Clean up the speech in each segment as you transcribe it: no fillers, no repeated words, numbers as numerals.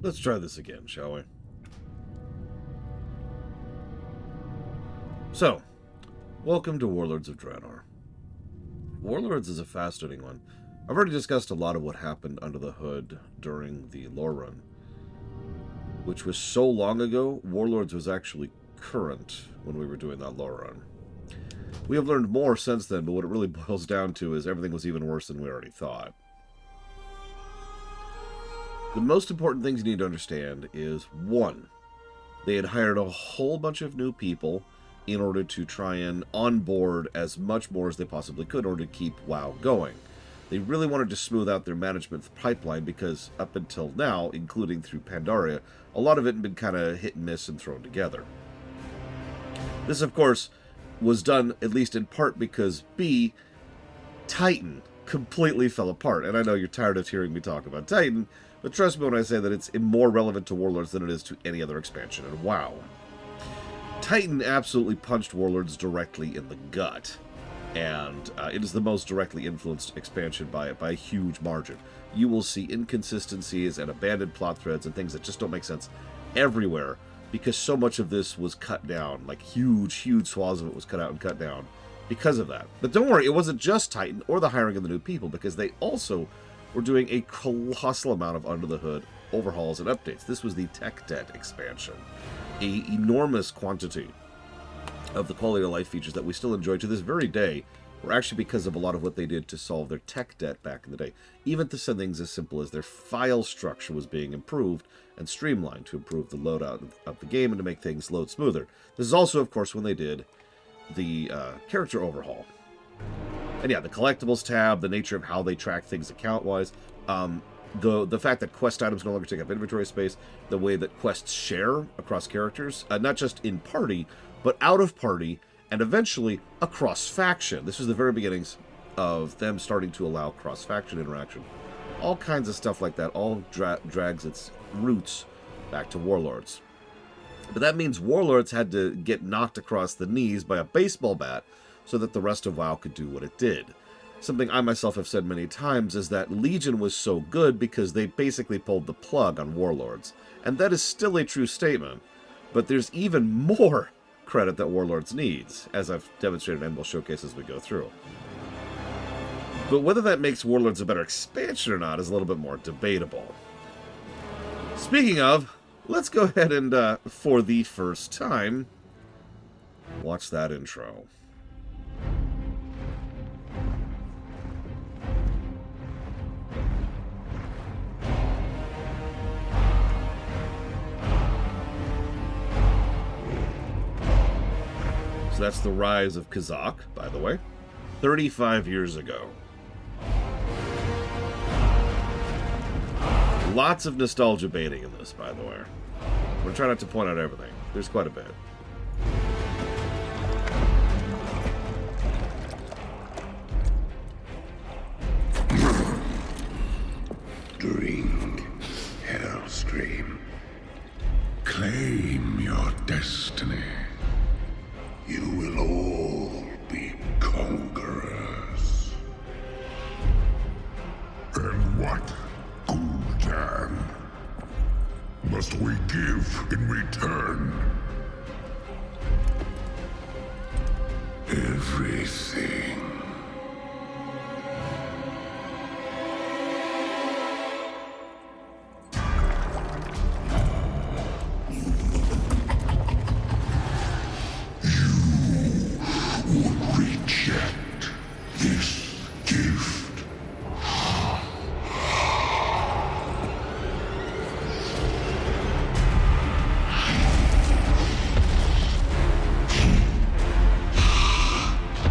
Let's try this again, shall we? So, welcome to Warlords of Draenor. Warlords is a fascinating one. I've already discussed a lot of what happened under the hood during the lore run, which was so long ago, Warlords was actually current when we were doing that lore run. We have learned more since then, but what it really boils down to is everything was even worse than we already thought. The most important things you need to understand is, one, they had hired a whole bunch of new people in order to try and onboard as much more as they possibly could in order to keep WoW going. They really wanted to smooth out their management pipeline because up until now, including through Pandaria, a lot of it had been kind of hit and miss and thrown together. This, of course, was done at least in part because B, Titan completely fell apart. And I know you're tired of hearing me talk about Titan, but trust me when I say that it's more relevant to Warlords than it is to any other expansion in WoW. Titan absolutely punched Warlords directly in the gut, and it is the most directly influenced expansion by it by a huge margin. You will see inconsistencies and abandoned plot threads and things that just don't make sense everywhere, because so much of this was cut down, like huge swaths of it was cut out and cut down because of that. But don't worry, it wasn't just Titan or the hiring of the new people, because they also were doing a colossal amount of under-the-hood overhauls and updates. This was the tech debt expansion. An enormous quantity of the quality of life features that we still enjoy to this very day were actually because of a lot of what they did to solve their tech debt back in the day. Even to some things as simple as their file structure was being improved and streamlined to improve the loadout of the game and to make things load smoother. This is also, of course, when they did the character overhaul. And yeah, the collectibles tab, the nature of how they track things account-wise, the fact that quest items no longer take up inventory space, the way that quests share across characters, not just in party, but out of party, and eventually across faction. This was the very beginnings of them starting to allow cross-faction interaction. All kinds of stuff like that all drags its roots back to Warlords. But that means Warlords had to get knocked across the knees by a baseball bat so that the rest of WoW could do what it did. Something I myself have said many times is that Legion was so good because they basically pulled the plug on Warlords. And that is still a true statement. But there's even more credit that Warlords needs, as I've demonstrated and will showcase as we go through. But whether that makes Warlords a better expansion or not is a little bit more debatable. Speaking of, let's go ahead and, for the first time, watch that intro. So that's the rise of Kazakh, by the way, 35 years ago. Lots of nostalgia baiting in this, by the way. I'm going to try not to point out everything. There's quite a bit. Drink, Hellstream. Claim your destiny. You will all be conquerors. And what, Gul'dan, must we give in return? Everything. Reject this gift.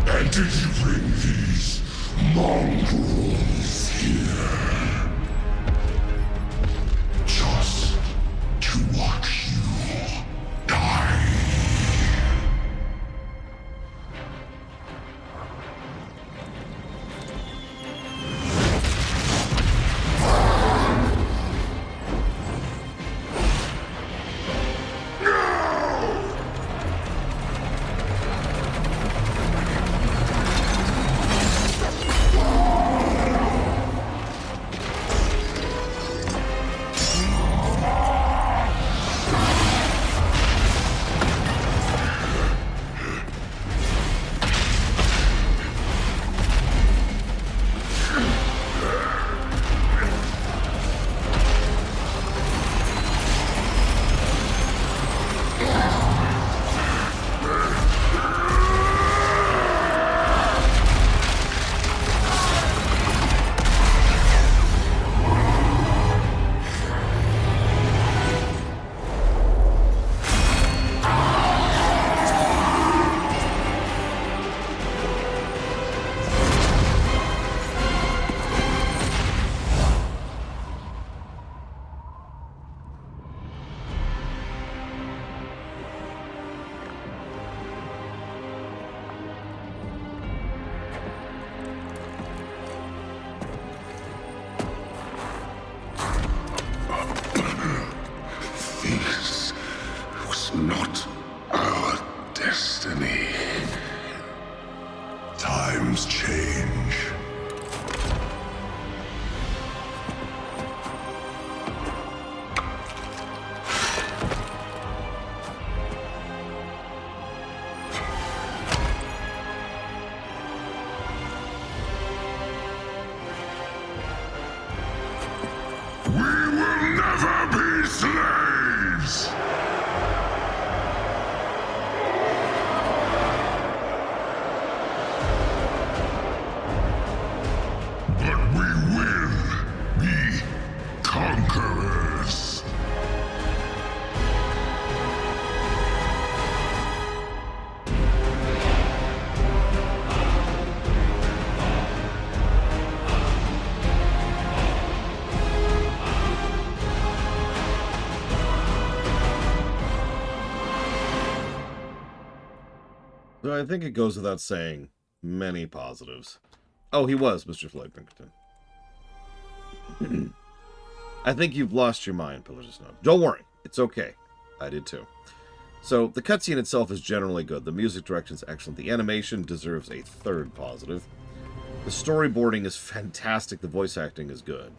And did you We will never be slaves! But we will be conquerors. So I think it goes without saying, many positives. Oh, he was, Mr. Floyd Pinkerton. I think you've lost your mind, Pillars of Snow. Don't worry, it's okay. I did too. So, the cutscene itself is generally good. The music direction is excellent. The animation deserves a third positive. The storyboarding is fantastic. The voice acting is good.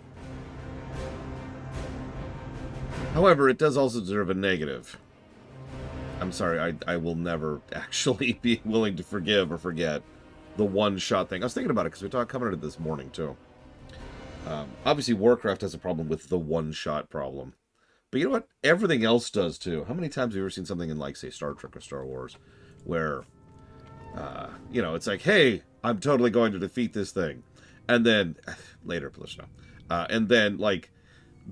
However, it does also deserve a negative. I'm sorry, I will never actually be willing to forgive or forget the one-shot thing. I was thinking about it because we talked coming into this morning, too. Obviously, Warcraft has a problem with the one-shot problem. But you know what? Everything else does, too. How many times have you ever seen something in, like, say, Star Trek or Star Wars, where, you know, it's like, hey, I'm totally going to defeat this thing. And then, later, and then, like,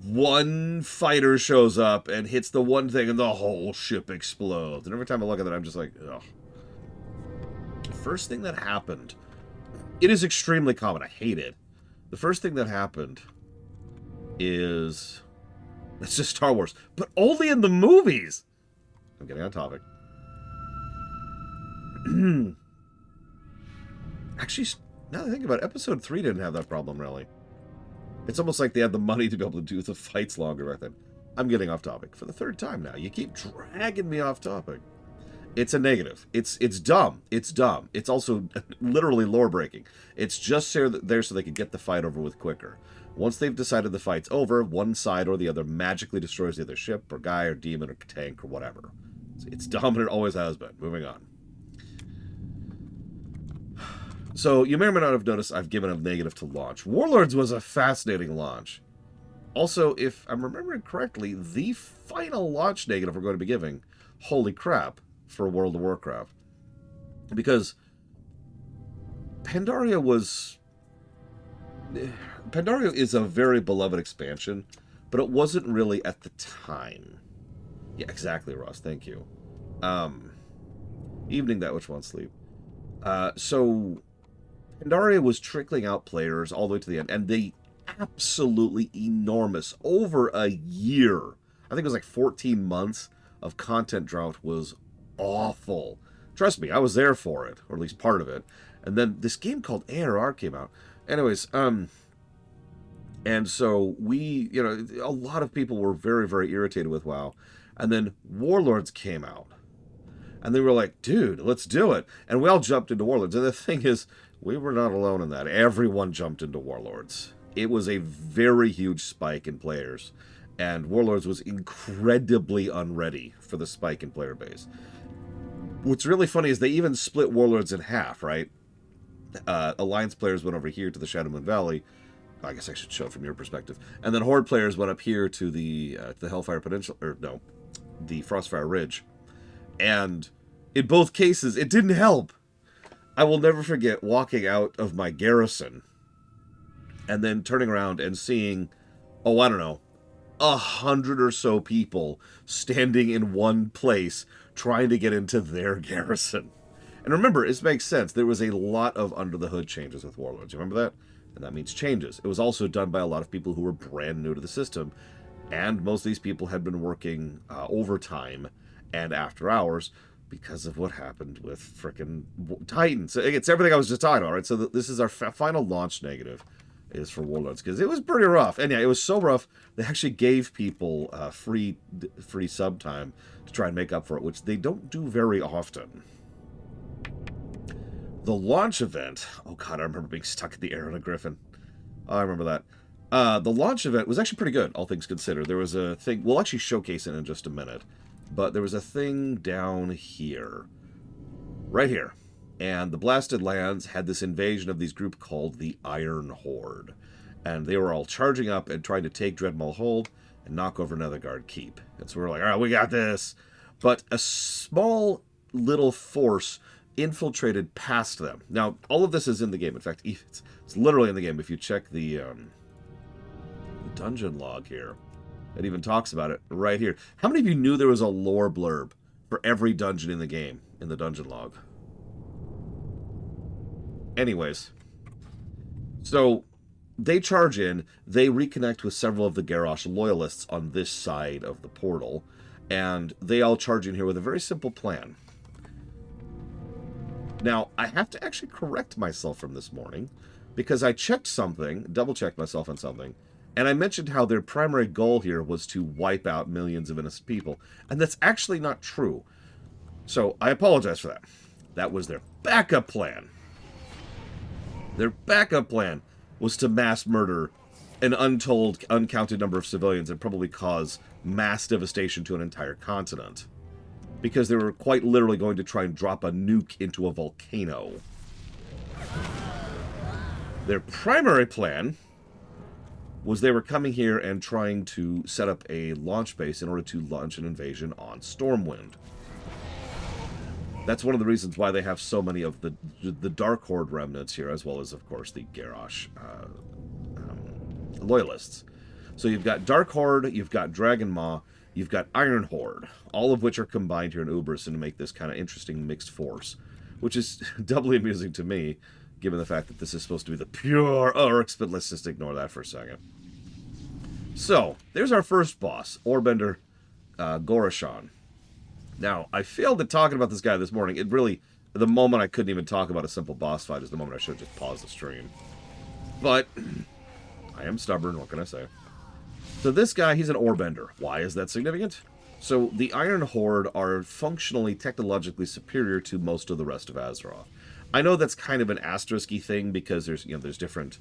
one fighter shows up and hits the one thing and the whole ship explodes. And every time I look at that, I'm just like, ugh. The first thing that happened, it is extremely common. I hate it. The first thing that happened is, it's just Star Wars, but only in the movies. I'm getting on topic. Actually, now that I think about it, Episode 3 didn't have that problem, really. It's almost like they had the money to be able to do the fights longer back then. I'm getting off topic for the third time now. You keep dragging me off topic. It's a negative. It's dumb. It's dumb. It's also literally lore-breaking. It's just there so they can get the fight over with quicker. Once they've decided the fight's over, one side or the other magically destroys the other ship or guy or demon or tank or whatever. It's dumb and it always has been. Moving on. So, you may or may not have noticed I've given a negative to launch. Warlords was a fascinating launch. Also, if I'm remembering correctly, the final launch negative we're going to be giving, holy crap, for World of Warcraft. Because Pandaria is a very beloved expansion, but it wasn't really at the time. Yeah, exactly, Ross, thank you. Evening that which won't sleep. So Pandaria was trickling out players all the way to the end, and the absolutely enormous, over a year, I think it was like 14 months of content drought was awful. Trust me, I was there for it, or at least part of it. And then this game called ARR came out. Anyways, and so we, you know, a lot of people were very, very irritated with WoW. And then Warlords came out. And they were like, dude, let's do it. And we all jumped into Warlords. And the thing is, we were not alone in that. Everyone jumped into Warlords. It was a very huge spike in players. And Warlords was incredibly unready for the spike in player base. What's really funny is they even split Warlords in half, right? Alliance players went over here to the Shadowmoon Valley. I guess I should show it from your perspective. And then Horde players went up here to the Hellfire Peninsula, or no, the Frostfire Ridge. And in both cases, it didn't help. I will never forget walking out of my garrison and then turning around and seeing, oh, I don't know, 100 or so people standing in one place trying to get into their garrison. And remember, this makes sense. There was a lot of under-the-hood changes with Warlords. You remember that? And that means changes. It was also done by a lot of people who were brand new to the system. And most of these people had been working overtime and after hours because of what happened with frickin' Titans. It's everything I was just talking about, right? So this is our final launch negative is for Warlords, because it was pretty rough. And yeah, it was so rough, they actually gave people free sub time to try and make up for it, which they don't do very often. The launch event, oh god, I remember being stuck in the air on a griffin. Oh, I remember that. The launch event was actually pretty good, all things considered. There was a thing, we'll actually showcase it in just a minute, but there was a thing down here, right here. And the Blasted Lands had this invasion of these group called the Iron Horde. And they were all charging up and trying to take Dreadmaul Hold and knock over Netherguard Keep. And so we're like, all right, we got this. But a small little force infiltrated past them. Now, all of this is in the game. In fact, it's literally in the game. If you check the dungeon log here, it even talks about it right here. How many of you knew there was a lore blurb for every dungeon in the game in the dungeon log? Anyways, so they charge in, they reconnect with several of the Garrosh loyalists on this side of the portal, and they all charge in here with a very simple plan. Now, I have to actually correct myself from this morning, because I checked something, double-checked myself on something, and I mentioned how their primary goal here was to wipe out millions of innocent people, and that's actually not true. So, I apologize for that. That was their backup plan. Their backup plan was to mass murder an uncounted number of civilians and probably cause mass devastation to an entire continent. Because they were quite literally going to try and drop a nuke into a volcano. Their primary plan was they were coming here and trying to set up a launch base in order to launch an invasion on Stormwind. That's one of the reasons why they have so many of the Dark Horde remnants here, as well as, of course, the Garrosh loyalists. So you've got Dark Horde, you've got Dragon Maw, you've got Iron Horde, all of which are combined here in Uberson to make this kind of interesting mixed force, which is doubly amusing to me, given the fact that this is supposed to be the pure Orcs, but let's just ignore that for a second. So, there's our first boss, Orbender Gorashan. Now, I failed at talking about this guy this morning. It really, the moment I couldn't even talk about a simple boss fight is the moment I should have just paused the stream. But, I am stubborn, what can I say? So this guy, he's an Orbender. Why is that significant? So the Iron Horde are functionally, technologically superior to most of the rest of Azeroth. I know that's kind of an asterisk-y thing because there's different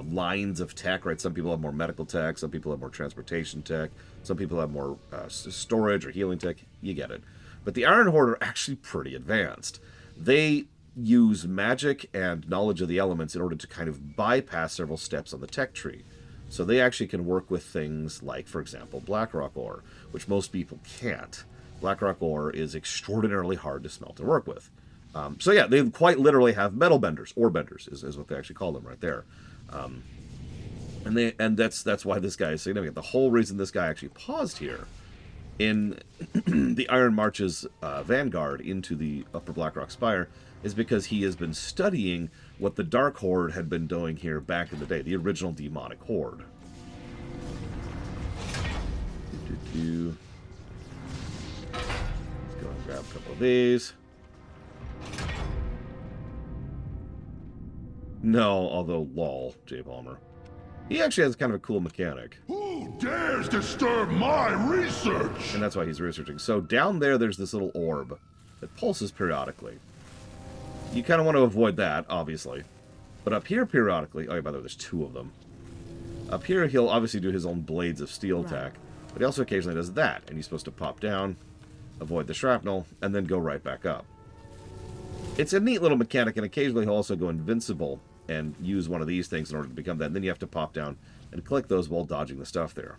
lines of tech, right? Some people have more medical tech, some people have more transportation tech, some people have more storage or healing tech. You get it. But the Iron Horde are actually pretty advanced. They use magic and knowledge of the elements in order to kind of bypass several steps on the tech tree. So they actually can work with things like, for example, Blackrock ore, which most people can't. Blackrock ore is extraordinarily hard to smelt and work with. So yeah, they quite literally have metal benders, ore benders is what they actually call them right there. And that's why this guy is significant. The whole reason this guy actually paused here in the Iron March's vanguard into the Upper Blackrock Spire is because he has been studying what the Dark Horde had been doing here back in the day, the original demonic horde. Let's go and grab a couple of these. No, although lol, Jay Palmer. He actually has kind of a cool mechanic. Who dares disturb my research? And that's why he's researching. So down there's this little orb that pulses periodically. You kind of want to avoid that, obviously. But up here, periodically... Oh, yeah, by the way, there's two of them. Up here, he'll obviously do his own Blades of Steel attack. But he also occasionally does that. And he's supposed to pop down, avoid the shrapnel, and then go right back up. It's a neat little mechanic, and occasionally he'll also go invincible and use one of these things in order to become that. And then you have to pop down and click those while dodging the stuff there.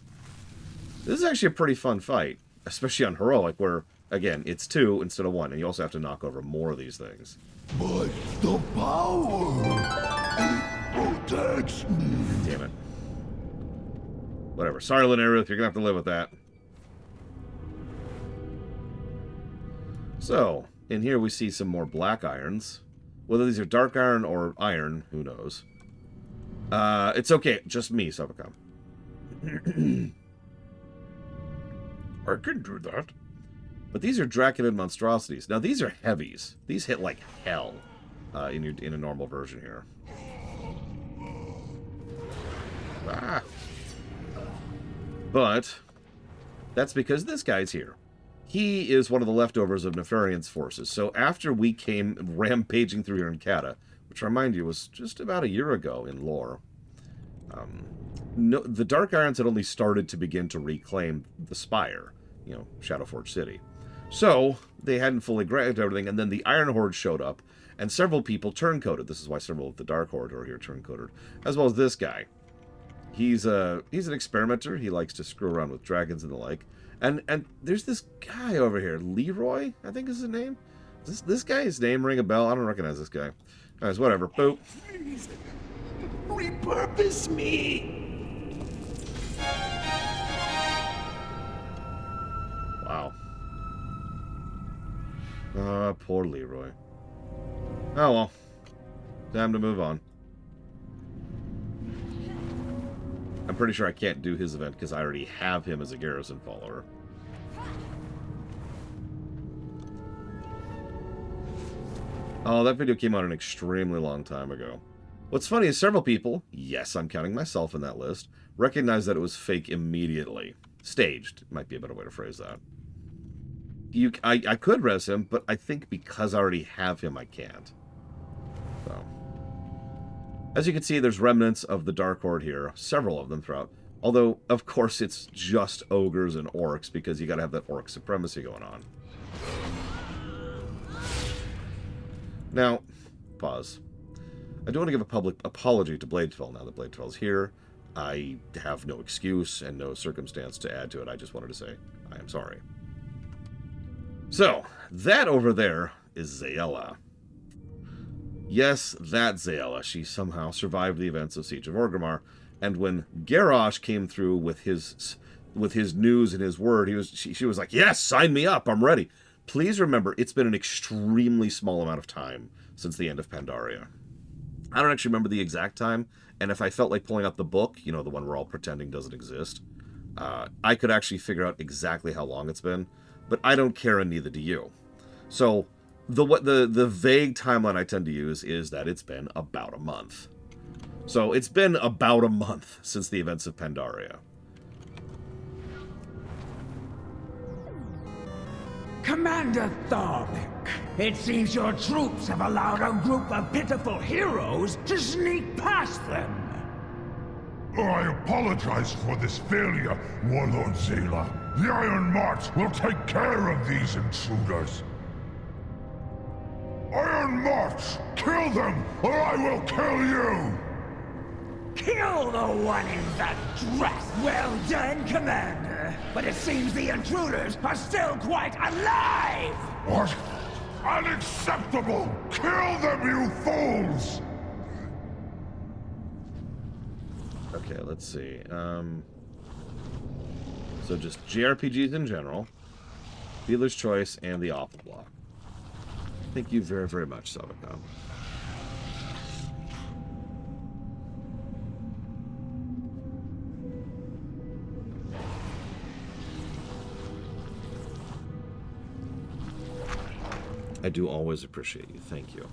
This is actually a pretty fun fight, especially on Heroic, where, again, it's 2 instead of 1. And you also have to knock over more of these things. But the power, it protects me. Damn it. Whatever. Sorry, Linnea, you're going to have to live with that. So, in here we see some more black irons. Whether these are dark iron or iron, who knows. It's okay. Just me, Subacom. I can do that. But these are Draconid monstrosities. Now, these are heavies. These hit like hell in a normal version here. Ah. But that's because this guy's here. He is one of the leftovers of Nefarian's forces. So after we came rampaging through here in Kata, which I remind you was just about a year ago in lore, the Dark Irons had only started to begin to reclaim the Spire, Shadowforge City. So they hadn't fully grabbed everything, and then the Iron Horde showed up, and several people turncoated. This is why several of the Dark Horde are here turncoated, as well as this guy. He's an experimenter. He likes to screw around with dragons and the like. And there's this guy over here, Leroy, I think is his name. Does this guy's name ring a bell? I don't recognize this guy. Anyways, whatever. Boop. Please, repurpose me. Wow. Poor Leroy. Oh well. Time to move on. I'm pretty sure I can't do his event because I already have him as a Garrison follower. Oh, that video came out an extremely long time ago. What's funny is several people, yes, I'm counting myself in that list, recognized that it was fake immediately. Staged, might be a better way to phrase that. I could res him, but I think because I already have him, I can't. So. As you can see, there's remnants of the Dark Horde here, several of them throughout. Although, of course, it's just ogres and orcs, because you gotta have that orc supremacy going on. Now, pause. I do want to give a public apology to Bladefell now that Bladefell's here. I have no excuse and no circumstance to add to it. I just wanted to say I am sorry. So, that over there is Zayella. Yes, that Zayella. She somehow survived the events of Siege of Orgrimmar, and when Garrosh came through with his news and his word, she was like, "Yes, sign me up. I'm ready." Please remember, it's been an extremely small amount of time since the end of Pandaria. I don't actually remember the exact time, and if I felt like pulling up the book, you know, the one we're all pretending doesn't exist, I could actually figure out exactly how long it's been, but I don't care, and neither do you. So, the vague timeline I tend to use is that it's been about a month. So, it's been about a month since the events of Pandaria. Commander Thorbeck, it seems your troops have allowed a group of pitiful heroes to sneak past them. I apologize for this failure, Warlord Zayla. The Iron March will take care of these intruders. Iron March! Kill them, or I will kill you! Kill the one in that dress! Well done, Commander! But it seems the intruders are still quite alive! What? Unacceptable! Kill them, you fools! Okay, let's see. So just JRPGs in general, Dealer's Choice, and the Awful Block. Thank you very, very much, Savacom. I do always appreciate you. Thank you.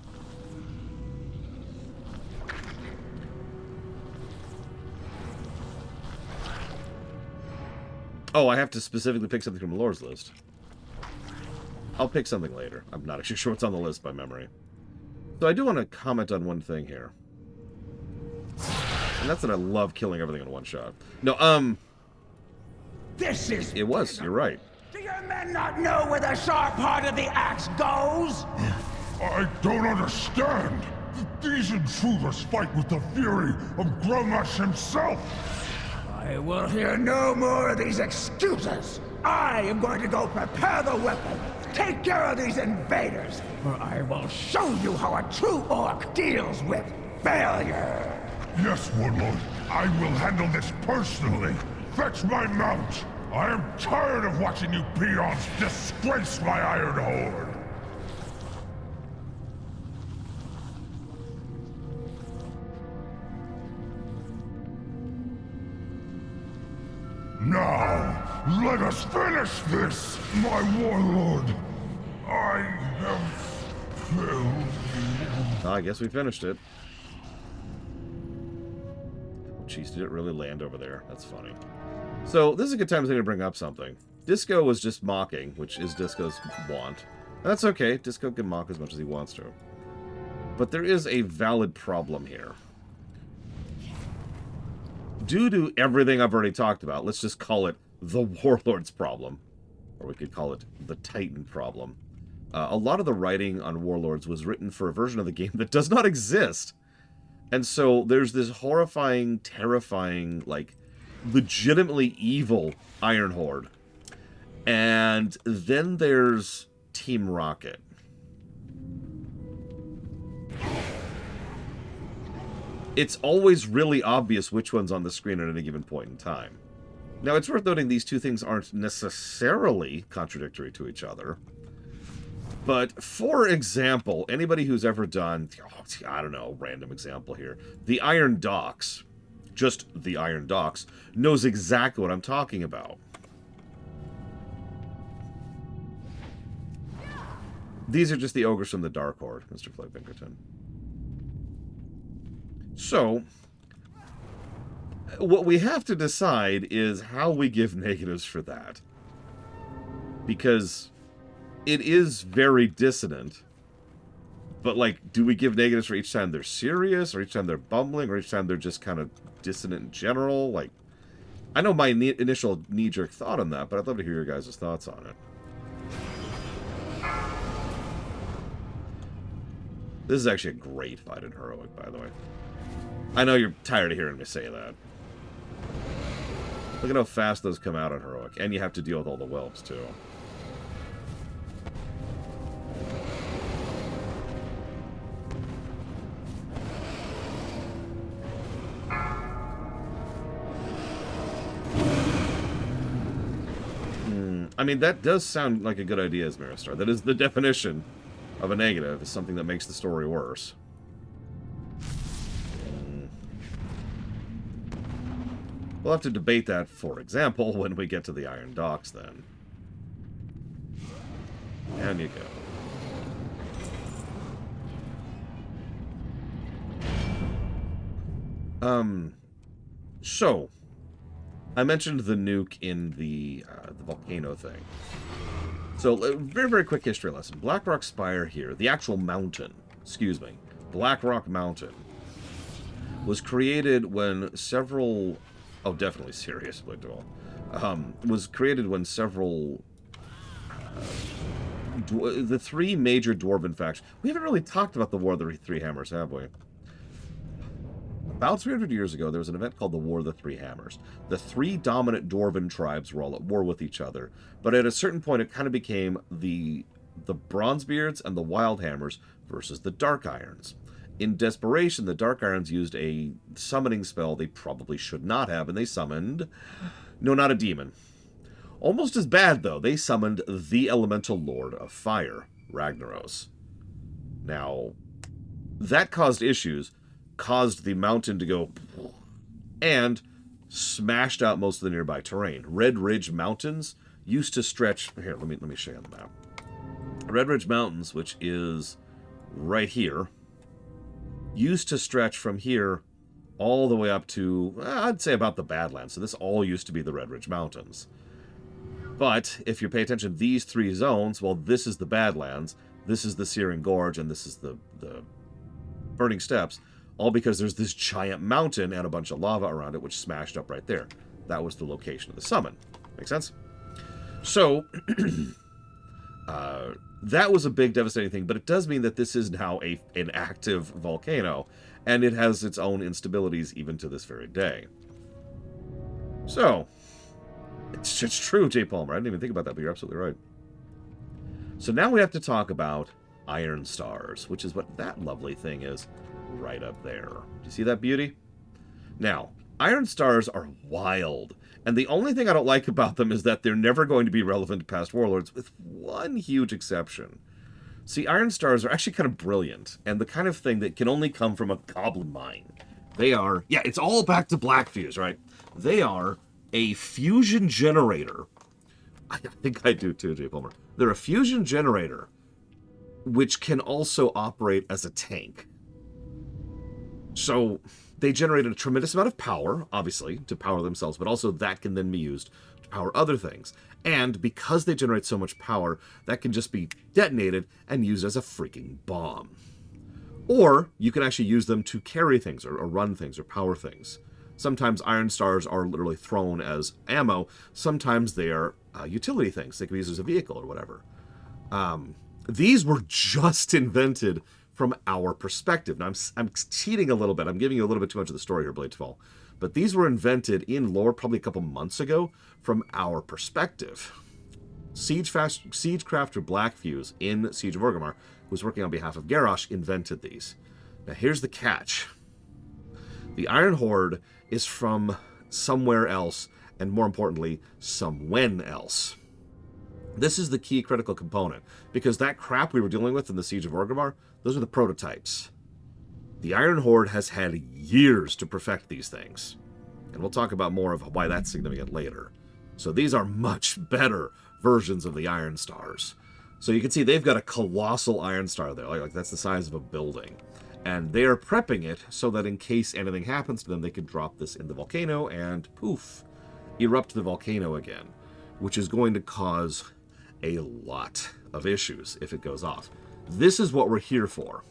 Oh, I have to specifically pick something from Lore's list. I'll pick something later. I'm not actually sure what's on the list by memory. So I do want to comment on one thing here. And that's that I love killing everything in one shot. No, This is... It was, you're right. Do your men not know where the sharp part of the axe goes? I don't understand. These intruders fight with the fury of Gromash himself. I will hear no more of these excuses. I am going to go prepare the weapon. Take care of these invaders, or I will show you how a true orc deals with failure. Yes, Warlord. I will handle this personally. Fetch my mount. I am tired of watching you peons disgrace my Iron Horde. Now, let us finish this, my warlord. I have failed you. I guess we finished it. Oh, jeez, did it really land over there? That's funny. So, this is a good time to bring up something. Disco was just mocking, which is Disco's want. That's okay. Disco can mock as much as he wants to. But there is a valid problem here. Due to everything I've already talked about, let's just call it the Warlords problem. Or we could call it the Titan problem. A lot of the writing on Warlords was written for a version of the game that does not exist. And so there's this horrifying, terrifying, like, legitimately evil Iron Horde. And then there's Team Rocket. It's always really obvious which one's on the screen at any given point in time. Now, it's worth noting these two things aren't necessarily contradictory to each other. But, for example, anybody who's ever done, I don't know, random example here, the Iron Docks, just the Iron Docks, knows exactly what I'm talking about. These are just the ogres from the Dark Horde, Mr. Clay Pinkerton. So, what we have to decide is how we give negatives for that. Because it is very dissonant. But, like, do we give negatives for each time they're serious, or each time they're bumbling, or each time they're just kind of dissonant in general? Like, I know my initial knee-jerk thought on that, but I'd love to hear your guys' thoughts on it. This is actually a great fight in Heroic, by the way. I know you're tired of hearing me say that. Look at how fast those come out on Heroic. And you have to deal with all the whelps, too. I mean, that does sound like a good idea, as Miristar. That is the definition of a negative, is something that makes the story worse. We'll have to debate that, for example, when we get to the Iron Docks, then. Down you go. So, I mentioned the nuke in the volcano thing. So, very, very quick history lesson. Blackrock Spire here, the actual mountain, excuse me, Blackrock Mountain, was created when several... Oh, definitely serious, but was created when several... the three major dwarven factions... We haven't really talked about the War of the Three Hammers, have we? About 300 years ago, there was an event called the War of the Three Hammers. The three dominant dwarven tribes were all at war with each other, but at a certain point, it kind of became the Bronzebeards and the Wildhammers versus the Dark Irons. In desperation, the Dark Irons used a summoning spell they probably should not have, and they summoned... No, not a demon. Almost as bad, though. They summoned the Elemental Lord of Fire, Ragnaros. Now, that caused issues, caused the mountain to go... and smashed out most of the nearby terrain. Red Ridge Mountains used to stretch... Here, let me show you on the map. Red Ridge Mountains, which is right here... used to stretch from here all the way up to, I'd say, about the Badlands. So this all used to be the Red Ridge Mountains. But if you pay attention, these three zones, well, this is the Badlands, this is the Searing Gorge, and this is the Burning Steppes, all because there's this giant mountain and a bunch of lava around it, which smashed up right there. That was the location of the summon. Make sense? So... that was a big devastating thing, but it does mean that this is now an active volcano, and it has its own instabilities even to this very day. So, it's true, Jay Palmer. I didn't even think about that, but you're absolutely right. So now we have to talk about Iron Stars, which is what that lovely thing is right up there. Do you see that beauty? Now, Iron Stars are wild. And the only thing I don't like about them is that they're never going to be relevant past Warlords, with one huge exception. See, Iron Stars are actually kind of brilliant, and the kind of thing that can only come from a goblin mine. They are... Yeah, it's all back to Black Fuse, right? They are a fusion generator. I think I do too, Jay Palmer. They're a fusion generator, which can also operate as a tank. So... they generated a tremendous amount of power, obviously, to power themselves, but also that can then be used to power other things. And because they generate so much power, that can just be detonated and used as a freaking bomb. Or you can actually use them to carry things, or run things, or power things. Sometimes Iron Stars are literally thrown as ammo. Sometimes they are utility things. They can be used as a vehicle or whatever. These were just invented from our perspective. Now, I'm cheating a little bit. I'm giving you a little bit too much of the story here, Bladefall. But these were invented in lore probably a couple months ago from our perspective. Siegecrafter Blackfuse in Siege of Orgrimmar, who was working on behalf of Garrosh, invented these. Now, here's the catch. The Iron Horde is from somewhere else, and more importantly, somewhen else. This is the key critical component, because that crap we were dealing with in the Siege of Orgrimmar, those are the prototypes. The Iron Horde has had years to perfect these things, and we'll talk about more of why that's significant later. So these are much better versions of the Iron Stars. So you can see they've got a colossal Iron Star there, like that's the size of a building. And they are prepping it so that in case anything happens to them, they can drop this in the volcano and, poof, erupt the volcano again, which is going to cause a lot of issues if it goes off. This is what we're here for.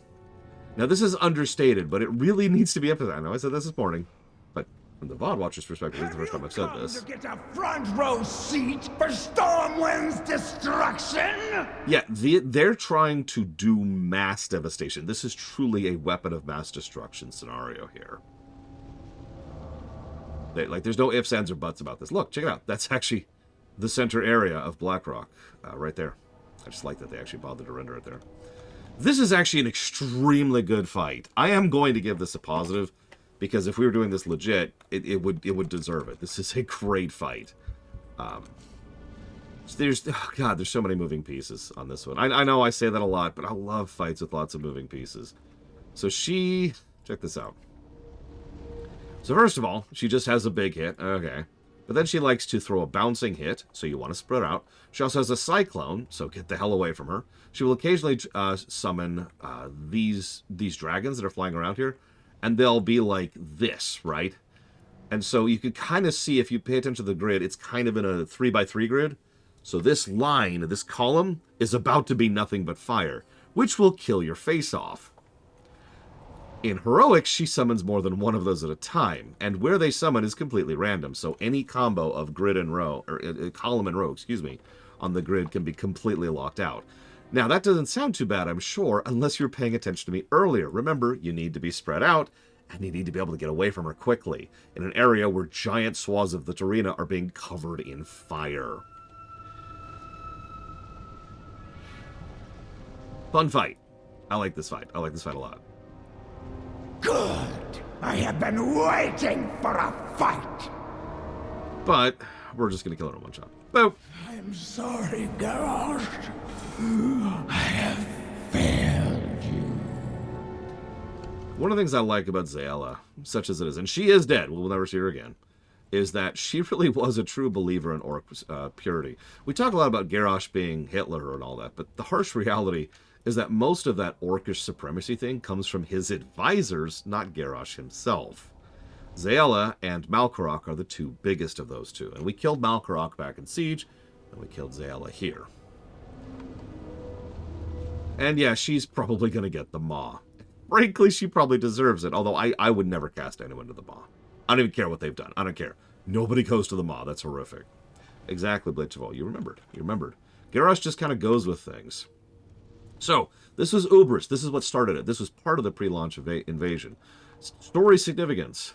Now, this is understated, but it really needs to be emphasized. I know I said this morning, but from the VOD Watcher's perspective, this is the first time I've said this. To get a front row seat for Stormwind's destruction? Yeah, they're trying to do mass devastation. This is truly a weapon of mass destruction scenario here. There's no ifs, ands, or buts about this. Look, check it out. That's actually the center area of Blackrock, right there. I just like that they actually bothered to render it there. This is actually an extremely good fight. I am going to give this a positive, because if we were doing this legit, it would deserve it. This is a great fight. There's so many moving pieces on this one. I know I say that a lot, but I love fights with lots of moving pieces. So check this out. So first of all, she just has a big hit. Okay. But then she likes to throw a bouncing hit, so you want to spread out. She also has a cyclone, so get the hell away from her. She will occasionally summon these dragons that are flying around here, and they'll be like this, right? And so you could kind of see, if you pay attention to the grid, it's kind of in a 3x3 grid. So this line, this column, is about to be nothing but fire, which will kill your face off. In Heroics, she summons more than one of those at a time, and where they summon is completely random, so any combo of grid and row, or column and row, on the grid can be completely locked out. Now, that doesn't sound too bad, I'm sure, unless you're paying attention to me earlier. Remember, you need to be spread out, and you need to be able to get away from her quickly, in an area where giant swaths of the arena are being covered in fire. Fun fight. I like this fight. I like this fight a lot. Good! I have been waiting for a fight! But we're just going to kill her in one shot. Boop! I'm sorry, Garrosh. I have failed you. One of the things I like about Zaela, such as it is, and she is dead, we'll never see her again, is that she really was a true believer in Orc purity. We talk a lot about Garrosh being Hitler and all that, but the harsh reality is that most of that Orcish supremacy thing comes from his advisors, not Garrosh himself. Zaela and Malkorok are the two biggest of those two, and we killed Malkorok back in Siege, and we killed Zaela here. And yeah, she's probably going to get the Maw. Frankly, she probably deserves it, although I would never cast anyone to the Maw. I don't even care what they've done. I don't care. Nobody goes to the Maw. That's horrific. Exactly, Blitzval. You remembered. You remembered. Garrosh just kind of goes with things. So, this was Ubris. This is what started it. This was part of the pre-launch invasion. Story significance.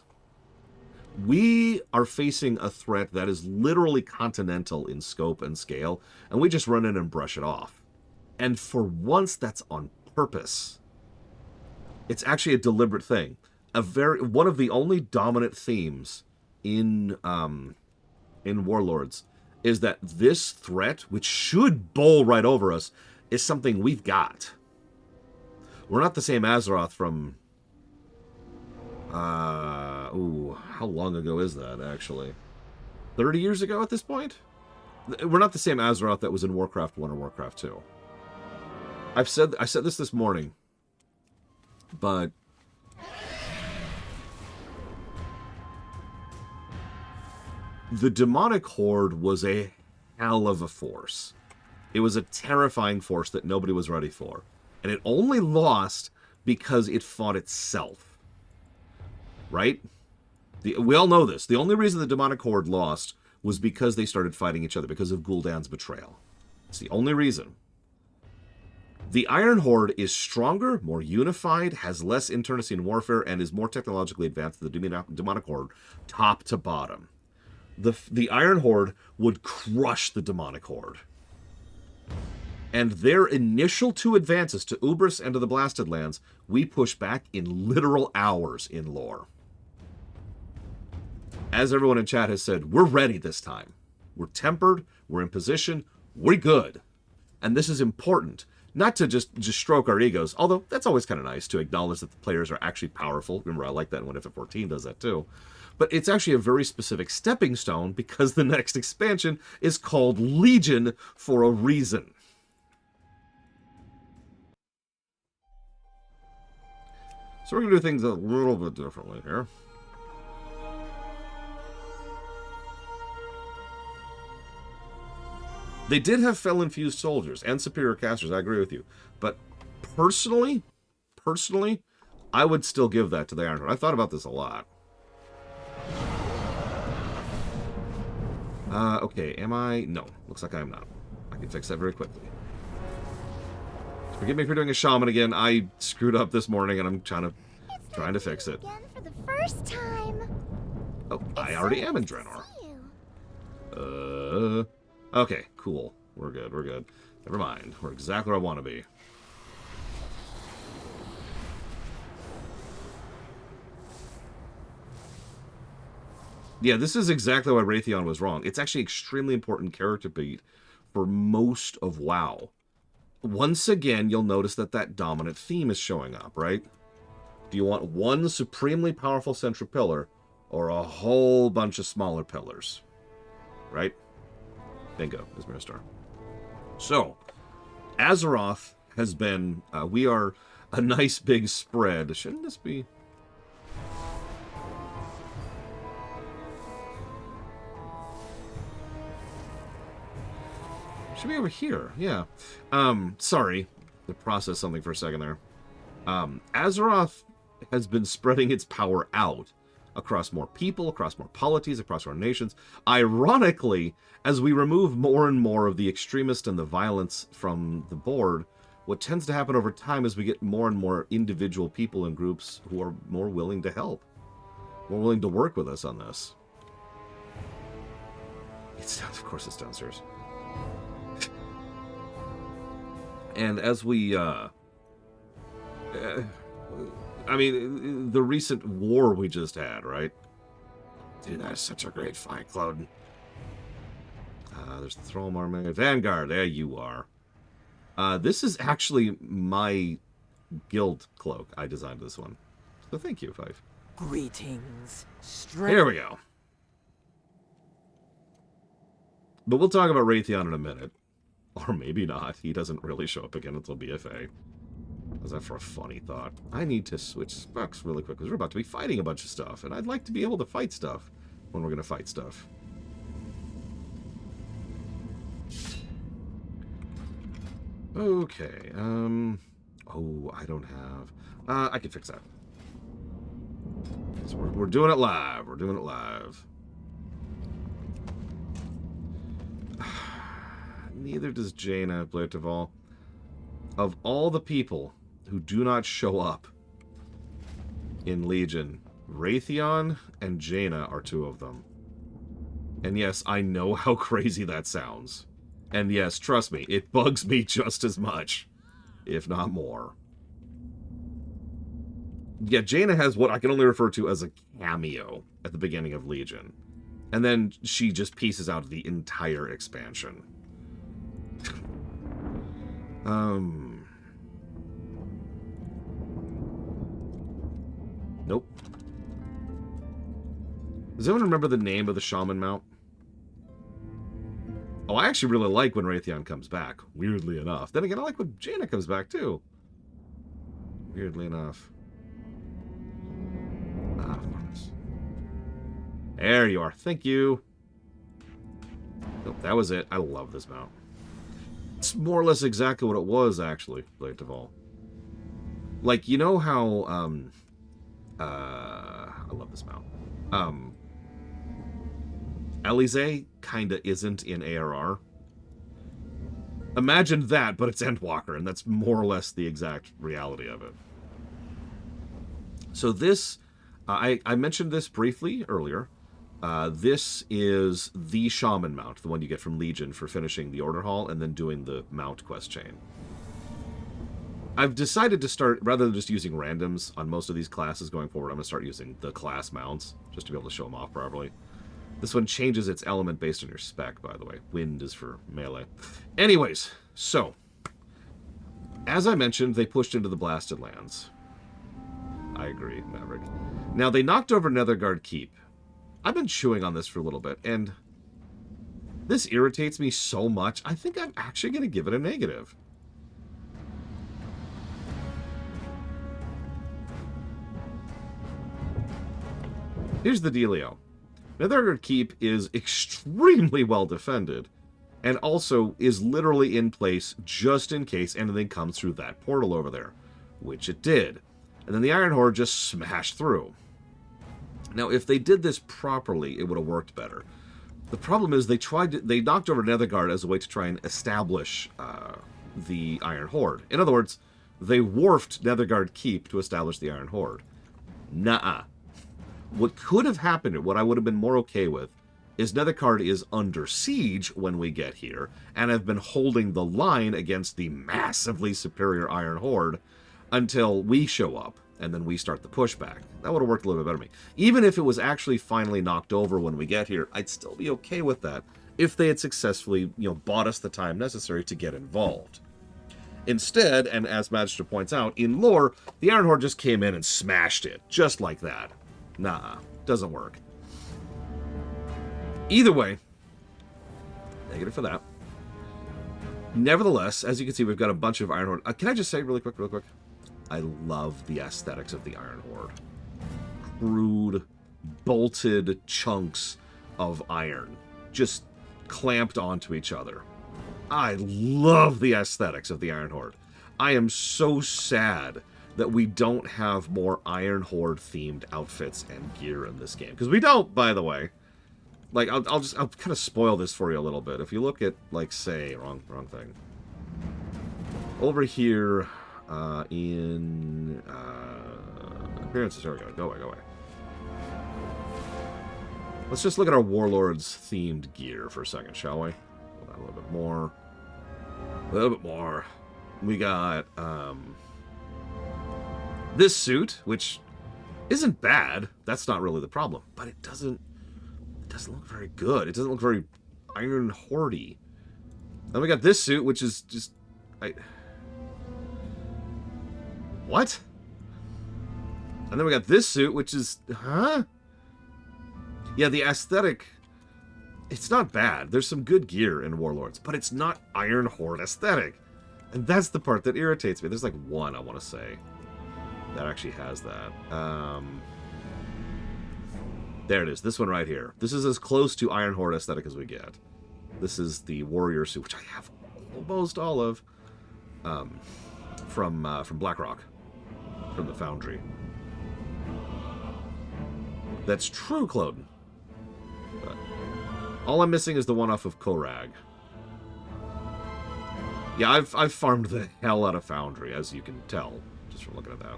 We are facing a threat that is literally continental in scope and scale, and we just run in and brush it off. And for once, that's on purpose. It's actually a deliberate thing. One of the only dominant themes in Warlords is that this threat, which should bowl right over us, is something we've got. We're not the same Azeroth from... how long ago is that, actually? 30 years ago at this point? We're not the same Azeroth that was in Warcraft 1 or Warcraft 2. I said this morning, but... the demonic horde was a hell of a force. It was a terrifying force that nobody was ready for. And it only lost because it fought itself. Right? We all know this. The only reason the demonic horde lost was because they started fighting each other, because of Gul'dan's betrayal. It's the only reason. The Iron Horde is stronger, more unified, has less internecine warfare, and is more technologically advanced than the Demonic Horde, top to bottom. The Iron Horde would crush the Demonic Horde. And their initial 2 advances to Ubris and to the Blasted Lands, we push back in literal hours in lore. As everyone in chat has said, we're ready this time. We're tempered, we're in position, we're good. And this is important. Not to just stroke our egos, although that's always kind of nice to acknowledge that the players are actually powerful. Remember, I like that when FF14 does that too. But it's actually a very specific stepping stone because the next expansion is called Legion for a reason. So we're going to do things a little bit differently here. They did have Fel-infused soldiers and superior casters, I agree with you. But personally, I would still give that to the Iron Horde. I thought about this a lot. Okay, am I? No, looks like I am not. I can fix that very quickly. Forgive me for doing a shaman again. I screwed up this morning and I'm trying to fix it. Again for the first time. Oh, I already am in Draenor. Okay, cool. We're good. Never mind. We're exactly where I want to be. Yeah, this is exactly why Raytheon was wrong. It's actually extremely important character beat for most of WoW. Once again, you'll notice that dominant theme is showing up, right? Do you want one supremely powerful central pillar or a whole bunch of smaller pillars? Right? Bingo, is Mirstar. So, Azeroth has been... we are a nice big spread. Shouldn't this be... Should be over here, yeah. Sorry to process something for a second there. Azeroth has been spreading its power out across more people, across more polities, across more nations. Ironically, as we remove more and more of the extremist and the violence from the board, what tends to happen over time is we get more and more individual people and groups who are more willing to help, more willing to work with us on this. It's down, of course it's downstairs. And as we, I mean, the recent war we just had, right? Dude, that is such a great fight, Clouden. There's the Thrall Army. Vanguard, there you are. This is actually my guild cloak. I designed this one. So thank you, Five. Greetings. Here we go. But we'll talk about Raytheon in a minute. Or maybe not. He doesn't really show up again until BFA. How's that for a funny thought? I need to switch specs really quick because we're about to be fighting a bunch of stuff. And I'd like to be able to fight stuff when we're going to fight stuff. Okay. Oh, I don't have... I can fix that. So we're doing it live. We're doing it live. Neither does Jaina, Blairteval. Of all the people who do not show up in Legion, Raytheon and Jaina are 2 of them. And yes, I know how crazy that sounds. And yes, trust me, it bugs me just as much, if not more. Yeah, Jaina has what I can only refer to as a cameo at the beginning of Legion. And then she just pieces out the entire expansion. Nope. Does anyone remember the name of the Shaman mount? Oh, I actually really like when Raytheon comes back, weirdly enough. Then again, I like when Jaina comes back, too. Weirdly enough. Ah, there you are. Thank you. Nope, that was it. I love this mount. It's more or less exactly what it was, actually, Blade Deval. Like, you know how, I love this mount. Elise kinda isn't in ARR. Imagine that, but it's Endwalker, and that's more or less the exact reality of it. So this, I mentioned this briefly earlier. This is the Shaman mount, the one you get from Legion for finishing the Order Hall and then doing the mount quest chain. I've decided to start, rather than just using randoms on most of these classes going forward, I'm going to start using the class mounts, just to be able to show them off properly. This one changes its element based on your spec, by the way. Wind is for melee. Anyways, so, as I mentioned, they pushed into the Blasted Lands. I agree, Maverick. Now, they knocked over Netherguard Keep. I've been chewing on this for a little bit, and this irritates me so much, I think I'm actually going to give it a negative. Here's the dealio. Netherguard Keep is extremely well defended, and also is literally in place just in case anything comes through that portal over there, which it did. And then the Iron Horde just smashed through. Now, if they did this properly, it would have worked better. The problem is they knocked over Netherguard as a way to try and establish the Iron Horde. In other words, they wharfed Netherguard Keep to establish the Iron Horde. Nuh-uh. What could have happened, what I would have been more okay with, is Netherguard is under siege when we get here, and have been holding the line against the massively superior Iron Horde until we show up, and then we start the pushback. That would have worked a little bit better for me. Even if it was actually finally knocked over when we get here, I'd still be okay with that, if they had successfully, bought us the time necessary to get involved. Instead, and as Magister points out, in lore, the Iron Horde just came in and smashed it, just like that. Nah, doesn't work. Either way, negative for that. Nevertheless, as you can see, we've got a bunch of Iron Horde. Can I just say really quick? I love the aesthetics of the Iron Horde. Crude, bolted chunks of iron, just clamped onto each other. I love the aesthetics of the Iron Horde. I am so sad that we don't have more Iron Horde themed outfits and gear in this game. Because we don't, by the way. Like, I'll kind of spoil this for you a little bit. If you look at, like, say, wrong thing. Over here, in, appearances, there we go, go away. Let's just look at our Warlords themed gear for a second, shall we? Hold on a little bit more. We got, this suit, which isn't bad. That's not really the problem. But it doesn't look very good. It doesn't look very Iron Horde-y. Then we got this suit, which is just... What? And then we got this suit, which is... Huh? Yeah, the aesthetic... It's not bad. There's some good gear in Warlords, but it's not Iron Horde aesthetic. And that's the part that irritates me. There's like one, I want to say, that actually has that. There it is. This one right here. This is as close to Iron Horde aesthetic as we get. This is the warrior suit, which I have almost all of, from Blackrock, from the Foundry. That's true, Cloden. But all I'm missing is the one off of Korag. Yeah, I've farmed the hell out of Foundry, as you can tell, just from looking at that.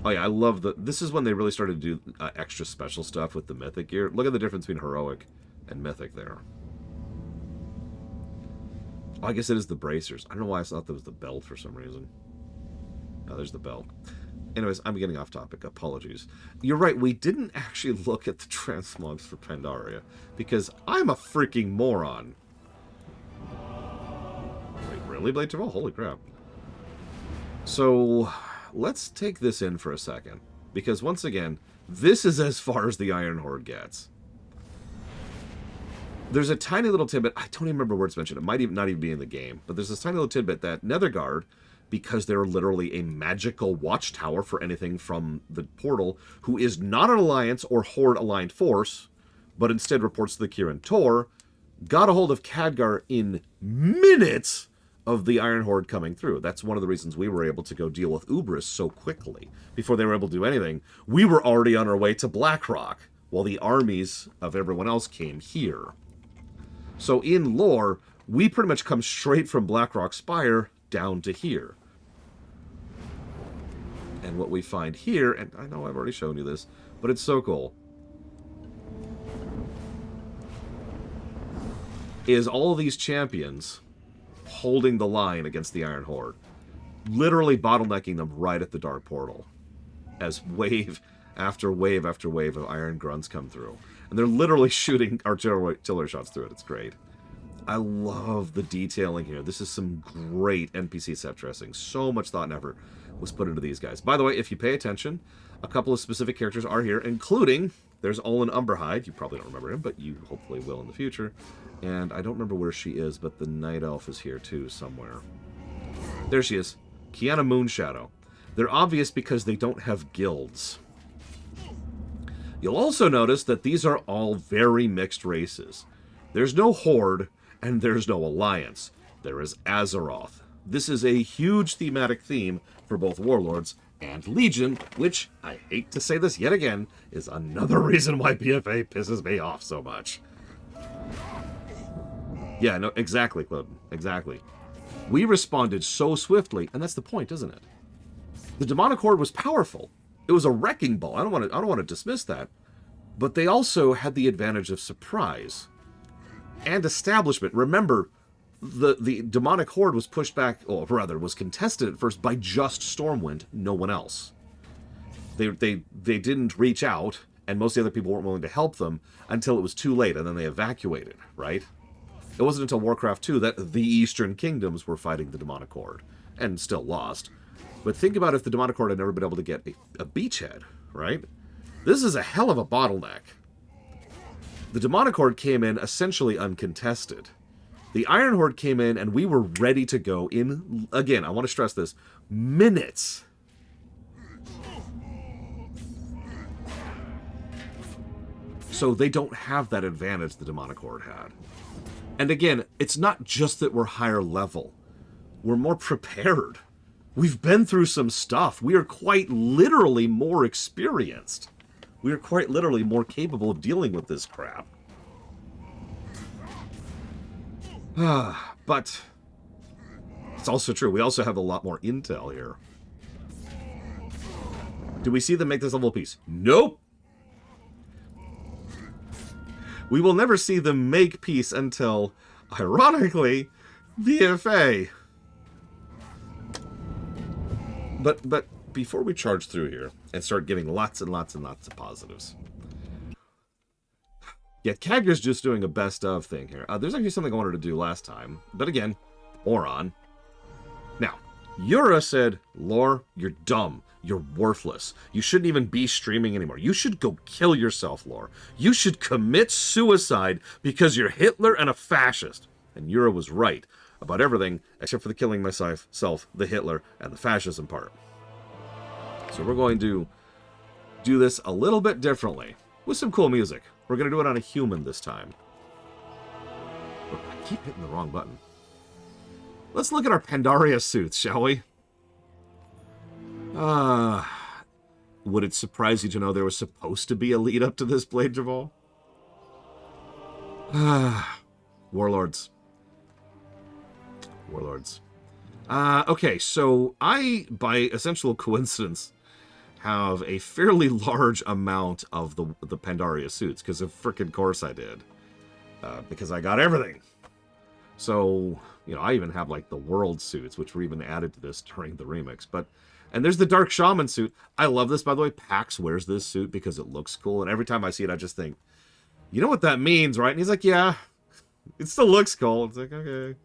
Oh yeah, I love this is when they really started to do extra special stuff with the Mythic gear. Look at the difference between Heroic and Mythic there. Oh, I guess it is the bracers. I don't know why I thought that was the belt for some reason. Oh, there's the belt. Anyways, I'm getting off topic. Apologies. You're right, we didn't actually look at the transmogs for Pandaria, because I'm a freaking moron. Wait, really, Blade Travell? Holy crap. So... let's take this in for a second, because once again, this is as far as the Iron Horde gets. There's a tiny little tidbit, I don't even remember where it's mentioned, it might even not even be in the game, but there's this tiny little tidbit that Netherguard, because they're literally a magical watchtower for anything from the portal, who is not an Alliance or Horde-aligned force, but instead reports to the Kirin Tor, got a hold of Khadgar in minutes of the Iron Horde coming through. That's one of the reasons we were able to go deal with Ubris so quickly. Before they were able to do anything, we were already on our way to Blackrock, while the armies of everyone else came here. So in lore, we pretty much come straight from Blackrock Spire down to here. And what we find here, and I know I've already shown you this, but it's so cool, is all of these champions holding the line against the Iron Horde. Literally bottlenecking them right at the Dark Portal. As wave after wave after wave of Iron Grunts come through. And they're literally shooting artillery shots through it. It's great. I love the detailing here. This is some great NPC set dressing. So much thought and effort was put into these guys. By the way, if you pay attention, a couple of specific characters are here, including, there's Olin Umberhide. You probably don't remember him, but you hopefully will in the future. And I don't remember where she is, but the Night Elf is here too, somewhere. There she is. Kiana Moonshadow. They're obvious because they don't have guilds. You'll also notice that these are all very mixed races. There's no Horde, and there's no Alliance. There is Azeroth. This is a huge thematic theme for both Warlords and Legion, which, I hate to say this yet again, is another reason why BFA pisses me off so much. Yeah, no, exactly, Cloden. Exactly. We responded so swiftly, and that's the point, isn't it? The Demonic Horde was powerful. It was a wrecking ball. I don't want to dismiss that. But they also had the advantage of surprise and establishment. Remember, the Demonic Horde was pushed back, or rather, was contested at first by just Stormwind, no one else. They didn't reach out, and most of the other people weren't willing to help them until it was too late, and then they evacuated, right? It wasn't until Warcraft 2 that the Eastern Kingdoms were fighting the Demonic Horde, and still lost. But think about if the Demonic Horde had never been able to get a beachhead, right? This is a hell of a bottleneck. The Demonic Horde came in essentially uncontested. The Iron Horde came in, and we were ready to go in, again, I want to stress this, minutes. So they don't have that advantage the Demonic Horde had. And again, it's not just that we're higher level. We're more prepared. We've been through some stuff. We are quite literally more experienced. We are quite literally more capable of dealing with this crap. But it's also true. We also have a lot more intel here. Do we see them make this level peace? Nope. We will never see them make peace until, ironically, BFA. But before we charge through here and start giving lots and lots and lots of positives. Yeah, Kagger's just doing a best of thing here. There's actually something I wanted to do last time. But again, Oron. Now, Yura said, Lore, you're dumb. You're worthless. You shouldn't even be streaming anymore. You should go kill yourself, Lore. You should commit suicide because you're Hitler and a fascist. And Yura was right about everything except for the killing myself, the Hitler, and the fascism part. So we're going to do this a little bit differently with some cool music. We're going to do it on a human this time. I keep hitting the wrong button. Let's look at our Pandaria suits, shall we? Would it surprise you to know there was supposed to be a lead up to this Blade Javal? Warlords. Okay, so I, by essential coincidence, have a fairly large amount of the Pandaria suits, because of frickin' course I did. Because I got everything. So, you know, I even have, like, the world suits, which were even added to this during the remix. And there's the Dark Shaman suit. I love this, by the way. Pax wears this suit because it looks cool, and every time I see it, I just think, you know what that means, right? And he's like, yeah, it still looks cool. It's like, okay.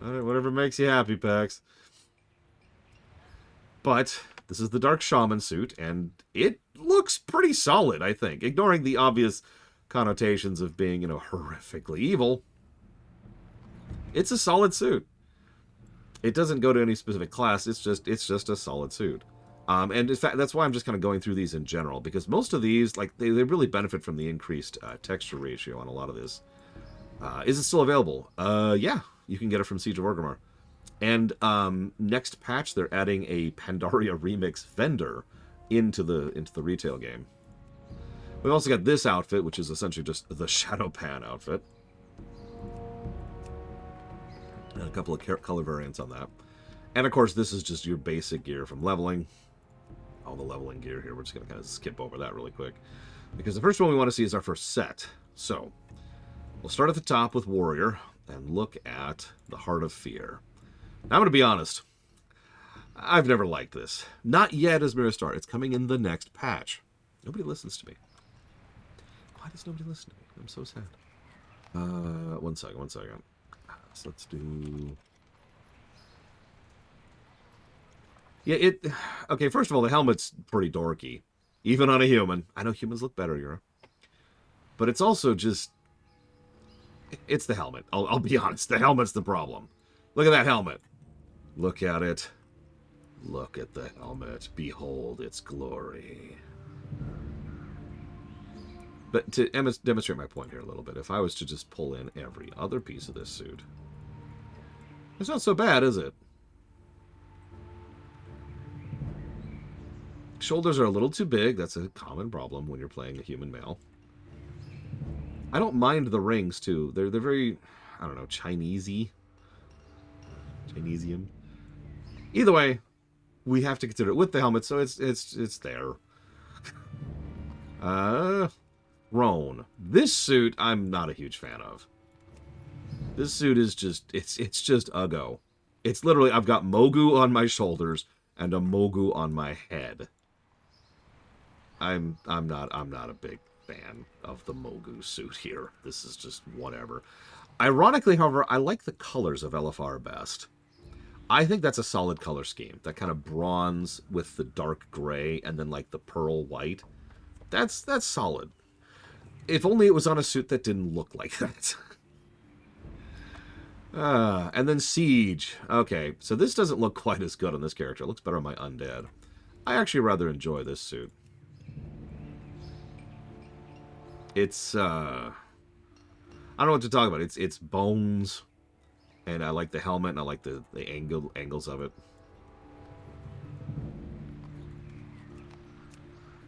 All right, whatever makes you happy, Pax. But this is the Dark Shaman suit, and it looks pretty solid, I think. Ignoring the obvious connotations of being, you know, horrifically evil. It's a solid suit. It doesn't go to any specific class. It's just a solid suit. And in fact, that's why I'm just kind of going through these in general, because most of these, like, they really benefit from the increased texture ratio on a lot of this. Is it still available? Yeah. You can get it from Siege of Orgrimmar. And next patch, they're adding a Pandaria Remix vendor into the retail game. We've also got this outfit, which is essentially just the Shadowpan outfit. And a couple of color variants on that. And of course, this is just your basic gear from leveling. All the leveling gear here. We're just going to kind of skip over that really quick. Because the first one we want to see is our first set. So, we'll start at the top with Warrior and look at the Heart of Fear. Now, I'm going to be honest. I've never liked this. Not yet as Mirror Star. It's coming in the next patch. Nobody listens to me. Why does nobody listen to me? I'm so sad. One second. So let's do... Yeah, okay, first of all, the helmet's pretty dorky. Even on a human. I know humans look better, Yura. But it's also just... It's the helmet. I'll be honest. The helmet's the problem. Look at that helmet. Look at it. Look at the helmet. Behold its glory. But to demonstrate my point here a little bit, if I was to just pull in every other piece of this suit, it's not so bad, is it? Shoulders are a little too big. That's a common problem when you're playing a human male. I don't mind the rings, too. They're very, I don't know, Chinesey. Chinesium. Either way, we have to consider it with the helmet, so it's there. Roan. This suit, I'm not a huge fan of. This suit is just, it's just uggo. It's literally, I've got Mogu on my shoulders and a Mogu on my head. I'm not a big fan of the Mogu suit here. This is just whatever. Ironically, however, I like the colors of LFR best. I think that's a solid color scheme. That kind of bronze with the dark gray and then like the pearl white. That's solid. If only it was on a suit that didn't look like that. And then Siege. Okay, so this doesn't look quite as good on this character. It looks better on my Undead. I actually rather enjoy this suit. It's, I don't know what to talk about. It's bones. And I like the helmet, and I like the angles of it.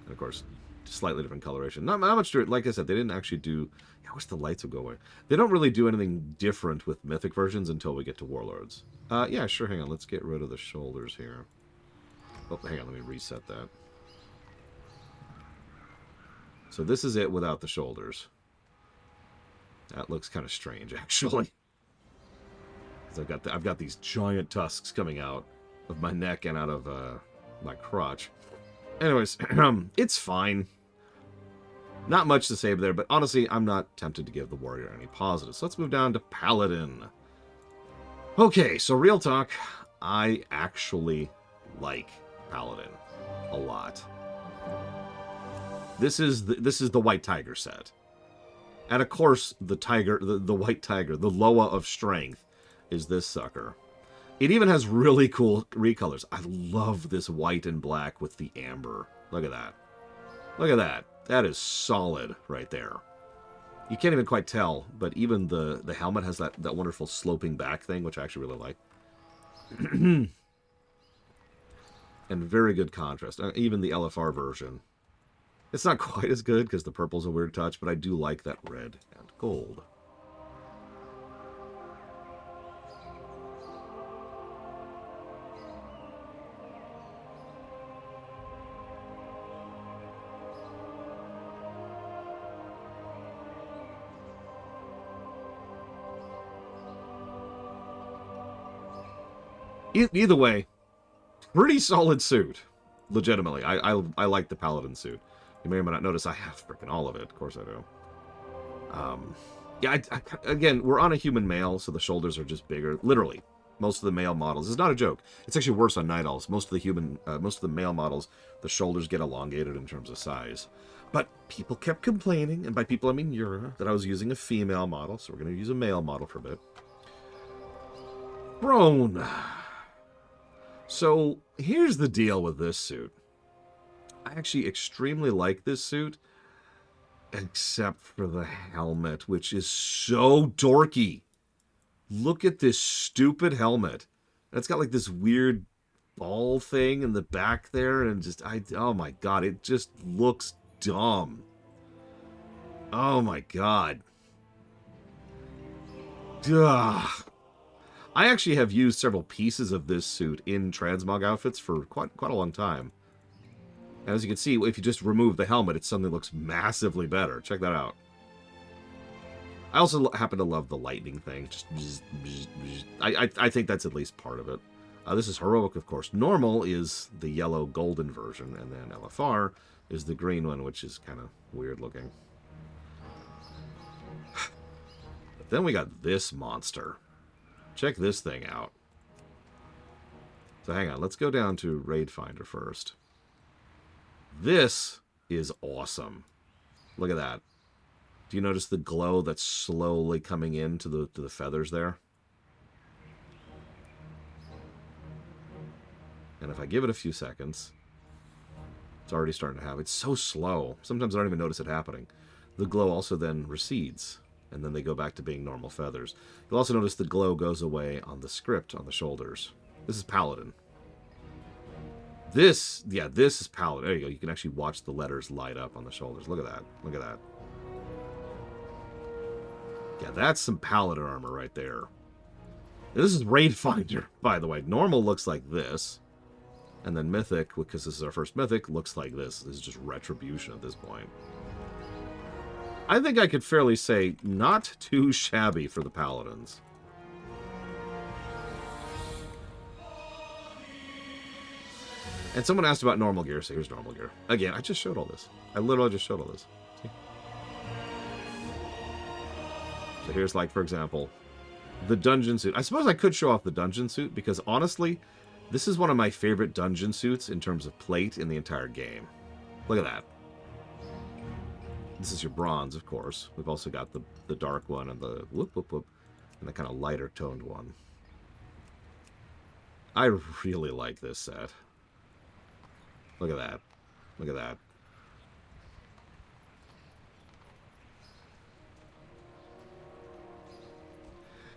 And of course, slightly different coloration. Not much to it. Like I said, they didn't actually do... I wish the lights would go away. They don't really do anything different with Mythic versions until we get to Warlords. Yeah, sure, hang on. Let's get rid of the shoulders here. Oh, hang on, let me reset that. So this is it without the shoulders. That looks kind of strange, actually. I've got these giant tusks coming out of my neck and out of my crotch. Anyways, it's fine. Not much to say there, but honestly, I'm not tempted to give the Warrior any positives. So let's move down to Paladin. Okay, so real talk, I actually like Paladin a lot. This is the White Tiger set. And of course, the White Tiger, the Loa of Strength, is this sucker. It even has really cool recolors. I love this white and black with the amber. Look at that. Look at that. That is solid right there. You can't even quite tell, but even the helmet has that wonderful sloping back thing, which I actually really like. And very good contrast. Even the LFR version. It's not quite as good because the purple's a weird touch, but I do like that red and gold. Either way, pretty solid suit. Legitimately, I like the Paladin suit. You may or may not notice I have freaking all of it. Of course I do. Yeah, again, we're on a human male, so the shoulders are just bigger. Literally, most of the male models. It's not a joke. It's actually worse on Night Owls. Most of the male models, the shoulders get elongated in terms of size. But people kept complaining, and by people I mean Yura, that I was using a female model, so we're going to use a male model for a bit. Throne. So, here's the deal with this suit. I actually extremely like this suit, except for the helmet, which is so dorky. Look at this stupid helmet. It's got like this weird ball thing in the back there, and just, oh my god, it just looks dumb. Oh my god. Ugh. I actually have used several pieces of this suit in transmog outfits for quite a long time. And as you can see, if you just remove the helmet, it suddenly looks massively better. Check that out. I also happen to love the lightning thing. I think that's at least part of it. This is heroic, of course. Normal is the yellow golden version, and then LFR is the green one, which is kind of weird looking. But then we got this monster. Check this thing out. So hang on, let's go down to Raid Finder first. This is awesome. Look at that. Do you notice the glow that's slowly coming into the feathers there? And if I give it a few seconds, it's already starting to happen. It's so slow. Sometimes I don't even notice it happening. The glow also then recedes, and then they go back to being normal feathers. You'll also notice the glow goes away on the script on the shoulders. This is Paladin. This is Paladin. There you go. You can actually watch the letters light up on the shoulders. Look at that. Look at that. Yeah, that's some Paladin armor right there. Now, this is Raid Finder, by the way. Normal looks like this. And then Mythic, because this is our first Mythic, looks like this. This is just Retribution at this point. I think I could fairly say not too shabby for the Paladins. And someone asked about normal gear, so here's normal gear. Again, I just showed all this. I literally just showed all this. See? So here's, like, for example, the dungeon suit. I suppose I could show off the dungeon suit, because honestly, this is one of my favorite dungeon suits in terms of plate in the entire game. Look at that. This is your bronze, of course. We've also got the dark one and the whoop, whoop, whoop, and the kind of lighter toned one. I really like this set. Look at that. Look at that.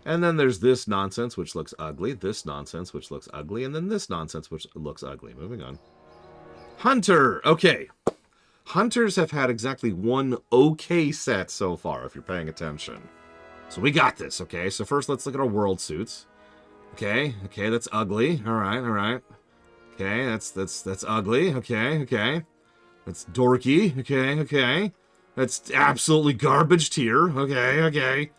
And then there's this nonsense, which looks ugly. This nonsense, which looks ugly. And then this nonsense, which looks ugly. Moving on. Hunter! Okay. Hunters have had exactly one okay set so far, if you're paying attention. So we got this, okay? So first, let's look at our world suits. Okay, that's ugly. All right. Okay, that's ugly. Okay. That's dorky. Okay. That's absolutely garbage tier. Okay.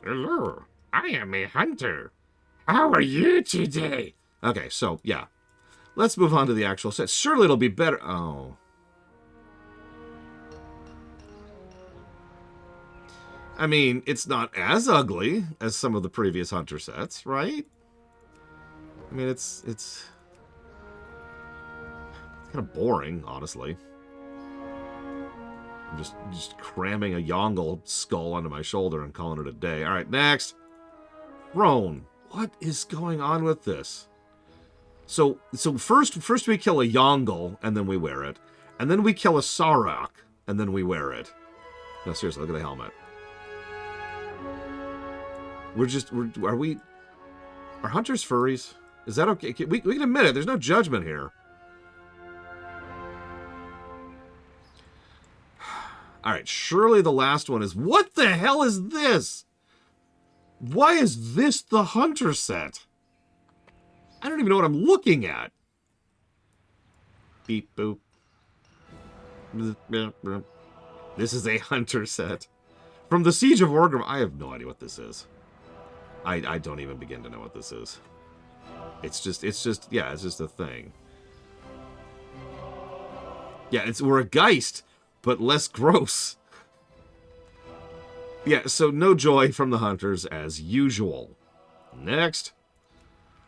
Hello, I am a hunter. How are you today? Okay, so, yeah. Let's move on to the actual set. Surely it'll be better. Oh. I mean, it's not as ugly as some of the previous hunter sets, right? I mean, it's kind of boring, honestly. I'm just cramming a Yongle skull onto my shoulder and calling it a day. All right, next. Throne. What is going on with this? So first we kill a Yongle, and then we wear it. And then we kill a Sarok, and then we wear it. No, seriously, look at the helmet. Are hunters furries? Is that okay? We can admit it. There's no judgment here. All right, surely the last one is... What the hell is this? Why is this the hunter set? I don't even know what I'm looking at. Beep, boop. This is a hunter set. From the Siege of Orgrimmar. I have no idea what this is. I don't even begin to know what this is. It's just a thing. Yeah, we're a Geist, but less gross. Yeah, so no joy from the hunters as usual. Next.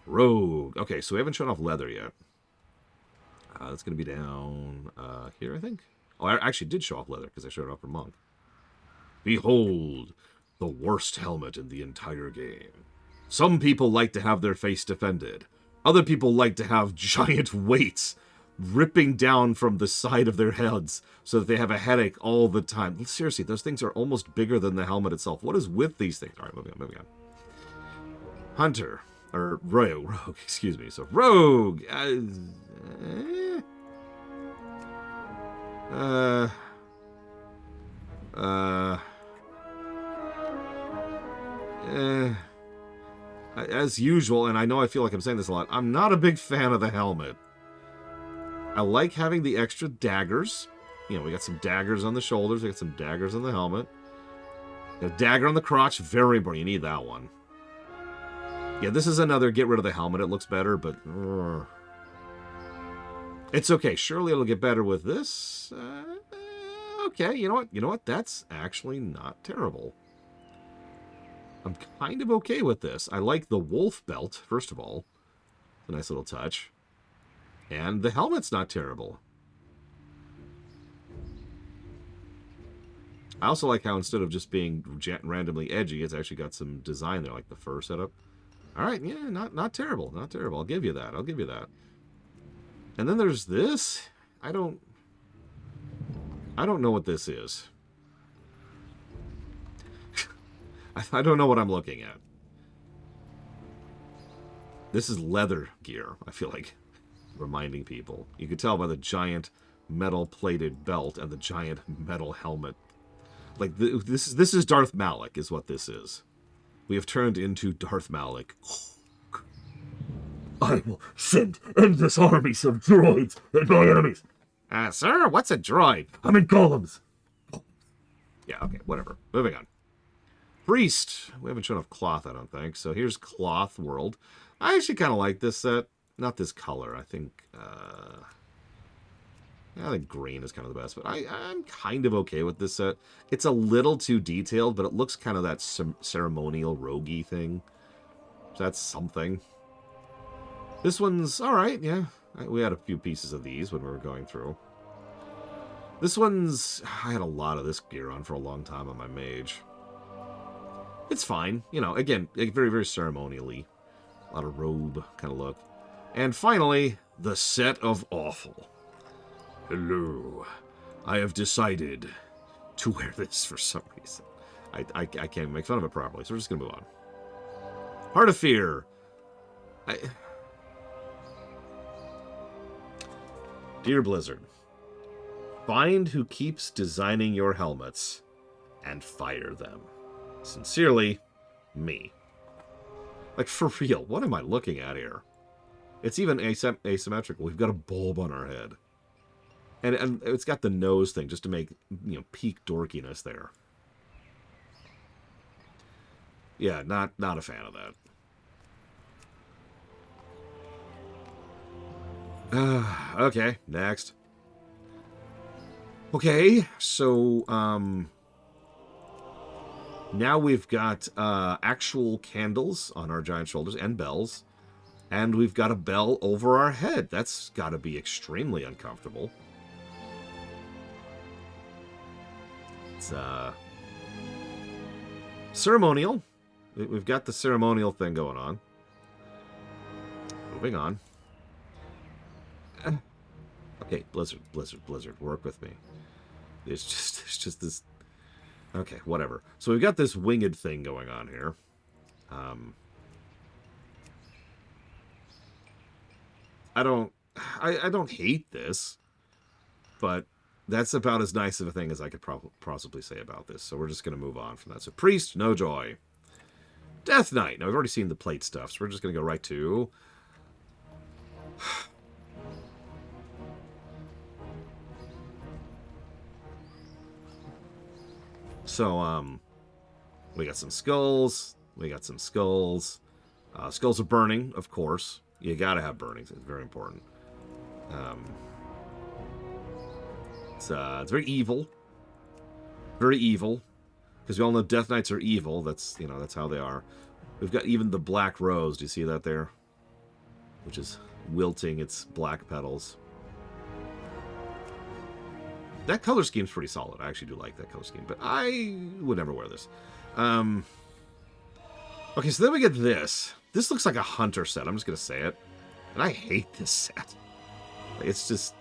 Rogue. Okay, so we haven't shown off leather yet. That's going to be down here, I think. Oh, I actually did show off leather because I showed off for Monk. Behold, the worst helmet in the entire game. Some people like to have their face defended. Other people like to have giant weights ripping down from the side of their heads so that they have a headache all the time. Seriously, those things are almost bigger than the helmet itself. What is with these things? All right, moving on. Hunter. Or Rogue, excuse me. So, Rogue. as usual, and I know I feel like I'm saying this a lot, I'm not a big fan of the helmet. I like having the extra daggers. You know, we got some daggers on the shoulders. We got some daggers on the helmet. A dagger on the crotch, very important. You need that one. Yeah, this is another get rid of the helmet. It looks better, but... it's okay. Surely it'll get better with this. Okay, you know what? You know what? That's actually not terrible. I'm kind of okay with this. I like the wolf belt, first of all. It's a nice little touch. And the helmet's not terrible. I also like how instead of just being randomly edgy, it's actually got some design there, like the fur setup. All right, yeah, not terrible, not terrible. I'll give you that. I'll give you that. And then there's this. I don't know what this is. I don't know what I'm looking at. This is leather gear, I feel like, reminding people. You could tell by the giant metal-plated belt and the giant metal helmet. Like, this is Darth Malak, is what this is. We have turned into Darth Malak. I will send endless armies of droids at my enemies. Sir, what's a droid? I'm in golems. Yeah, okay, whatever. Moving on. Priest. We haven't shown off cloth, I don't think. So here's Cloth World. I actually kind of like this set. Not this color. I think green is kind of the best. But I'm kind of okay with this set. It's a little too detailed, but it looks kind of that ceremonial roguey thing. So that's something. This one's alright, yeah. We had a few pieces of these when we were going through. This one's... I had a lot of this gear on for a long time on my mage. It's fine. You know, again, very, very ceremonially. A lot of robe kind of look. And finally, the set of awful. Hello. I have decided to wear this for some reason. I can't make fun of it properly, so we're just going to move on. Heart of Fear. Dear Blizzard, find who keeps designing your helmets and fire them. Sincerely, me. Like, for real, what am I looking at here? It's even asymmetrical. We've got a bulb on our head. And it's got the nose thing just to make, you know, peak dorkiness there. Yeah, not a fan of that. Okay, next. Okay, so, now we've got actual candles on our giant shoulders and bells. And we've got a bell over our head. That's got to be extremely uncomfortable. It's ceremonial. We've got the ceremonial thing going on. Moving on. Okay, Blizzard, work with me. There's just this... Okay, whatever. So we've got this winged thing going on here. I don't hate this, but that's about as nice of a thing as I could possibly say about this. So we're just going to move on from that. So Priest, no joy. Death Knight. Now, we've already seen the plate stuff, so we're just going to go right to... So, we got some skulls. We got some skulls. Skulls are burning, of course. You gotta have burnings. It's very important. It's very evil. Very evil. Because we all know Death Knights are evil. That's, you know, that's how they are. We've got even the Black Rose. Do you see that there? Which is wilting its black petals. That color scheme's pretty solid. I actually do like that color scheme. But I would never wear this. Okay, so then we get this. This looks like a hunter set. I'm just going to say it. And I hate this set. It's just...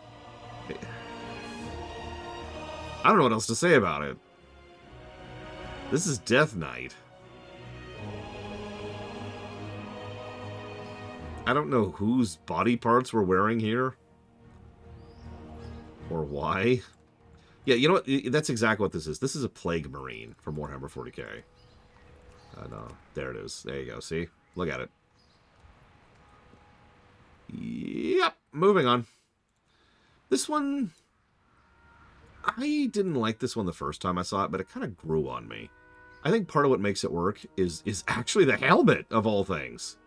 I don't know what else to say about it. This is Death Knight. I don't know whose body parts we're wearing here. Or why. Yeah, you know what? That's exactly what this is. This is a Plague Marine from Warhammer 40k. No, there it is. There you go, see? Look at it. Yep, moving on. This one, I didn't like this one the first time I saw it, but it kind of grew on me. I think part of what makes it work is actually the helmet, of all things.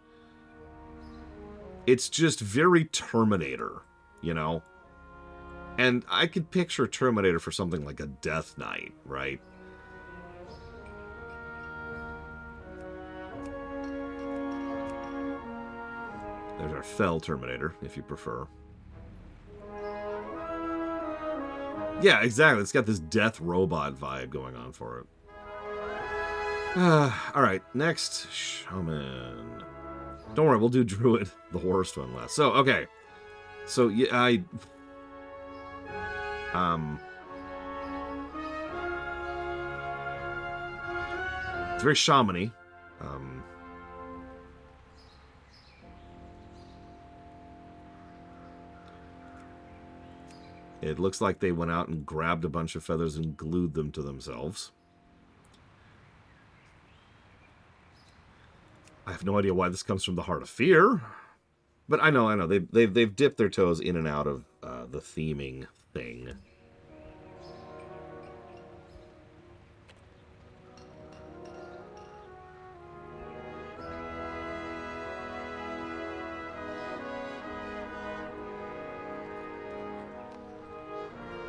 It's just very Terminator, you know? And I could picture Terminator for something like a Death Knight, right? There's our Fell Terminator, if you prefer. Yeah, exactly. It's got this death robot vibe going on for it. Alright, next, Shaman. Don't worry, we'll do Druid, the worst one last. So, okay. So, yeah, it's very shaman-y. It looks like they went out and grabbed a bunch of feathers and glued them to themselves. I have no idea why this comes from the Heart of Fear. But I know. They've dipped their toes in and out of the theming thing.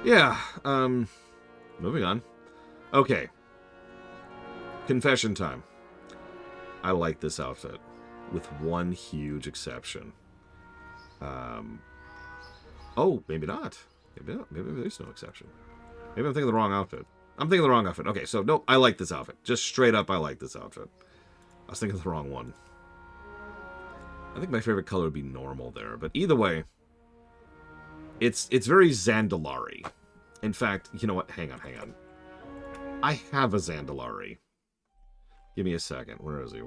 Yeah, moving on. Okay. Confession time. I like this outfit, with one huge exception. Oh, maybe not. Maybe not. Maybe there's no exception. Maybe I'm thinking of the wrong outfit. I'm thinking of the wrong outfit. Okay, so, nope, I like this outfit. Just straight up, I like this outfit. I was thinking of the wrong one. I think my favorite color would be normal there, but either way, it's very Zandalari. In fact, you know what? Hang on. I have a Zandalari. Give me a second. Where is he?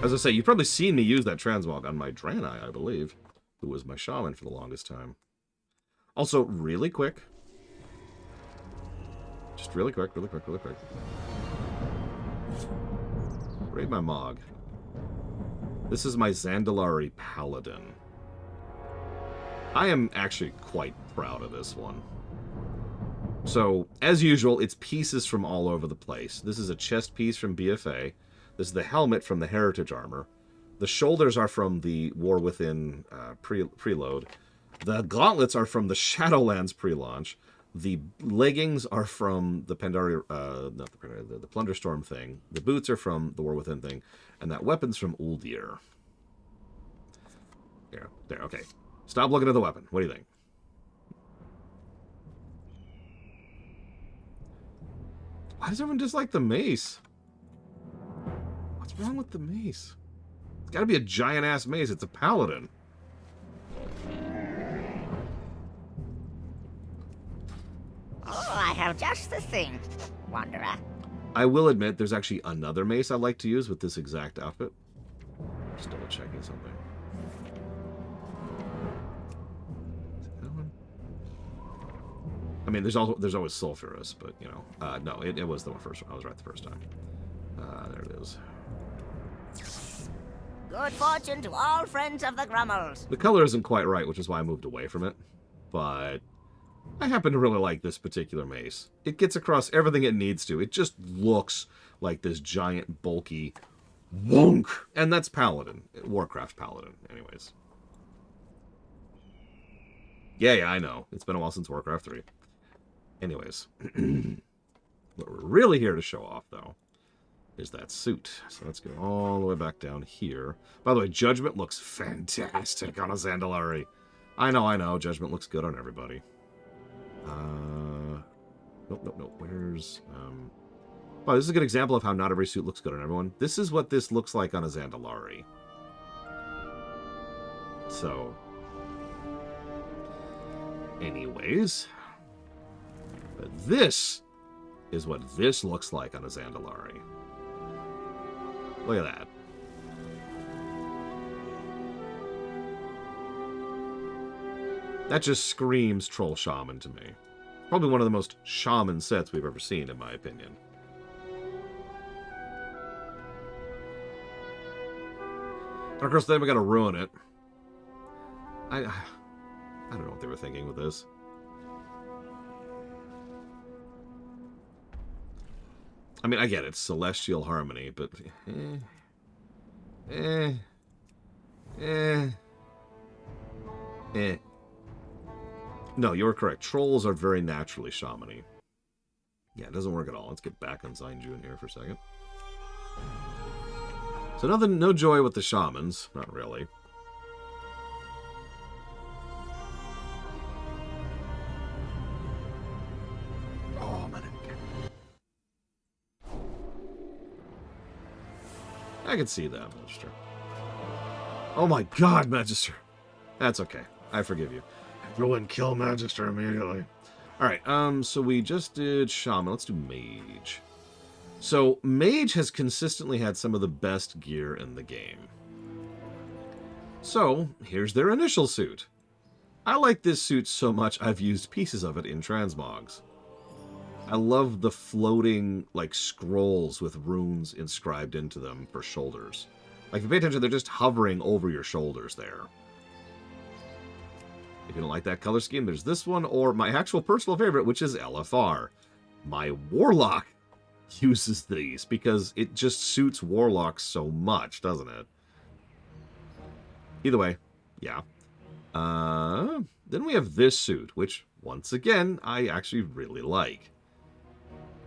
As I say, you've probably seen me use that Transmog on my Draenor, I believe, who was my Shaman for the longest time. Also, really quick. Just really quick. Raid my Mog. This is my Zandalari Paladin. I am actually quite proud of this one. So, as usual, it's pieces from all over the place. This is a chest piece from BFA. This is the helmet from the Heritage Armor. The shoulders are from the War Within preload. The gauntlets are from the Shadowlands pre-launch. The leggings are from the the Plunderstorm thing. The boots are from the War Within thing. And that weapon's from Uldir. There, okay. Stop looking at the weapon. What do you think? Why does everyone dislike the mace? What's wrong with the mace? It's gotta be a giant-ass mace. It's a paladin. Oh, I have just the thing, Wanderer. I will admit, there's actually another mace I like to use with this exact outfit. Just double-checking something. Is it that one? I mean, there's always sulfurous, but, you know. No, it was the first one. I was right the first time. There it is. Good fortune to all friends of the Grummels. The color isn't quite right, which is why I moved away from it. But I happen to really like this particular mace. It gets across everything it needs to. It just looks like this giant, bulky wonk. And that's Paladin. Warcraft Paladin, anyways. Yeah, I know. It's been a while since Warcraft 3. Anyways. What we're really here to show off, though, is that suit. So let's go all the way back down here. By the way, Judgment looks fantastic on a Zandalari. I know. Judgment looks good on everybody. Nope. Where's... Well, this is a good example of how not every suit looks good on everyone. This is what this looks like on a Zandalari. So... anyways... But this is what this looks like on a Zandalari. Look at that. That just screams Troll Shaman to me. Probably one of the most Shaman sets we've ever seen, in my opinion. And of course, then we gotta ruin it. I don't know what they were thinking with this. I mean, I get it, Celestial Harmony, but... No, you're correct. Trolls are very naturally shamany. Yeah, it doesn't work at all. Let's get back on Zine June here for a second. So no joy with the shamans. Not really. Oh, man. I can see that, Magister. Oh my god, Magister. That's okay. I forgive you. Everyone kill Magister immediately. Alright, so we just did Shaman. Let's do Mage. So, Mage has consistently had some of the best gear in the game. So, here's their initial suit. I like this suit so much I've used pieces of it in Transmogs. I love the floating, like, scrolls with runes inscribed into them for shoulders. Like, if you pay attention, they're just hovering over your shoulders there. If you don't like that color scheme, there's this one, or my actual personal favorite, which is LFR. My Warlock uses these, because it just suits Warlocks so much, doesn't it? Either way, yeah. Then we have this suit, which, once again, I actually really like.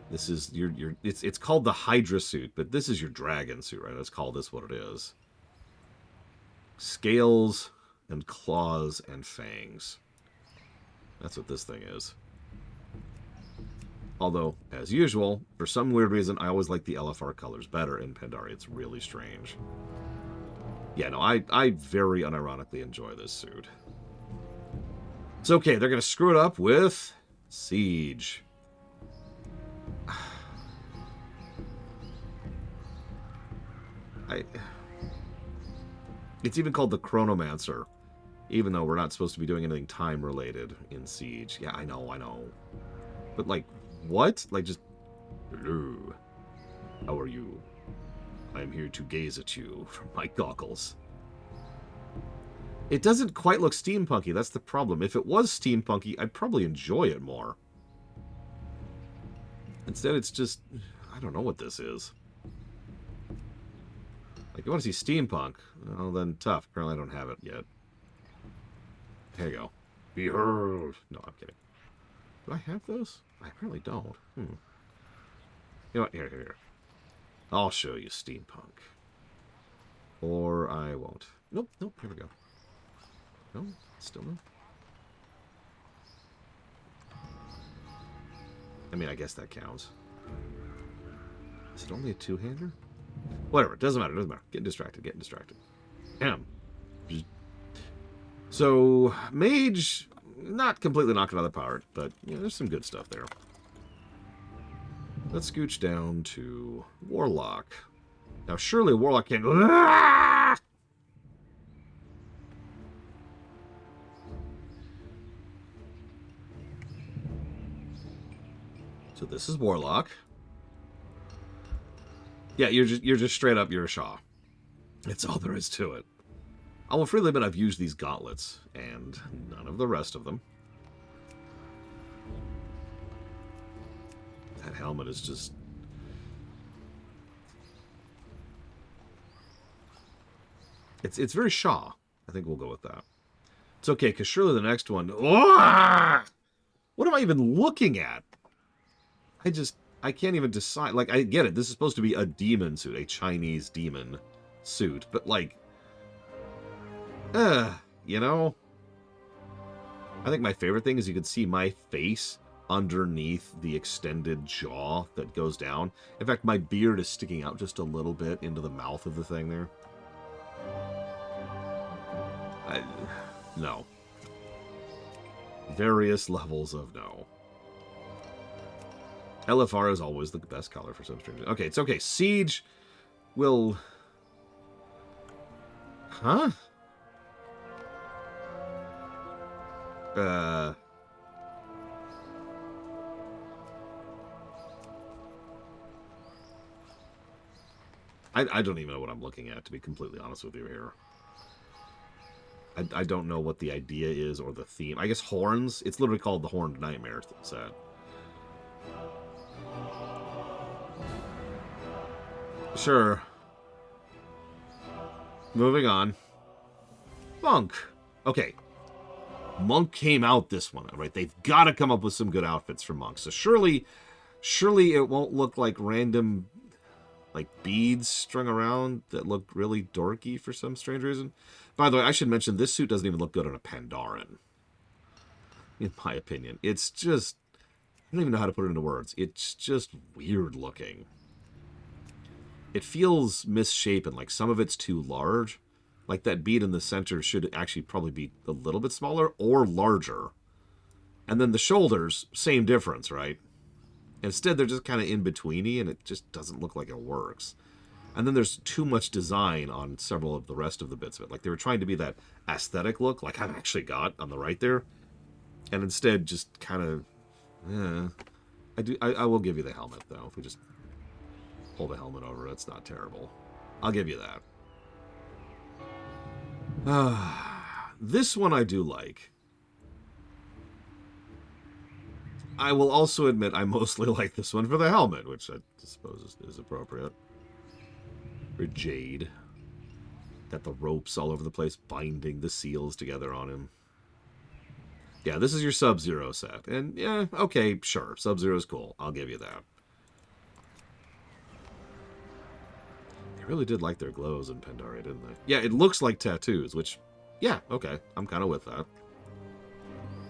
This is it's called the Hydra suit, but this is your dragon suit, right? Let's call this what it is. Scales and claws and fangs. That's what this thing is. Although, as usual, for some weird reason, I always like the LFR colors better in Pandaria. It's really strange. Yeah, no, I very unironically enjoy this suit. It's okay, they're going to screw it up with Siege. It's even called the Chronomancer, even though we're not supposed to be doing anything time-related in Siege. Yeah, I know. But, like, what? Like, just... Hello. How are you? I'm here to gaze at you from my goggles. It doesn't quite look steampunky, that's the problem. If it was steampunky, I'd probably enjoy it more. Instead, it's just... I don't know what this is. Like, you want to see steampunk? Well, then tough. Apparently I don't have it yet. There you go. Behold. No, I'm kidding. Do I have those? I apparently don't. You know what? Here. I'll show you steampunk. Or I won't. Nope, here we go. No, still no. I mean, I guess that counts. Is it only a two-hander? Whatever, doesn't matter. Getting distracted. Damn. So, Mage, not completely knocking out of the park, but you know, there's some good stuff there. Let's scooch down to Warlock. Now, surely Warlock can... So this is Warlock. Yeah, you're just straight up, you're a Shaw. That's all there is to it. I will freely admit I've used these gauntlets, and none of the rest of them. That helmet is just... It's very Shaw. I think we'll go with that. It's okay, because surely the next one... What am I even looking at? I can't even decide. Like, I get it. This is supposed to be a demon suit, a Chinese demon suit. But, like, you know? I think my favorite thing is you can see my face underneath the extended jaw that goes down. In fact, my beard is sticking out just a little bit into the mouth of the thing there. No. Various levels of no. LFR is always the best color for some strange reason. Okay, it's okay. Siege will... Huh? I don't even know what I'm looking at, to be completely honest with you here. I don't know what the idea is or the theme. I guess horns. It's literally called the Horned Nightmare set. Sure. Moving on. Monk. Okay. Monk came out this one, right? They've got to come up with some good outfits for Monk. So surely it won't look like random, like, beads strung around that look really dorky for some strange reason. By the way, I should mention, this suit doesn't even look good on a Pandaren. In my opinion. It's just... I don't even know how to put it into words. It's just weird looking. It feels misshapen, like some of it's too large. Like that bead in the center should actually probably be a little bit smaller or larger. And then the shoulders, same difference, right? Instead, they're just kind of in-betweeny, and it just doesn't look like it works. And then there's too much design on several of the rest of the bits of it. Like, they were trying to be that aesthetic look, like I've actually got on the right there. And instead, just kind of... I will give you the helmet, though. If we just pull the helmet over, it's not terrible. I'll give you that. This one I do like. I will also admit I mostly like this one for the helmet, which I suppose is appropriate. Or Jade. Got the ropes all over the place, binding the seals together on him. Yeah, this is your Sub-Zero set. And, yeah, okay, sure. Sub-Zero's cool. I'll give you that. They really did like their glows in Pandaria, didn't they? Yeah, it looks like tattoos, which, yeah, okay. I'm kind of with that.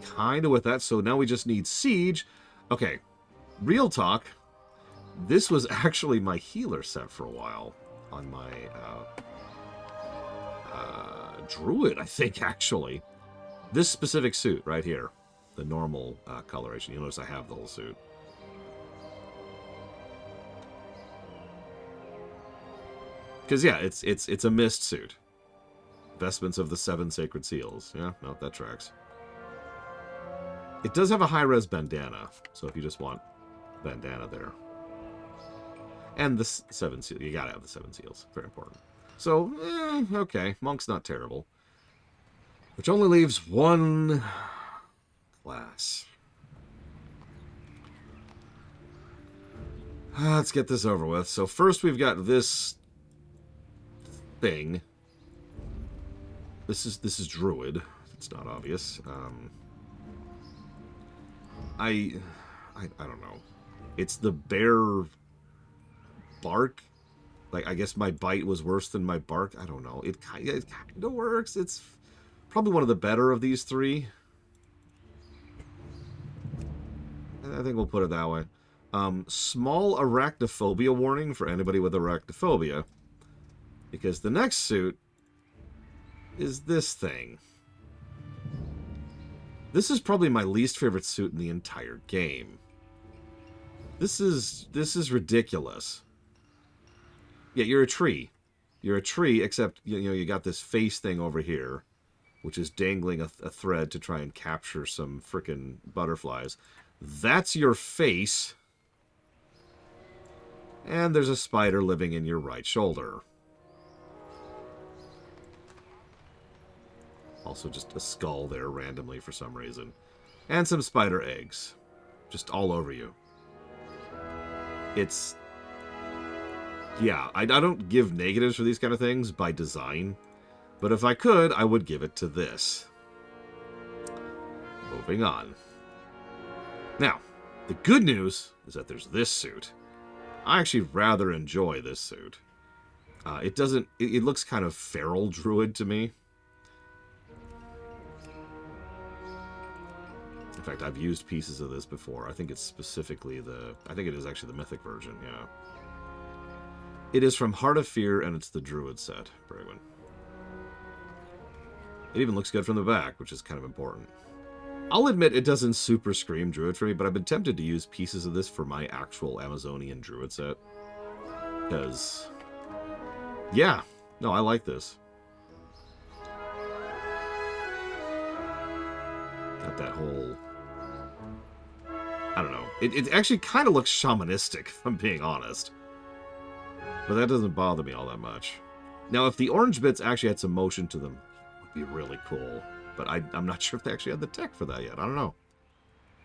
Kind of with that. So now we just need Siege. Okay, real talk. This was actually my healer set for a while on my Druid, I think, actually. This specific suit right here, the normal coloration. You'll notice I have the whole suit. Because, yeah, it's a mist suit. Vestments of the 7 Sacred Seals. Yeah, no, that tracks. It does have a high-res bandana, so if you just want bandana there. And the 7 Seals. You gotta have the 7 Seals. Very important. So, okay. Monk's not terrible. Which only leaves one class. Let's get this over with. So first we've got this thing. This is Druid. It's not obvious. I don't know. It's the bear bark. Like, I guess my bite was worse than my bark. I don't know. It kind of works. It's probably one of the better of these three. I think we'll put it that way. Small arachnophobia warning for anybody with arachnophobia. Because the next suit is this thing. This is probably my least favorite suit in the entire game. This is ridiculous. Yeah, you're a tree. You're a tree, except you got this face thing over here, which is dangling a thread to try and capture some frickin' butterflies. That's your face. And there's a spider living in your right shoulder. Also just a skull there randomly for some reason. And some spider eggs. Just all over you. It's... Yeah, I don't give negatives for these kind of things by design. But if I could, I would give it to this. Moving on. Now, the good news is that there's this suit. I actually rather enjoy this suit. It looks kind of feral druid to me. In fact, I've used pieces of this before. I think it's specifically I think it is actually the mythic version, yeah. It is from Heart of Fear, and it's the druid set, Braywin. It even looks good from the back, which is kind of important. I'll admit it doesn't super scream druid for me, but I've been tempted to use pieces of this for my actual Amazonian druid set. Because, yeah, no, I like this. Got that whole... I don't know. It actually kind of looks shamanistic, if I'm being honest. But that doesn't bother me all that much. Now, if the orange bits actually had some motion to them, it would be really cool. But I'm not sure if they actually had the tech for that yet. I don't know.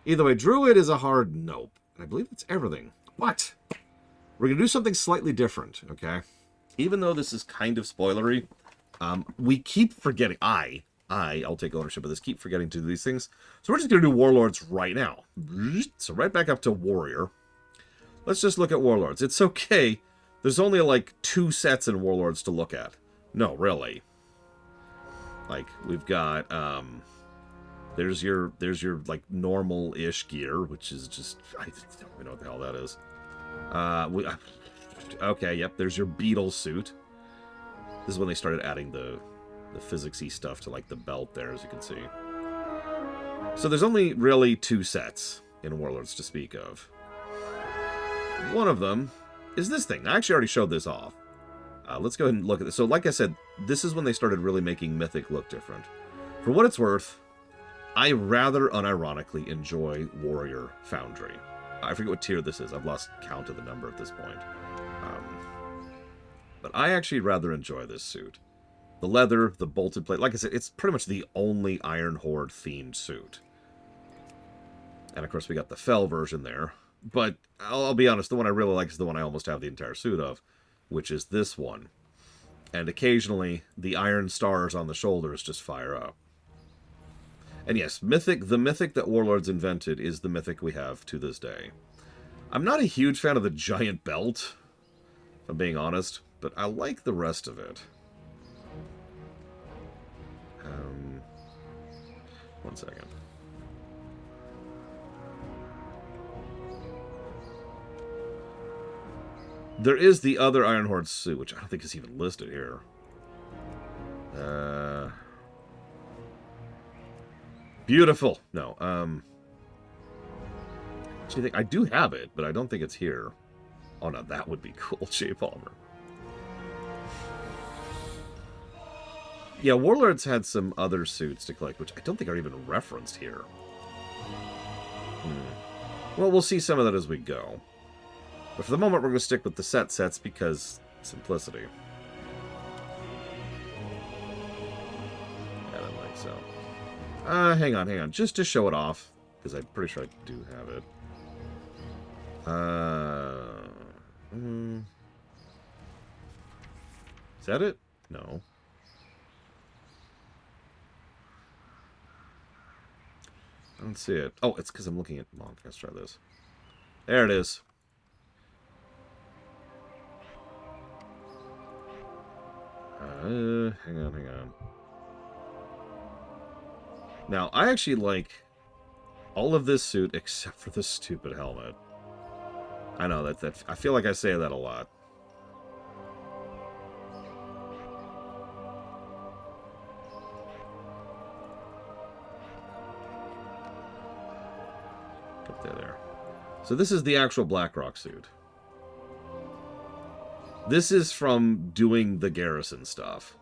Either way, Druid is a hard nope. And I believe it's everything. But we're going to do something slightly different, okay? Even though this is kind of spoilery, we keep forgetting... I'll take ownership of this, keep forgetting to do these things. So we're just going to do Warlords right now. So right back up to Warrior. Let's just look at Warlords. It's okay. There's only like 2 sets in Warlords to look at. No, really. Like, we've got, there's your like normal-ish gear, which is just, I don't even know what the hell that is. Okay, yep, there's your beetle suit. This is when they started adding the physics-y stuff to like the belt there, as you can see. So there's only really 2 sets in Warlords to speak of. One of them is this thing. I actually already showed this off. Let's go ahead and look at this. So like I said, this is when they started really making Mythic look different. For what it's worth, I rather unironically enjoy Warrior Foundry. I forget what tier this is. I've lost count of the number at this point. But I actually rather enjoy this suit. The leather, the bolted plate. Like I said, it's pretty much the only Iron Horde themed suit. And of course we got the Fell version there. But I'll be honest, the one I really like is the one I almost have the entire suit of, which is this one. And occasionally the iron stars on the shoulders just fire up. And yes, the Mythic that Warlords invented is the Mythic we have to this day. I'm not a huge fan of the giant belt, if I'm being honest, but I like the rest of it. One second. There is the other Iron Horde suit, which I don't think is even listed here. Beautiful. No. Actually, I do have it, but I don't think it's here. Oh, no, that would be cool. Shape armor. Yeah, Warlords had some other suits to collect, which I don't think are even referenced here. Well, we'll see some of that as we go. But for the moment, we're going to stick with the sets because simplicity. I don't think so. Hang on. Just to show it off, because I'm pretty sure I do have it. Is that it? No. I don't see it. Oh, it's because I'm looking at... Well, let's try this. There it is. Hang on. Now, I actually like all of this suit except for the stupid helmet. I know that I feel like I say that a lot. Up there. So this is the actual Blackrock suit. This is from doing the Garrison stuff.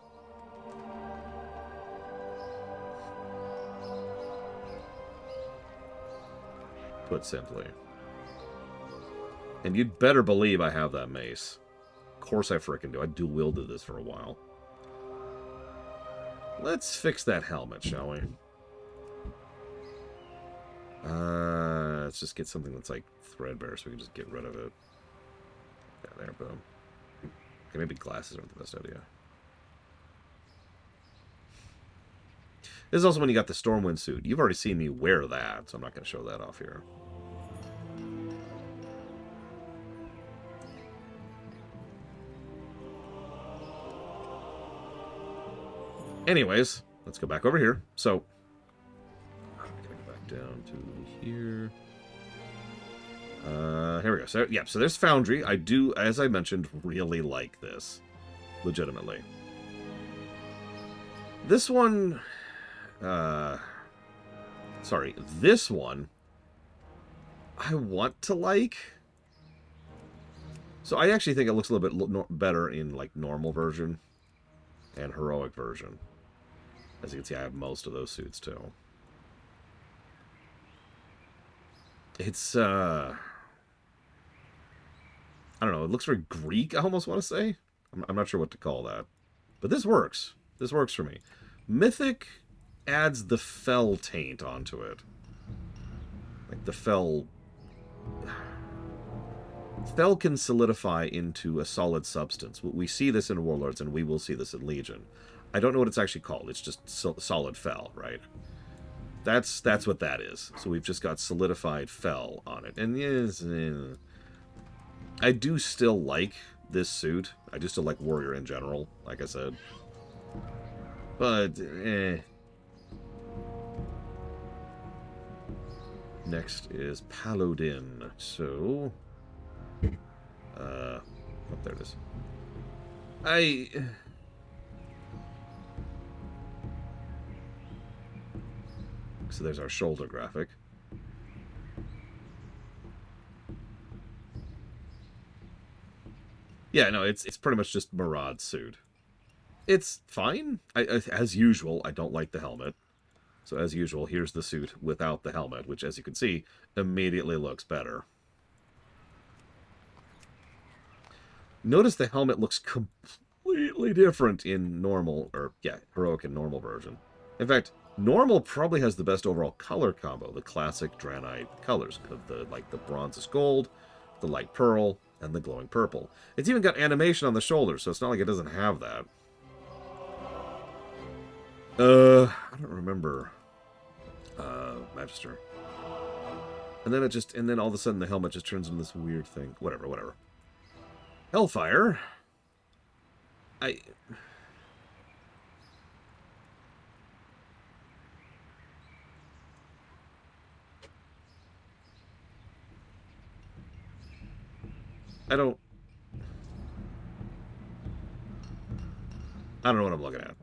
Put simply. And you'd better believe I have that mace. Of course I frickin' do. I dual-wielded this for a while. Let's fix that helmet, shall we? Let's just get something that's like threadbare so we can just get rid of it. Yeah, there, boom. Okay, maybe glasses aren't the best idea. This is also when you got the Stormwind suit. You've already seen me wear that, so I'm not going to show that off here. Anyways, let's go back over here. So, I'm going to go back down to here. Here we go. So, yeah, so there's Foundry. I do, as I mentioned, really like this. Legitimately. This one... sorry, this one I want to like. So I actually think it looks a little bit better in like normal version and heroic version. As you can see, I have most of those suits too. It's, I don't know, it looks very Greek, I almost want to say. I'm not sure what to call that. But this works. This works for me. Mythic adds the Fel taint onto it. Like the Fel can solidify into a solid substance. We see this in Warlords, and we will see this in Legion. I don't know what it's actually called. It's just solid Fel, right? That's what that is. So we've just got solidified Fel on it. And yes, I do still like this suit. I do still like Warrior in general, like I said. But, Next is Paladin. So, oh, there it is. So there's our shoulder graphic. Yeah, no, it's pretty much just Murad's suit. It's fine. As usual, I don't like the helmet. So as usual, here's the suit without the helmet, which, as you can see, immediately looks better. Notice the helmet looks completely different in normal, or yeah, heroic and normal version. In fact, normal probably has the best overall color combo, the classic Draenite colors, like the bronzest gold, the light pearl, and the glowing purple. It's even got animation on the shoulders, so it's not like it doesn't have that. I don't remember. Magister. And then all of a sudden the helmet just turns into this weird thing. Whatever. Hellfire. I don't know what I'm looking at.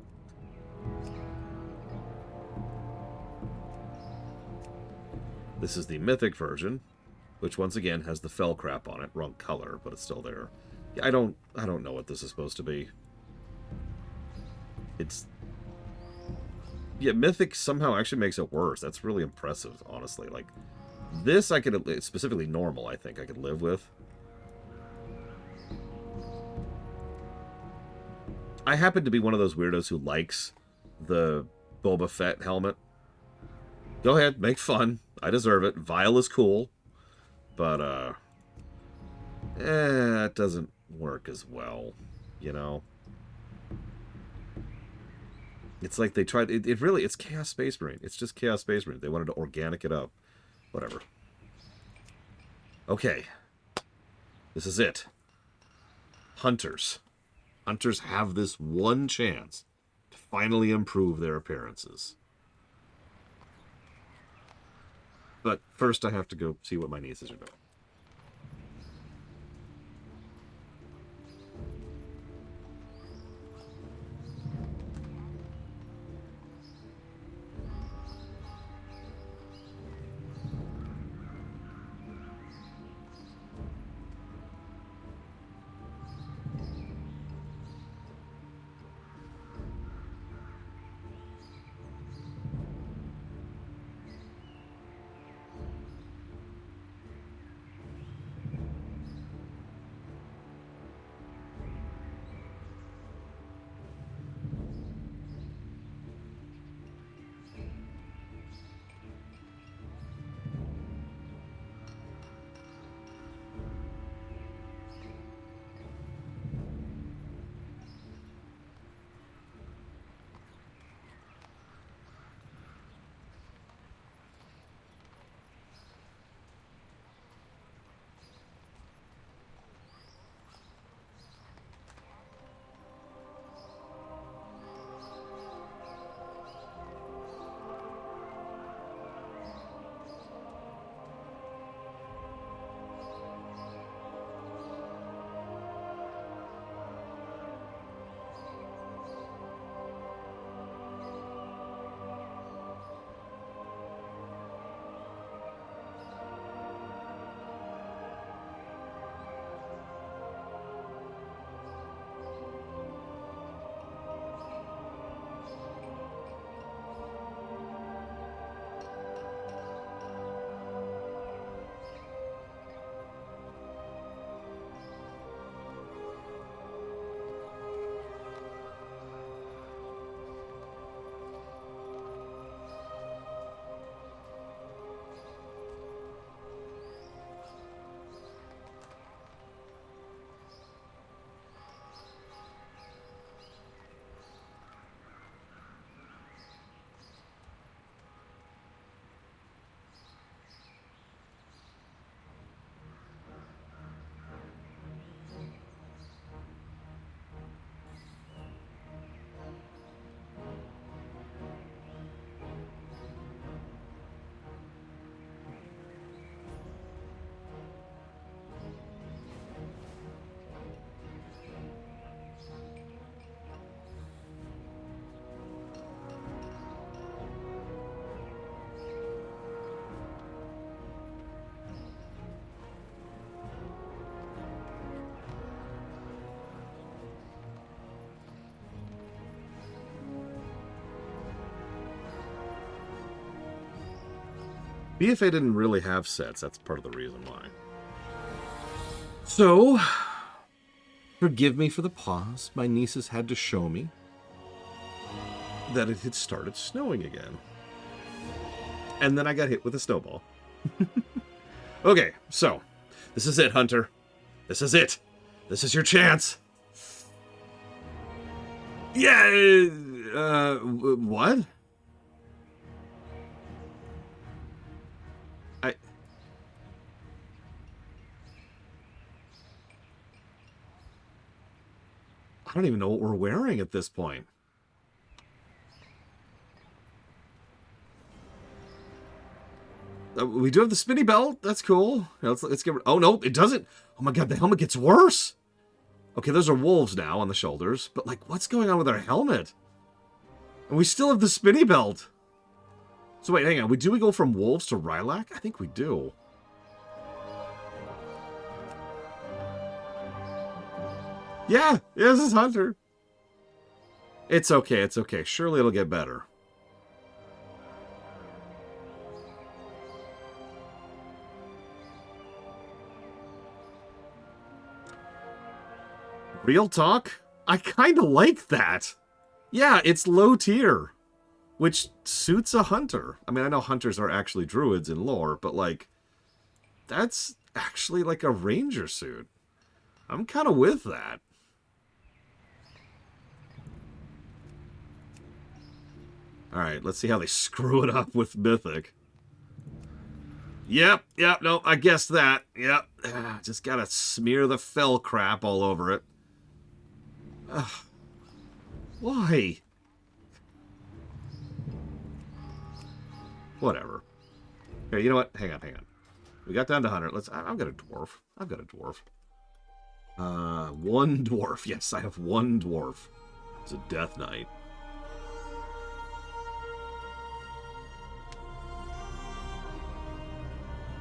This is the Mythic version, which once again has the Fel crap on it. Wrong color, but it's still there. Yeah, I don't know what this is supposed to be. Yeah, Mythic somehow actually makes it worse. That's really impressive, honestly. Like, this I could, specifically normal, I think I could live with. I happen to be one of those weirdos who likes the Boba Fett helmet. Go ahead, make fun. I deserve it. Vile is cool. But, it doesn't work as well, you know? It's like they tried... It really... It's Chaos Space Marine. It's just Chaos Space Marine. They wanted to organic it up. Whatever. Okay. This is it. Hunters. Hunters have this one chance to finally improve their appearances. But first I have to go see what my nieces are doing. BFA didn't really have sets. That's part of the reason why. So, forgive me for the pause. My nieces had to show me that it had started snowing again. And then I got hit with a snowball. Okay, so, this is it, Hunter. This is it. This is your chance. Yeah, what? I don't even know what we're wearing at this point. We do have the spinny belt. That's cool. Let's get. Oh no, it doesn't. Oh my god, the helmet gets worse. Okay, those are wolves now on the shoulders. But like, what's going on with our helmet? And we still have the spinny belt. So wait, hang on. Do we go from wolves to Rylak? I think we do. Yeah, this is Hunter. It's okay, it's okay. Surely it'll get better. Real talk? I kind of like that. Yeah, it's low tier, which suits a hunter. I mean, I know hunters are actually druids in lore, but like, that's actually like a ranger suit. I'm kind of with that. Alright, let's see how they screw it up with Mythic. Yep, no, I guessed that. Yep, just gotta smear the fell crap all over it. Why? Whatever. Here, you know what? Hang on. We got down to 100. I've got a dwarf. One dwarf. Yes, I have one dwarf. It's a Death Knight.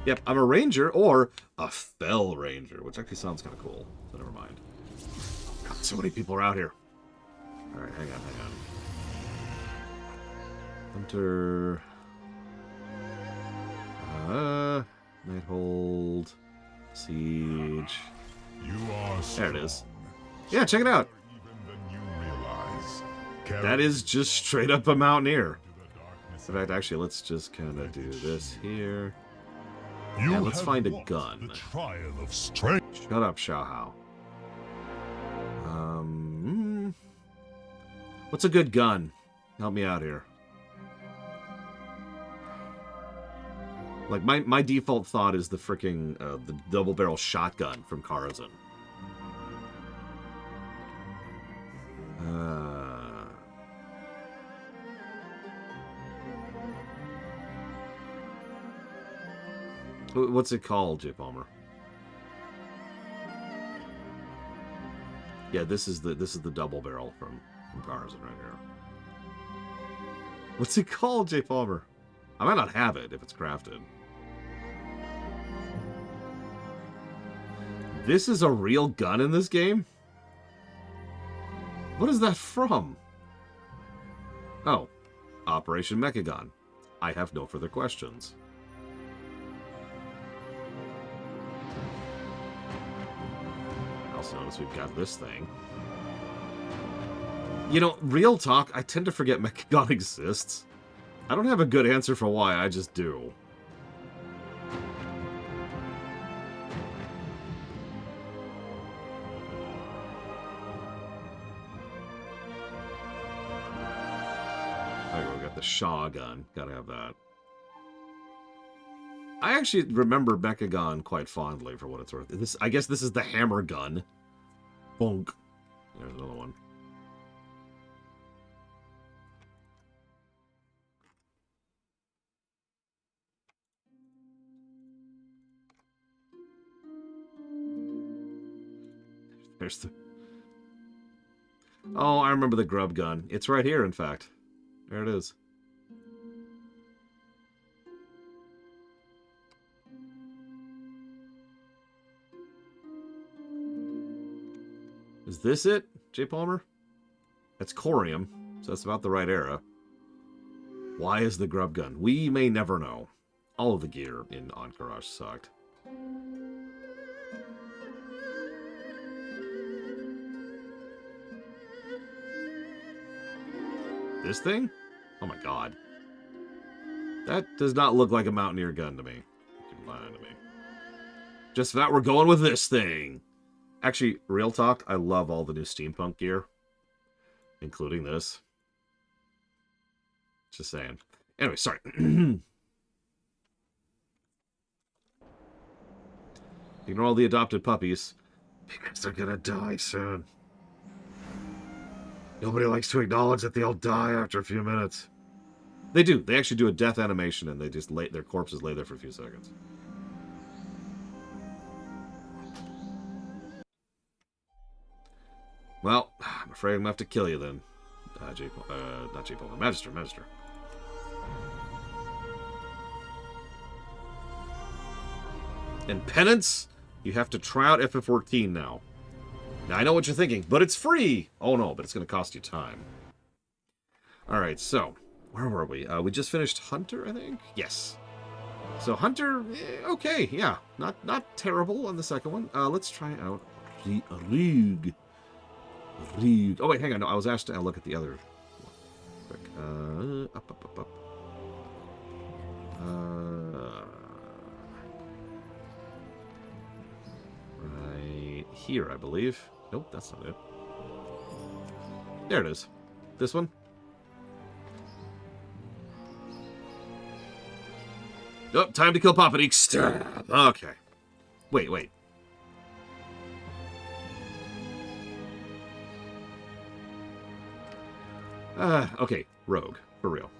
Yep, I'm a ranger or a fell ranger, which actually sounds kind of cool. So never mind. God, so many people are out here. All right, hang on. Hunter. Nighthold. Siege. There it is. Yeah, check it out. That is just straight up a mountaineer. In fact, actually, let's just kind of do this here. Yeah, let's find a gun. Shut up, Shahao. What's a good gun? Help me out here. Like, my default thought is the freaking, the double-barrel shotgun from Garrisons. What's it called, J. Palmer? Yeah, this is the double barrel from Garrisons right here. What's it called, J. Palmer? I might not have it if it's crafted. This is a real gun in this game? What is that from? Oh, Operation Mechagon. I have no further questions. Notice we've got this thing. You know, real talk, I tend to forget Mechagon exists. I don't have a good answer for why, I just do. There we got the Shaw gun. Gotta have that. I actually remember Mechagon quite fondly for what it's worth. I guess this is the hammer gun. Bonk. There's another one. There's the... Oh, I remember the grub gun. It's right here, in fact. There it is. Is this it, J. Palmer? That's Corium, so that's about the right era. Why is the grub gun? We may never know. All of the gear in Encourage sucked. This thing? Oh my god. That does not look like a Mountaineer gun to me. You're lying to me. Just that we're going with this thing. Actually, real talk, I love all the new steampunk gear. Including this. Just saying. Anyway, sorry. Ignore all the adopted puppies. Because they're gonna die soon. Nobody likes to acknowledge that they all die after a few minutes. They do. They actually do a death animation and they just lay, their corpses lay there for a few seconds. Well, I'm afraid I'm gonna have to kill you then. Not J-Paul, Magister. And penance, you have to try out FF14 now. Now, I know what you're thinking, but it's free! Oh no, but it's going to cost you time. Alright, so, where were we? We just finished Hunter, I think? Yes. So Hunter, okay, yeah. Not terrible on the second one. Let's try out Rogue. Oh wait, hang on, no, I was asked to look at the other. Up. Right here, I believe. Nope, that's not it. There it is. This one. Oh, time to kill Papa Deke. Stab. Okay. Wait. Okay, Rogue, for real.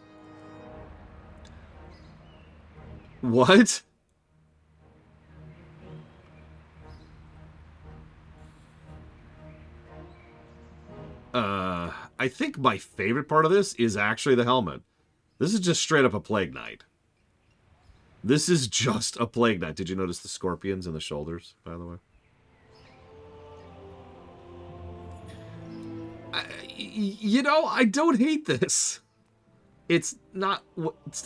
What? I think my favorite part of this is actually the helmet. This is just straight up a Plague Knight. This is just a Plague Knight. Did you notice the scorpions in the shoulders, by the way? You know, I don't hate this. It's not...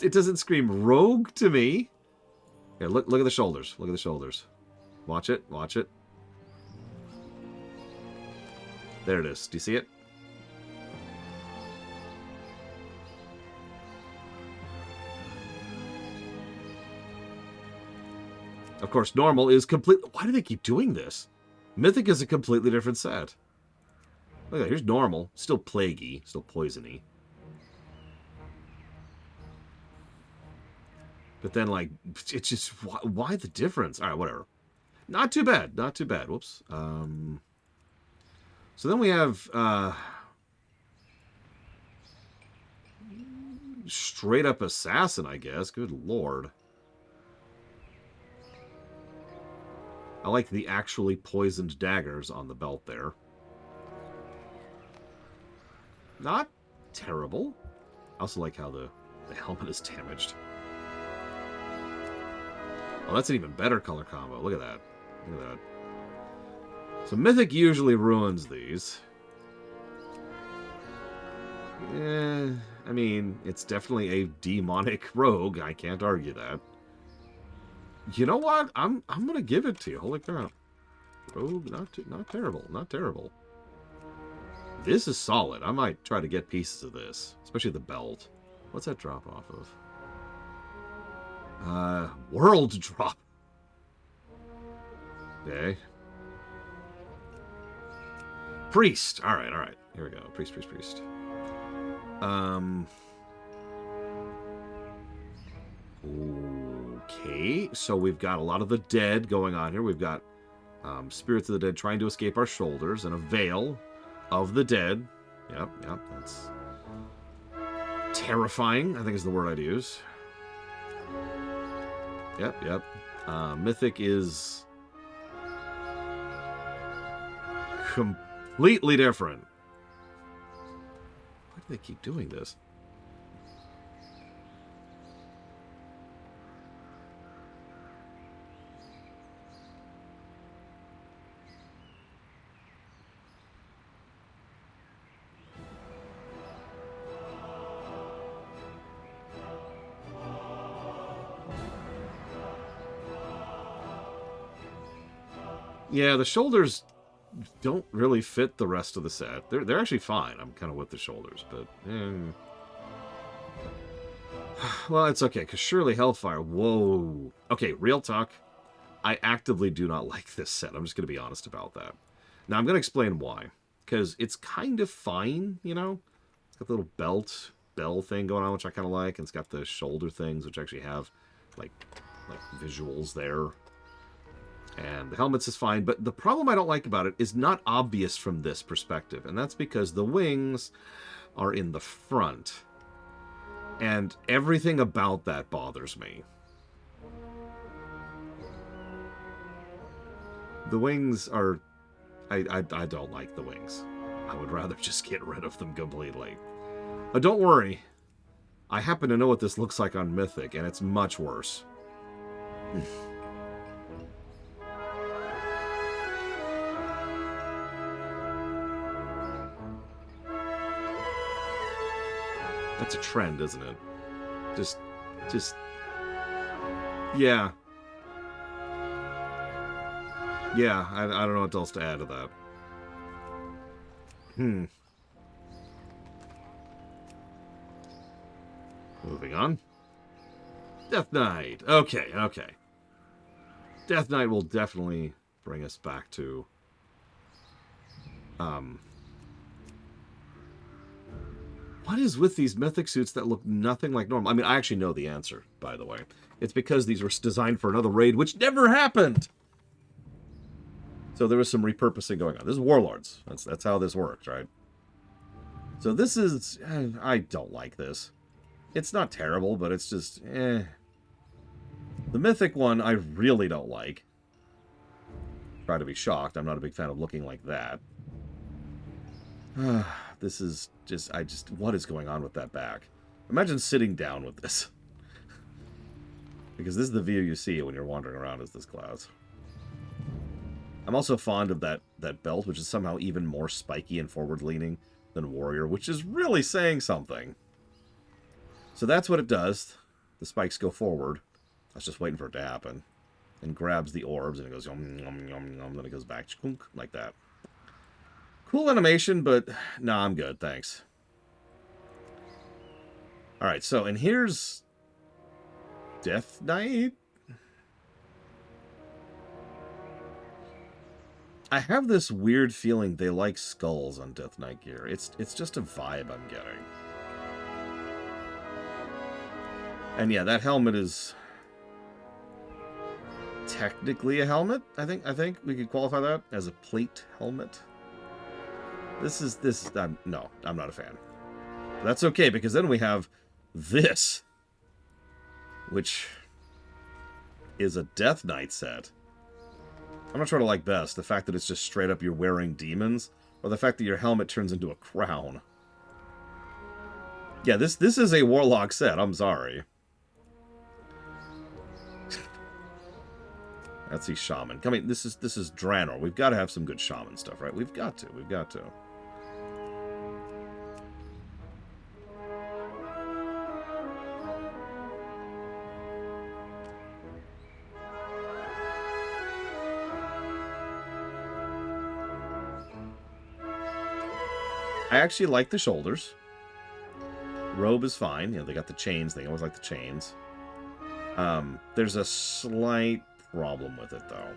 It doesn't scream rogue to me. Here, look at the shoulders. Look at the shoulders. Watch it. There it is. Do you see it? Of course, normal is complete... Why do they keep doing this? Mythic is a completely different set. Look at that. Here's normal. Still plaguey. Still poisony. But then, like, it's just... Why the difference? Alright, whatever. Not too bad. Whoops. So then we have... straight up assassin, I guess. Good lord. I like the actually poisoned daggers on the belt there. Not terrible. I also like how the helmet is damaged. Oh, that's an even better color combo. Look at that. Look at that. So Mythic usually ruins these. I mean, it's definitely a demonic rogue. I can't argue that. You know what? I'm gonna give it to you. Holy crap. Rogue, not terrible. This is solid. I might try to get pieces of this. Especially the belt. What's that drop off of? World drop. Okay. Priest. Alright. Here we go. Priest. Okay, so we've got a lot of the dead going on here. We've got spirits of the dead trying to escape our shoulders and a veil of the dead. Yep, that's terrifying, I think is the word I'd use. Yep. Mythic is completely different. Why do they keep doing this? Yeah, the shoulders don't really fit the rest of the set. They're actually fine. I'm kind of with the shoulders, but... Well, it's okay, because surely Hellfire... Whoa. Okay, real talk. I actively do not like this set. I'm just going to be honest about that. Now, I'm going to explain why. Because it's kind of fine, you know? It's got the little bell thing going on, which I kind of like. And it's got the shoulder things, which actually have, like visuals there. And the helmets is fine. But the problem I don't like about it is not obvious from this perspective. And that's because the wings are in the front. And everything about that bothers me. The wings are... I don't like the wings. I would rather just get rid of them completely. But don't worry. I happen to know what this looks like on Mythic, and it's much worse. That's a trend, isn't it? Just... Yeah. Yeah, I don't know what else to add to that. Moving on. Death Knight. Okay. Death Knight will definitely bring us back to... What is with these mythic suits that look nothing like normal? I mean, I actually know the answer, by the way. It's because these were designed for another raid, which never happened! So there was some repurposing going on. This is Warlords. That's how this works, right? So this is... I don't like this. It's not terrible, but it's just... The Mythic one, I really don't like. Try to be shocked. I'm not a big fan of looking like that. This is just... What is going on with that back? Imagine sitting down with this. Because this is the view you see when you're wandering around as this class. I'm also fond of that belt, which is somehow even more spiky and forward-leaning than Warrior, which is really saying something. So that's what it does. The spikes go forward. I was just waiting for it to happen. And grabs the orbs, and it goes yum, yum, yum, yum, then it goes back like that. Cool animation, but nah, I'm good, thanks. Alright, so, and here's... Death Knight? I have this weird feeling they like skulls on Death Knight gear. It's just a vibe I'm getting. And yeah, that helmet is technically a helmet. I think we could qualify that as a plate helmet. No, I'm not a fan. But that's okay, because then we have this, which is a Death Knight set. I'm not sure what I like best, the fact that it's just straight up you're wearing demons, or the fact that your helmet turns into a crown. Yeah, this is a Warlock set, I'm sorry. Let's see, Shaman. I mean, this is Draenor. We've got to have some good Shaman stuff, right? We've got to. I actually like the shoulders. Robe is fine. You know, they got the chains thing. I always like the chains. There's a slight problem with it, though.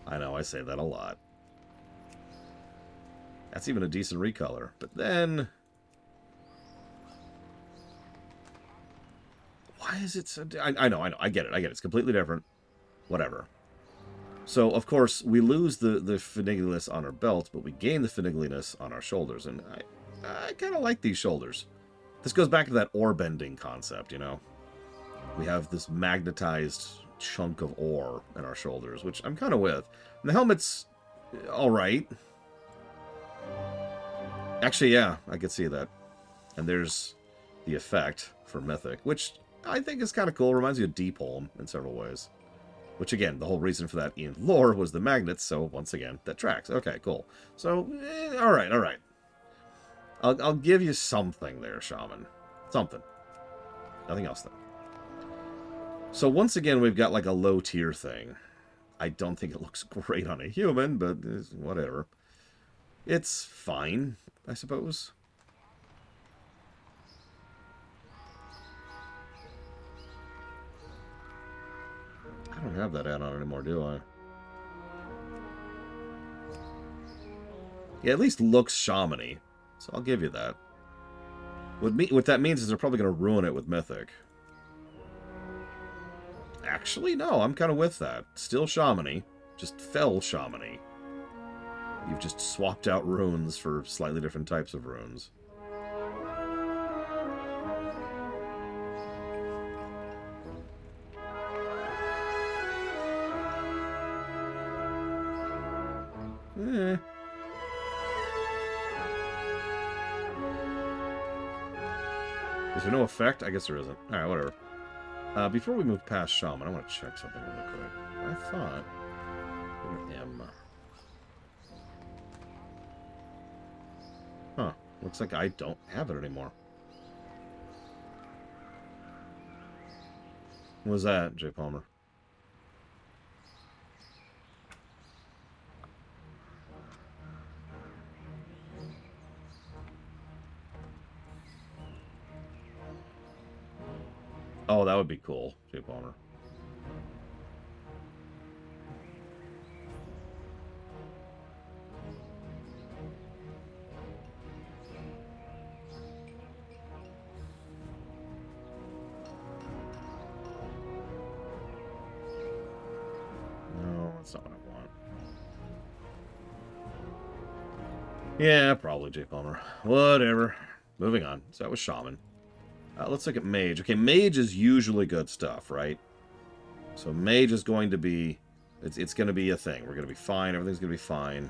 I know, I say that a lot. That's even a decent recolor. But then... Why is it so... I know. I get it. It's completely different. Whatever. So, of course, we lose the finigliness on our belt, but we gain the finigliness on our shoulders. And I kind of like these shoulders. This goes back to that ore bending concept, you know? We have this magnetized chunk of ore in our shoulders, which I'm kind of with. And the helmet's alright. Actually, yeah, I could see that. And there's the effect for Mythic, which I think is kind of cool. Reminds me of Deep Home in several ways. Which, again, the whole reason for that in lore was the magnets, so, once again, that tracks. Okay, cool. So, alright. I'll give you something there, Shaman. Something. Nothing else, though. So once again, we've got like a low tier thing. I don't think it looks great on a human, but whatever. It's fine, I suppose. I don't have that add-on anymore, do I? Yeah, at least looks shamany, so I'll give you that. What that means is they're probably going to ruin it with Mythic. Actually, no, I'm kind of with that. Still shamany, just fell shamany. You've just swapped out runes for slightly different types of runes. Is there no effect? I guess there isn't. Alright, whatever. Before we move past Shaman, I want to check something really quick. I thought... M. Huh. Looks like I don't have it anymore. What was that, J. Palmer? Oh, that would be cool, J. Palmer. No, that's not what I want. Yeah, probably, J. Palmer. Whatever. Moving on. So that was Shaman. Let's look at Mage. Okay, Mage is usually good stuff, right? So Mage is going to be... It's going to be a thing. We're going to be fine. Everything's going to be fine.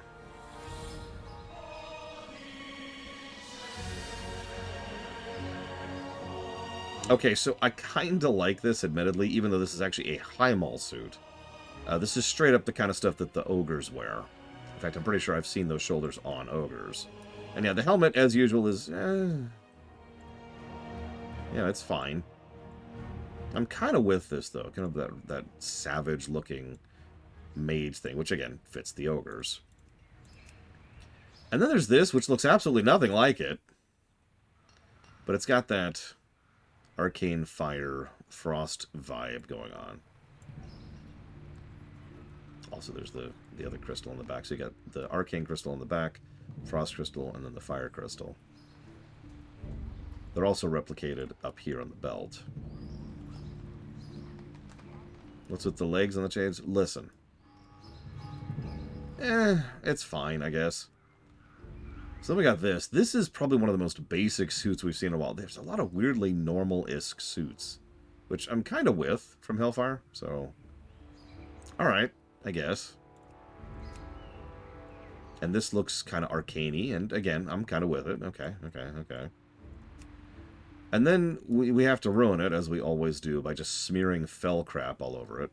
Okay, so I kind of like this, admittedly, even though this is actually a Hymal suit. This is straight up the kind of stuff that the Ogres wear. In fact, I'm pretty sure I've seen those shoulders on Ogres. And yeah, the helmet, as usual, is... yeah, it's fine. I'm kind of with this, though. Kind of that savage-looking mage thing, which, again, fits the Ogres. And then there's this, which looks absolutely nothing like it. But it's got that arcane fire frost vibe going on. Also, there's the other crystal in the back. So you got the arcane crystal in the back, frost crystal, and then the fire crystal. They're also replicated up here on the belt. What's with the legs on the chains? Listen. It's fine, I guess. So then we got this. This is probably one of the most basic suits we've seen in a while. There's a lot of weirdly normal-esque suits, which I'm kind of with from Hellfire, so... Alright, I guess. And this looks kind of arcane-y, and again, I'm kind of with it. Okay. And then we have to ruin it, as we always do, by just smearing fell crap all over it.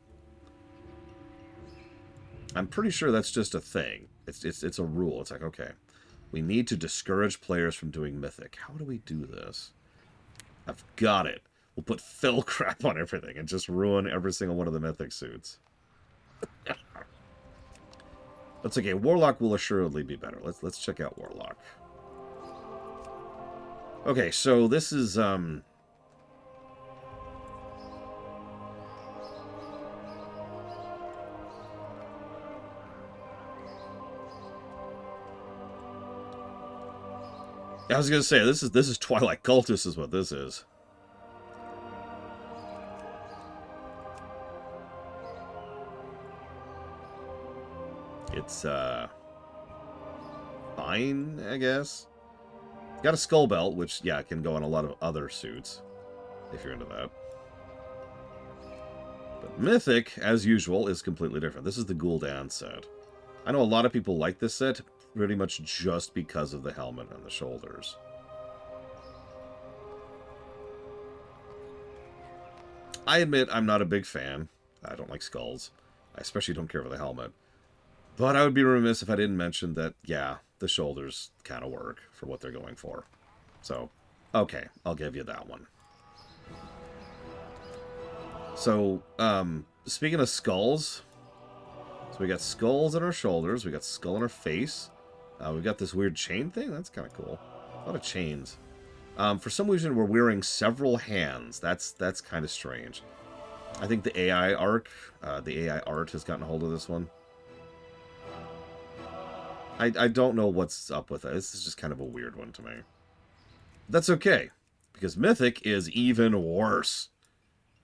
I'm pretty sure that's just a thing. It's a rule. It's like, okay, we need to discourage players from doing Mythic. How do we do this? I've got it. We'll put fell crap on everything and just ruin every single one of the Mythic suits. That's okay. Warlock will assuredly be better. Let's check out Warlock. Okay, so this is, I was gonna say, this is Twilight Cultist is what this is. It's, fine, I guess. Got a skull belt, which, yeah, can go on a lot of other suits, if you're into that. But Mythic, as usual, is completely different. This is the Gul'dan set. I know a lot of people like this set pretty much just because of the helmet and the shoulders. I admit I'm not a big fan. I don't like skulls. I especially don't care for the helmet. But I would be remiss if I didn't mention that, yeah, the shoulders kind of work for what they're going for. So, okay, I'll give you that one. So, speaking of skulls, so we got skulls on our shoulders, we got skull on our face, we've got this weird chain thing. That's kind of cool. A lot of chains. For some reason, we're wearing several hands. That's kind of strange. I think the AI art has gotten a hold of this one. I don't know what's up with it. This is just kind of a weird one to me. That's okay, because Mythic is even worse.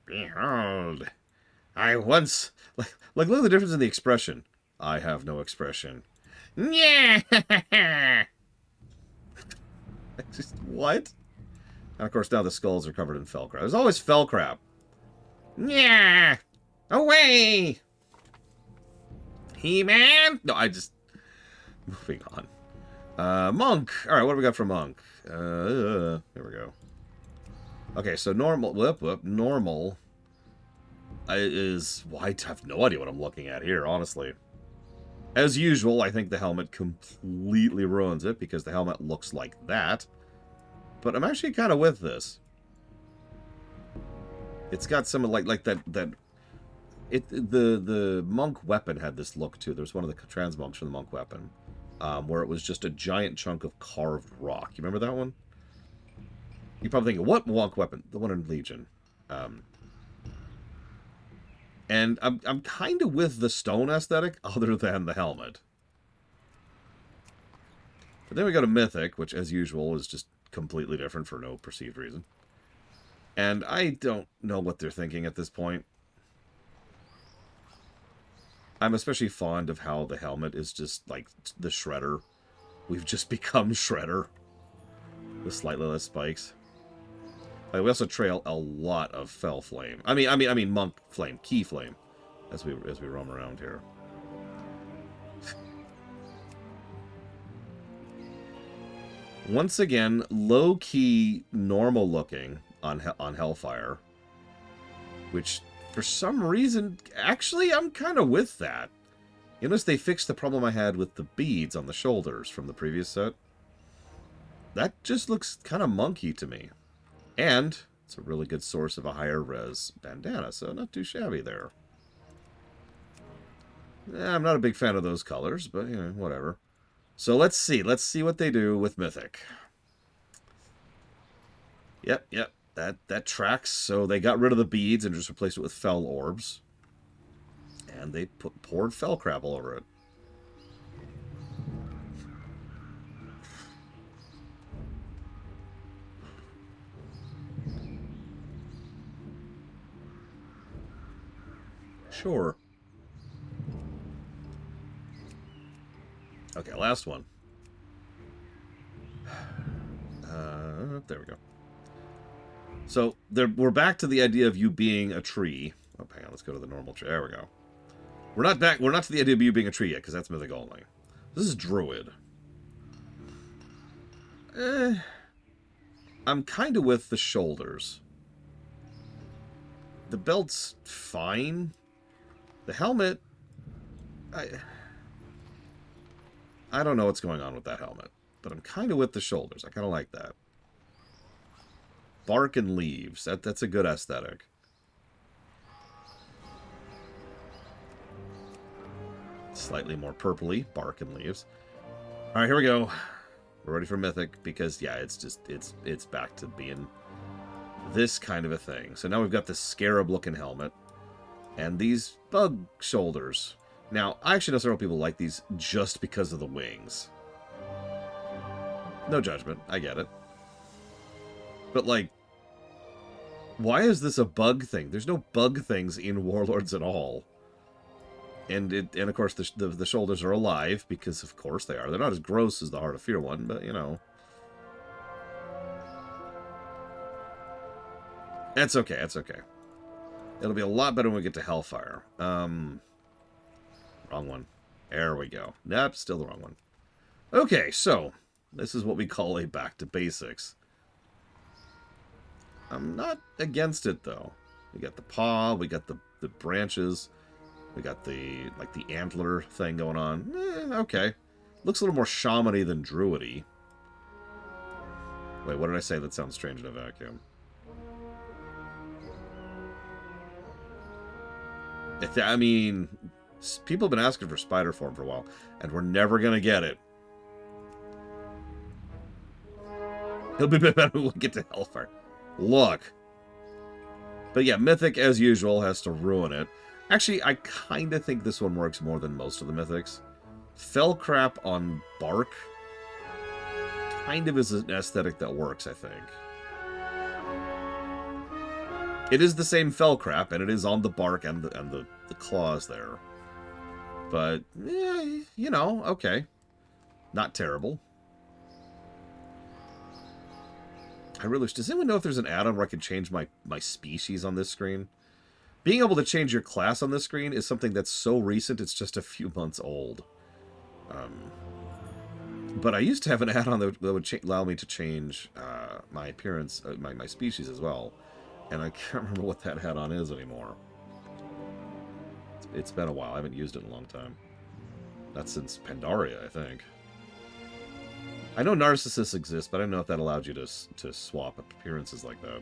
Behold, I once... Like, look at the difference in the expression. I have no expression. Yeah. Just, what? And of course, now the skulls are covered in fell crap. There's always fell crap. Yeah. Away. He-Man. No, I just... Moving on. Monk. All right, what do we got for Monk? There we go. Okay, so normal... Normal is... Well, I have no idea what I'm looking at here, honestly. As usual, I think the helmet completely ruins it, because the helmet looks like that. But I'm actually kind of with this. It's got some, like that... The monk weapon had this look, too. There's one of the transmogs from the monk weapon. Where it was just a giant chunk of carved rock. You remember that one? You're probably thinking, what monk weapon? The one in Legion. And I'm kind of with the stone aesthetic, other than the helmet. But then we go to Mythic, which, as usual, is just completely different for no perceived reason. And I don't know what they're thinking at this point. I'm especially fond of how the helmet is just like the Shredder. We've just become Shredder. With slightly less spikes. We also trail a lot of Fell Flame. I mean Monk Flame, Key Flame, as we roam around here. Once again, low-key, normal-looking on Hellfire, which, for some reason, actually, I'm kind of with that. You notice they fixed the problem I had with the beads on the shoulders from the previous set. That just looks kind of monkey to me. And it's a really good source of a higher res bandana, so not too shabby there. I'm not a big fan of those colors, but, you know, whatever. So let's see. Let's see what they do with Mythic. Yep. That tracks. So they got rid of the beads and just replaced it with fell orbs. And they poured fell crap all over it. Sure. Okay, last one. There we go. So we're back to the idea of you being a tree. Oh, hang on, let's go to the normal tree. There we go. We're not to the idea of you being a tree yet, because that's Mythic only. This is Druid. I'm kind of with the shoulders. The belt's fine. The helmet, I don't know what's going on with that helmet, but I'm kind of with the shoulders. I kind of like that. Bark and leaves. That's a good aesthetic. Slightly more purpley, bark and leaves. All right, here we go. We're ready for Mythic because, yeah, it's back to being this kind of a thing. So now we've got this scarab-looking helmet. And these bug shoulders. Now, I actually know several people like these just because of the wings. No judgment. I get it. But, like, why is this a bug thing? There's no bug things in Warlords at all. And of course, the shoulders are alive, because of course they are. They're not as gross as the Heart of Fear one, but, you know. It's okay. It's okay. It'll be a lot better when we get to Hellfire. Wrong one. There we go. Nope, still the wrong one. Okay, so this is what we call a back to basics. I'm not against it, though. We got the paw, we got the branches, we got the antler thing going on. Okay. Looks a little more shaman-y than druid-y. Wait, what did I say that sounds strange in a vacuum? I mean, people have been asking for spider form for a while, and we're never going to get it. It'll be better when we get to Hellfire. Look. But yeah, Mythic, as usual, has to ruin it. Actually, I kind of think this one works more than most of the Mythics. Fell crap on bark kind of is an aesthetic that works, I think. It is the same fell crap, and it is on the bark and the claws there. But, yeah, you know, okay. Not terrible. I really wish... Does anyone know if there's an add-on where I can change my species on this screen? Being able to change your class on this screen is something that's so recent, it's just a few months old. But I used to have an add-on that would allow me to change my appearance, my species as well. And I can't remember what that add-on is anymore. It's been a while. I haven't used it in a long time. That's since Pandaria, I think. I know Narcissus exists, but I don't know if that allowed you to swap appearances like that.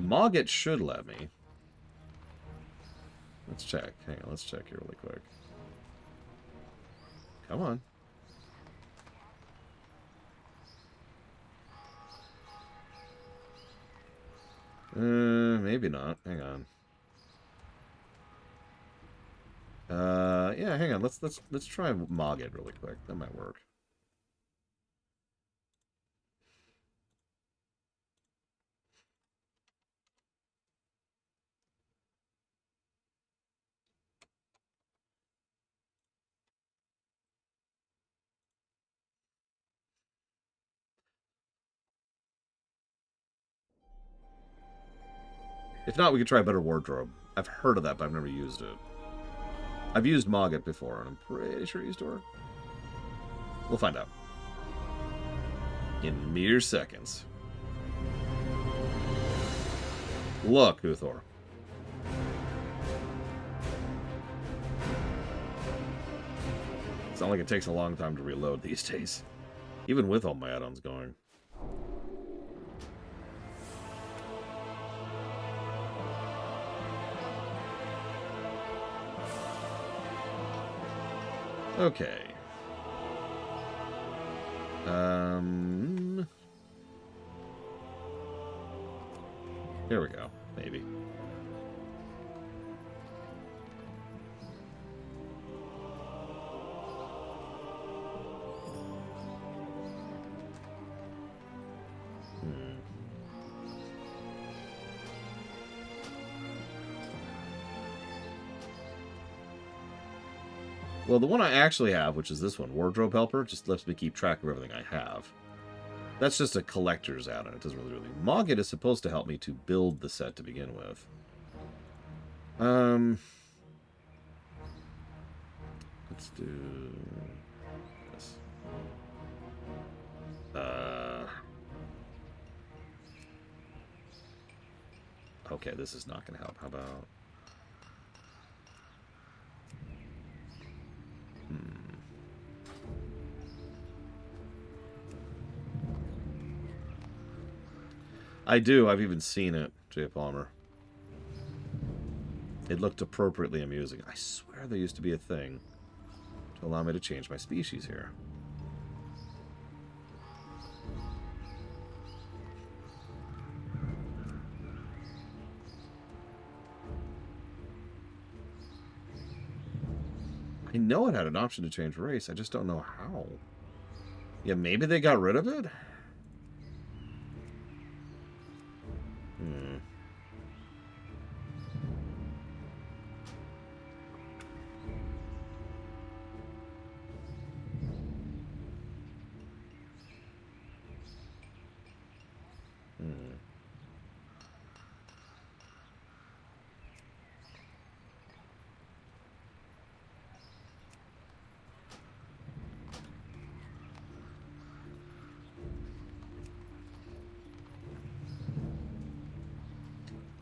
Mogget should let me. Let's check. Hang on, let's check here really quick. Come on. Maybe not. Hang on. Yeah, hang on. Let's try Mogget really quick. That might work. If not, we could try a better wardrobe. I've heard of that, but I've never used it. I've used Mogget before, and I'm pretty sure it used to work. We'll find out. In mere seconds. Look, Uthor. It's not like it takes a long time to reload these days. Even with all my add-ons going. Okay. Here we go. Maybe. Well, the one I actually have, which is this one, Wardrobe Helper, just lets me keep track of everything I have. That's just a collector's add-on. It doesn't really do anything. Mogget is supposed to help me to build the set to begin with. Let's do this. Okay, this is not going to help. How about... I do. I've even seen it, Jay Palmer. It looked appropriately amusing. I swear there used to be a thing to allow me to change my species here. I know it had an option to change race. I just don't know how. Yeah, maybe they got rid of it?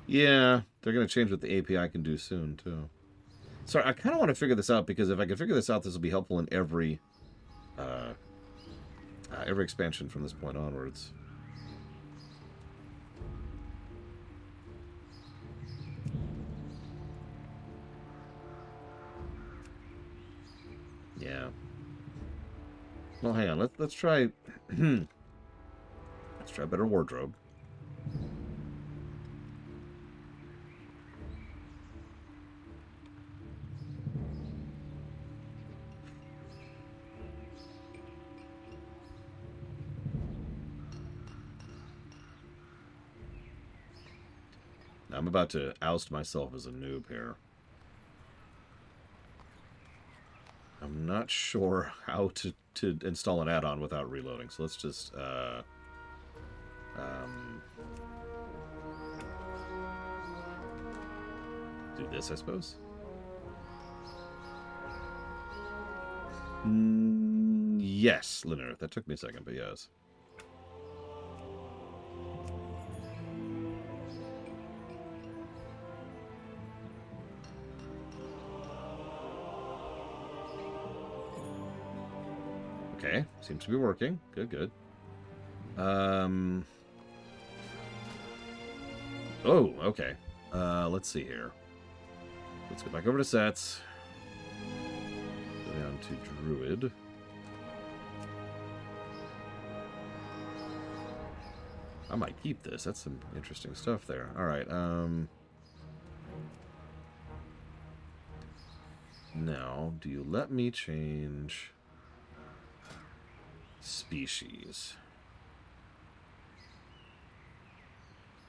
Yeah, they're going to change what the API can do soon, too. Sorry, I kind of want to figure this out, because if I can figure this out, this will be helpful in every expansion from this point onwards. Yeah. Well, hang on. Let's try. Let's try a better wardrobe. I'm about to oust myself as a noob here. I'm not sure how to install an add-on without reloading, so let's just do this, I suppose. Yes, linear. That took me a second, but yes. Okay, seems to be working. Good, good. Oh, okay. Let's see here. Let's go back over to sets. Go down to Druid. I might keep this. That's some interesting stuff there. Alright, now, do you let me change species?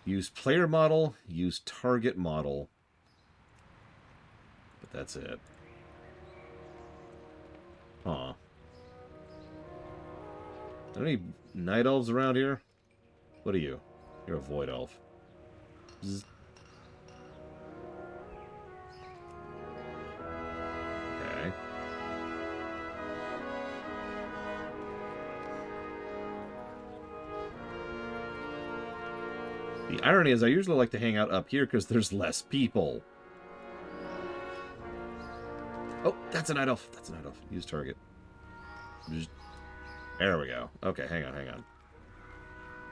Use player model, use target model, but that's it. Huh. Are there any night elves around here? What are you? You're a void elf. Bzz. Okay. The irony is I usually like to hang out up here because there's less people. Oh, that's a night elf. That's a night elf. Use target. There we go. Okay, hang on, hang on.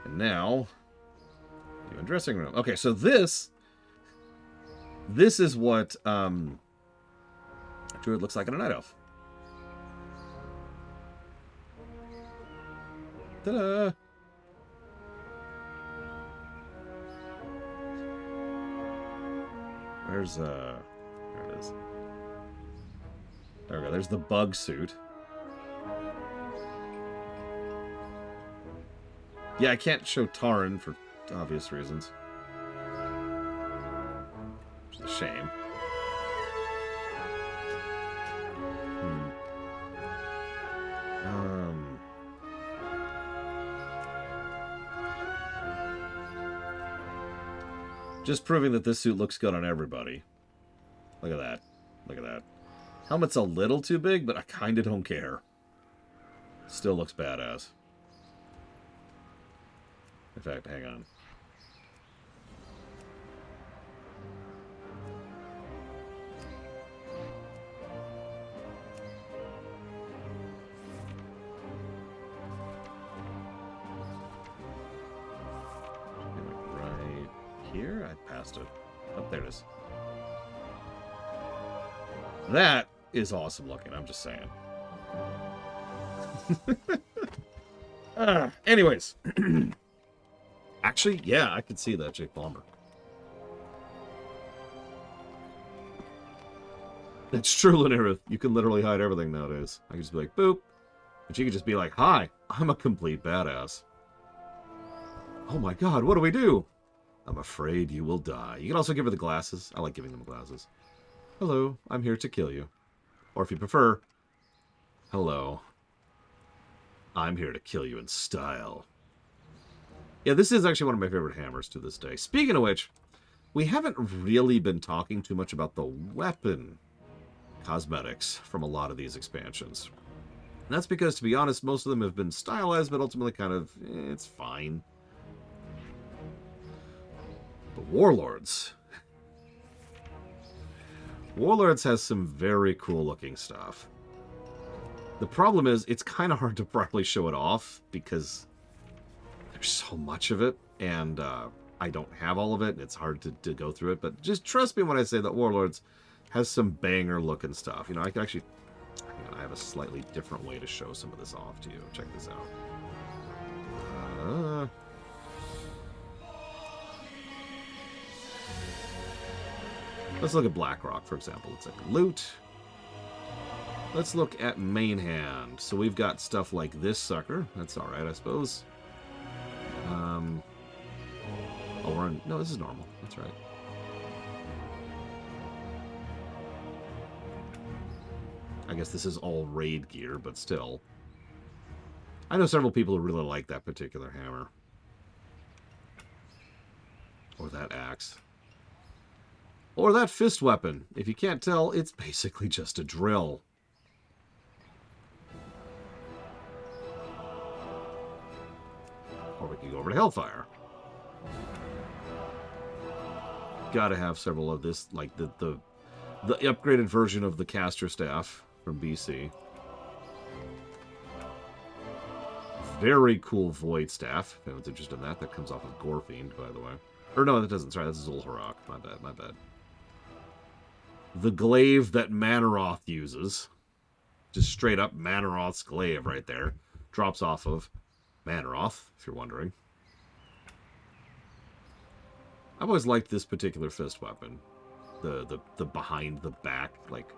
And now, new dressing room. Okay, so this is what a druid looks like in a night elf. Ta-da! Where's there it is. There we go. There's the bug suit. Yeah, I can't show Taran for obvious reasons. Which is a shame. Just proving that this suit looks good on everybody. Look at that. Look at that. Helmet's a little too big, but I kind of don't care. Still looks badass. In fact, hang on. Right here? I passed it. Oh, there it is. That is awesome looking, I'm just saying. Anyways. Actually, yeah, I could see that, Jake Palmer. That's true, Lanirith. You can literally hide everything nowadays. I can just be like, boop. And she could just be like, hi, I'm a complete badass. Oh my god, what do we do? I'm afraid you will die. You can also give her the glasses. I like giving them glasses. Hello, I'm here to kill you. Or if you prefer, hello, I'm here to kill you in style. Yeah, this is actually one of my favorite hammers to this day. Speaking of which, we haven't really been talking too much about the weapon cosmetics from a lot of these expansions. And that's because, to be honest, most of them have been stylized, but ultimately kind of, it's fine. But Warlords. Warlords has some very cool looking stuff. The problem is, it's kind of hard to properly show it off because there's so much of it, and I don't have all of it, and it's hard to go through it, but just trust me when I say that Warlords has some banger looking stuff. You know, I can actually... I have a slightly different way to show some of this off to you. Check this out. Let's look at Blackrock, for example. It's like loot. Let's look at main hand. So we've got stuff like this sucker. That's alright, I suppose. Oh, we're on... No, this is normal. That's right. I guess this is all raid gear, but still. I know several people who really like that particular hammer. Or that axe. Or that fist weapon. If you can't tell, it's basically just a drill. Or we can go over to Hellfire. Gotta have several of this, like the upgraded version of the caster staff from BC. Very cool void staff. If anyone's interested in that, that comes off of Gorefiend, by the way. Or no, that doesn't. Sorry, that's Zul'Harrak. My bad, my bad. The glaive that Manaroth uses. Just straight up Manaroth's glaive right there. Drops off of Manaroth, if you're wondering. I've always liked this particular fist weapon. The behind the back, like,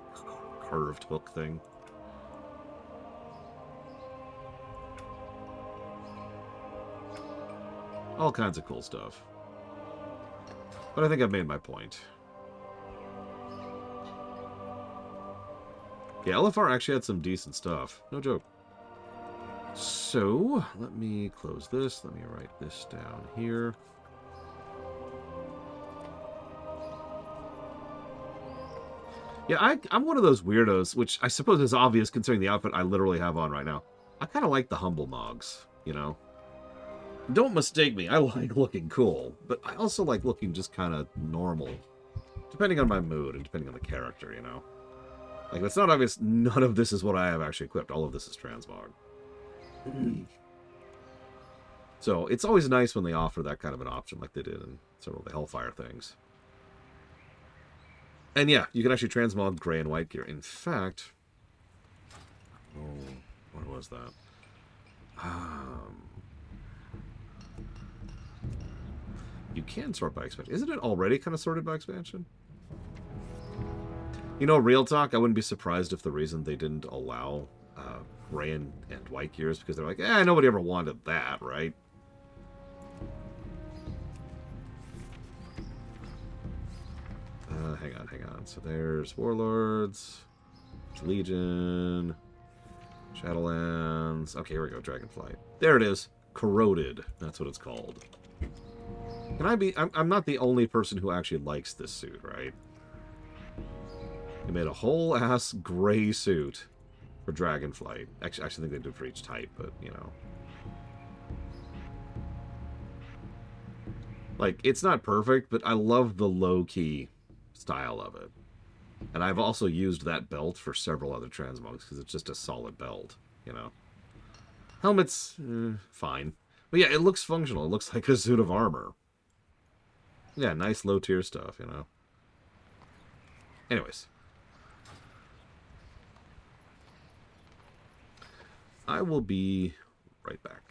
curved hook thing. All kinds of cool stuff. But I think I've made my point. Yeah, LFR actually had some decent stuff. No joke. So, let me close this. Let me write this down here. Yeah, I'm one of those weirdos, which I suppose is obvious considering the outfit I literally have on right now. I kind of like the humble mogs, you know? Don't mistake me, I like looking cool, but I also like looking just kind of normal. Depending on my mood and depending on the character, you know? Like, it's not obvious, none of this is what I have actually equipped. All of this is transmog. So, it's always nice when they offer that kind of an option like they did in several of the Hellfire things. And yeah, you can actually transmog gray and white gear. In fact... Oh, where was that? You can sort by expansion. Isn't it already kind of sorted by expansion? You know, real talk, I wouldn't be surprised if the reason they didn't allow gray and white gear is because they're like, nobody ever wanted that, right? Hang on. So there's Warlords, Legion, Shadowlands. Okay, here we go, Dragonflight. There it is. Corroded. That's what it's called. Can I be... I'm not the only person who actually likes this suit, right? They made a whole-ass gray suit for Dragonflight. Actually, I think they did for each type, but, you know. Like, it's not perfect, but I love the low-key style of it. And I've also used that belt for several other transmogs, because it's just a solid belt, you know. Helmet's fine. But yeah, it looks functional. It looks like a suit of armor. Yeah, nice low-tier stuff, you know. Anyways. I will be right back.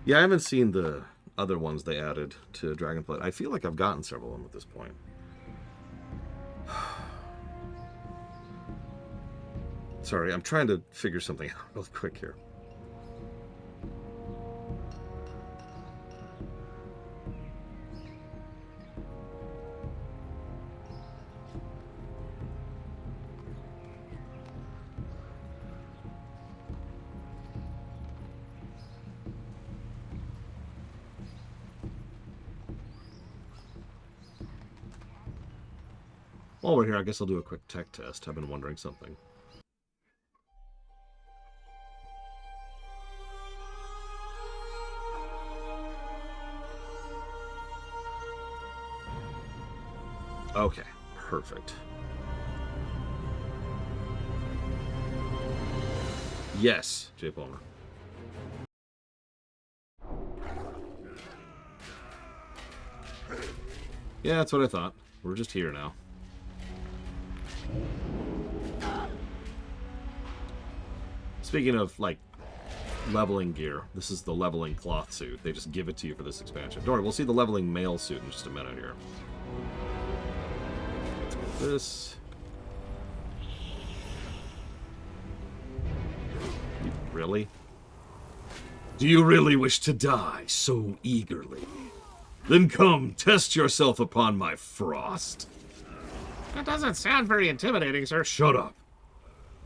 Yeah, I haven't seen the other ones they added to Dragonflight. I feel like I've gotten several of them at this point. Sorry, I'm trying to figure something out real quick here. While we're here, I guess I'll do a quick tech test. I've been wondering something. Okay, perfect. Yes, J. Palmer. Yeah, that's what I thought. We're just here now. Speaking of, like, leveling gear, this is the leveling cloth suit. They just give it to you for this expansion. Don't worry, we'll see the leveling mail suit in just a minute here. This. Really? Do you really wish to die so eagerly? Then come, test yourself upon my frost. That doesn't sound very intimidating, sir. Shut up.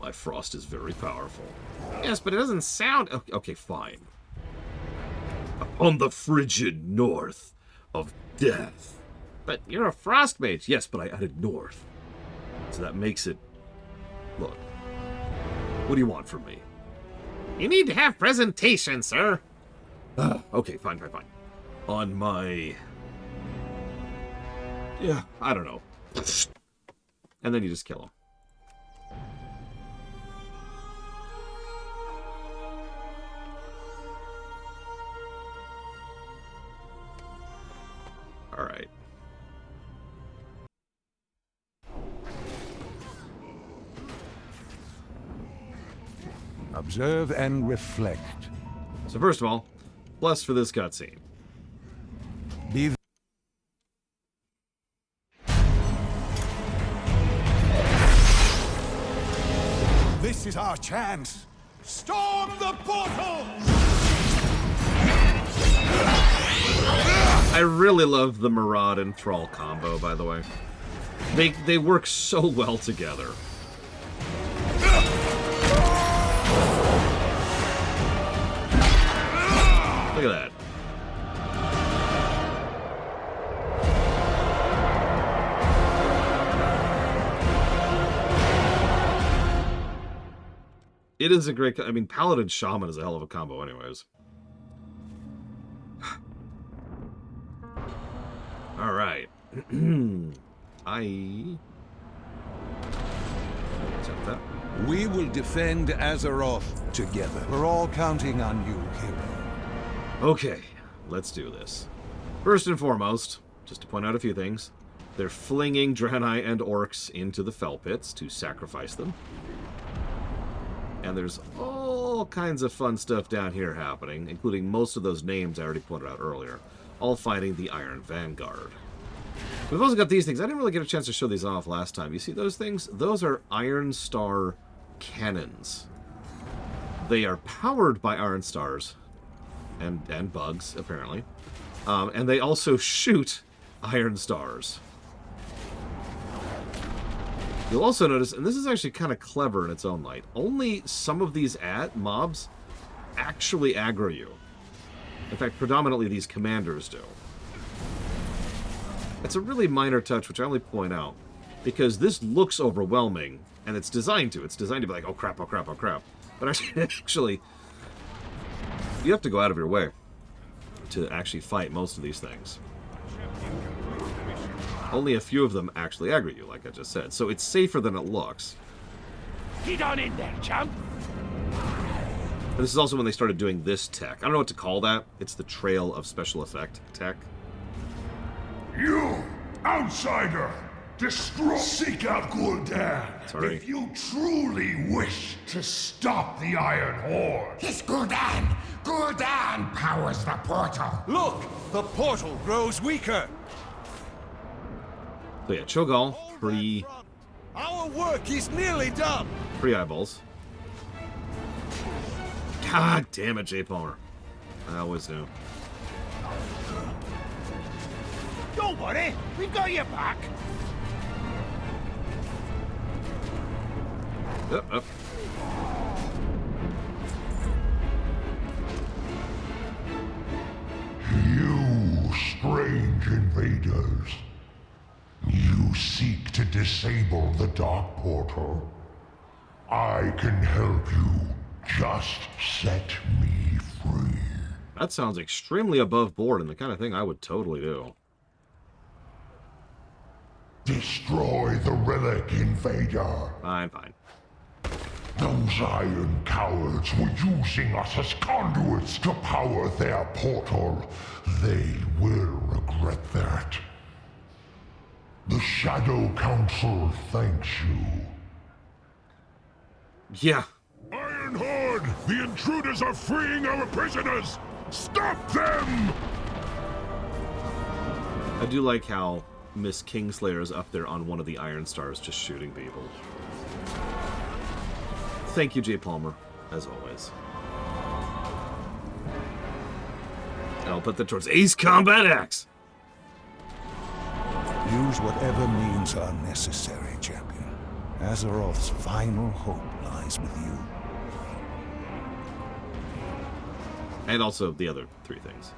My frost is very powerful. Yes, but it doesn't sound... Okay, fine. Upon the frigid north of death. But you're a frost mage. Yes, but I added north. So that makes it... Look. What do you want from me? You need to have presentation, sir. Okay, fine. On my... Yeah, I don't know. And then you just kill him. All right. Observe and reflect. So first of all, bless for this cutscene. Be This is our chance. Storm the portal! I really love the Maraud and Thrall combo, by the way. They work so well together. Look at that. It is a great... I mean, Paladin Shaman is a hell of a combo anyways. Alright. That. We will defend Azeroth together. We're all counting on you, hero. Okay, let's do this. First and foremost, just to point out a few things, they're flinging Draenei and Orcs into the Fell Pits to sacrifice them. And there's all kinds of fun stuff down here happening, including most of those names I already pointed out earlier, all fighting the Iron Vanguard. We've also got these things. I didn't really get a chance to show these off last time. You see those things? Those are Iron Star cannons. They are powered by Iron Stars and bugs, apparently. And they also shoot Iron Stars. You'll also notice, and this is actually kind of clever in its own light, only some of these mobs actually aggro you. In fact, predominantly these commanders do. It's a really minor touch, which I only point out, because this looks overwhelming, and it's designed to. It's designed to be like, oh crap, oh crap, oh crap. But actually, you have to go out of your way to actually fight most of these things. Only a few of them actually aggro you, like I just said. So it's safer than it looks. Get on in there, chump! And this is also when they started doing this tech. I don't know what to call that. It's the Trail of Special Effect tech. You, outsider! destroy. Seek out Gul'dan. Sorry. If you truly wish to stop the Iron Horde. It's Gul'dan! Gul'dan powers the portal! Look! The portal grows weaker! So yeah, Cho'Gall, Our work is nearly done! pre eyeballs. God damn it, J. Palmer. I always knew. Don't worry, we got your back! Up. You strange invaders. You seek to disable the Dark Portal. I can help you. Just set me free. That sounds extremely above board and the kind of thing I would totally do. Destroy the relic, invader. Fine. Those iron cowards were using us as conduits to power their portal. They will regret that. The Shadow Council thanks you. Yeah. Iron Horde! The intruders are freeing our prisoners! Stop them! I do like how Miss Kingslayer is up there on one of the Iron Stars just shooting people. Thank you, J. Palmer, as always. And I'll put that towards Ace Combat Axe! Use whatever means are necessary, champion. Azeroth's final hope lies with you. And also the other 3 things.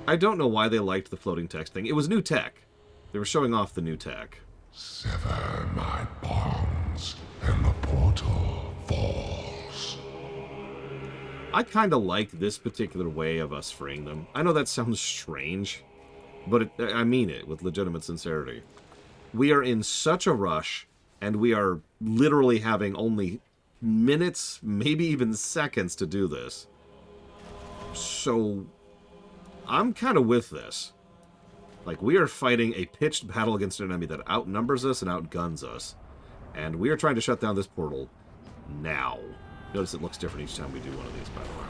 I don't know why they liked the floating text thing. It was new tech. They were showing off the new tech. Sever my bonds, and the portal falls. I kind of like this particular way of us freeing them. I know that sounds strange, but I mean it with legitimate sincerity. We are in such a rush, and we are literally having only minutes, maybe even seconds to do this. So I'm kind of with this. Like, we are fighting a pitched battle against an enemy that outnumbers us and outguns us. And we are trying to shut down this portal now. Notice it looks different each time we do one of these, by the way.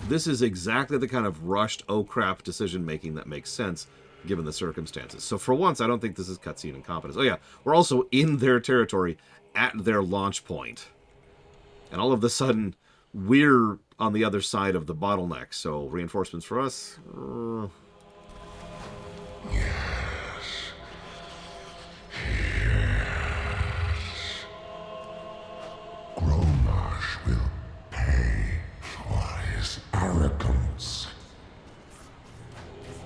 This is exactly the kind of rushed, oh crap decision-making that makes sense, given the circumstances. So for once, I don't think this is cutscene incompetence. Oh yeah, we're also in their territory at their launch point. And all of a sudden, we're on the other side of the bottleneck, so reinforcements for us... Yes. Gromash will pay for his arrogance.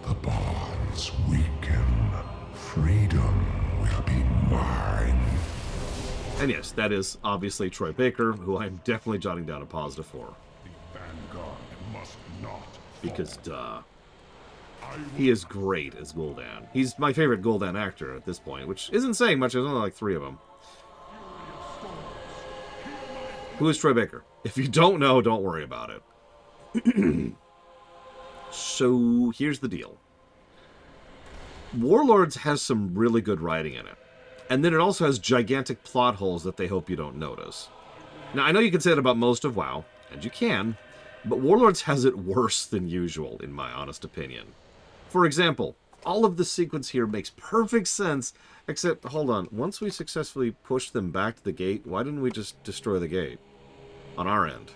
The bonds weaken. Freedom will be mine. And yes, that is obviously Troy Baker, who I'm definitely jotting down a positive for. The vanguard must not. Because, duh. He is great as Gul'dan. He's my favorite Gul'dan actor at this point, which isn't saying much. There's only like 3 of them. Who is Troy Baker? If you don't know, don't worry about it. So, here's the deal. Warlords has some really good writing in it. And then it also has gigantic plot holes that they hope you don't notice. Now, I know you can say that about most of WoW, and you can, but Warlords has it worse than usual, in my honest opinion. For example, all of the sequence here makes perfect sense, except, hold on, once we successfully pushed them back to the gate, why didn't we just destroy the gate? On our end.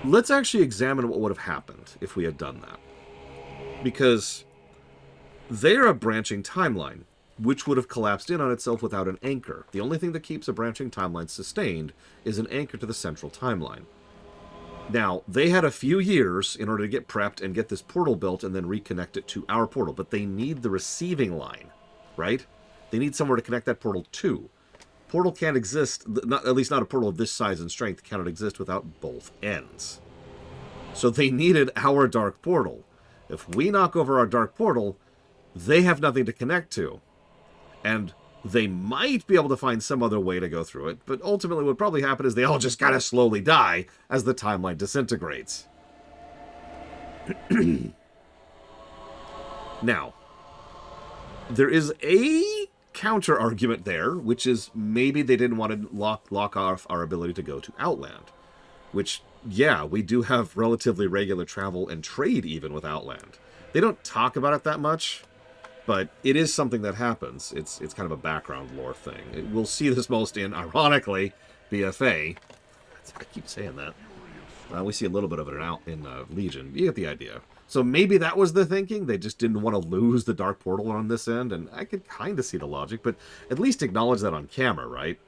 Let's actually examine what would have happened if we had done that. Because they're a branching timeline, which would have collapsed in on itself without an anchor. The only thing that keeps a branching timeline sustained is an anchor to the central timeline. Now, they had a few years in order to get prepped and get this portal built and then reconnect it to our portal, but they need the receiving line, right? They need somewhere to connect that portal to. Portal can't exist, at least not a portal of this size and strength, cannot exist without both ends. So they needed our dark portal. If we knock over our dark portal, they have nothing to connect to. And They might be able to find some other way to go through it, but ultimately what would probably happen is they all just kind of slowly die as the timeline disintegrates. Now, there is a counter-argument there, which is maybe they didn't want to lock off our ability to go to Outland. Which, yeah, we do have relatively regular travel and trade even with Outland. They don't talk about it that much, but it is something that happens. It's kind of a background lore thing. We'll see this most in, ironically, BFA. I keep saying that. We see a little bit of it in Legion. You get the idea. So maybe that was the thinking. They just didn't want to lose the Dark Portal on this end, and I could kind of see the logic, but at least acknowledge that on camera, right?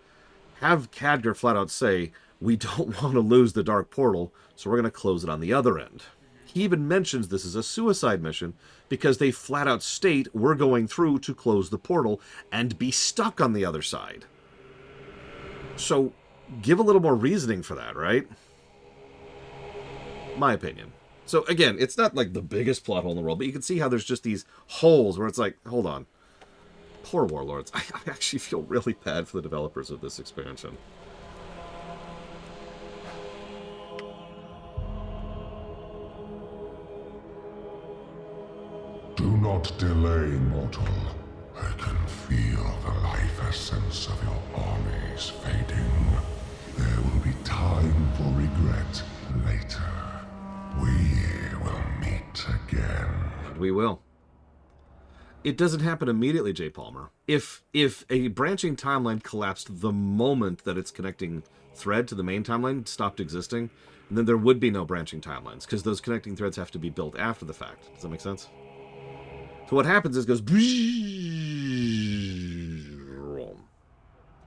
Have Khadgar flat out say, we don't want to lose the Dark Portal, so we're going to close it on the other end. He even mentions this is a suicide mission because they flat out state we're going through to close the portal and be stuck on the other side. So give a little more reasoning for that, right? My opinion. So again, it's not like the biggest plot hole in the world, but you can see how there's just these holes where it's like, hold on. Poor Warlords. I actually feel really bad for the developers of this expansion. Do not delay, mortal. I can feel the life essence of your armies fading. There will be time for regret later. We will meet again. And we will. It doesn't happen immediately, J. Palmer. If a branching timeline collapsed the moment that its connecting thread to the main timeline stopped existing, then there would be no branching timelines, because those connecting threads have to be built after the fact. Does that make sense? So what happens is it goes...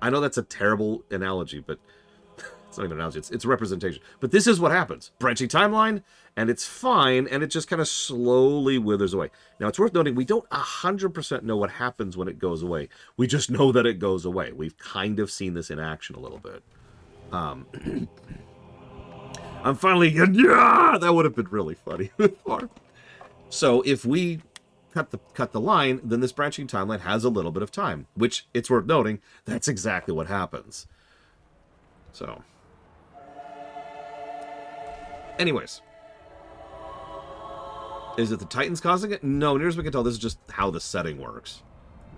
I know that's a terrible analogy, but... It's not even an analogy, it's a representation. But this is what happens. Branching timeline, and it's fine, and it just kind of slowly withers away. Now, it's worth noting, we don't 100% know what happens when it goes away. We just know that it goes away. We've kind of seen this in action a little bit. I'm finally... Yeah! That would have been really funny. So, if we cut the line, then this branching timeline has a little bit of time. Which, it's worth noting, that's exactly what happens. So... Anyways. Is it the Titans causing it? No, near as we can tell, this is just how the setting works.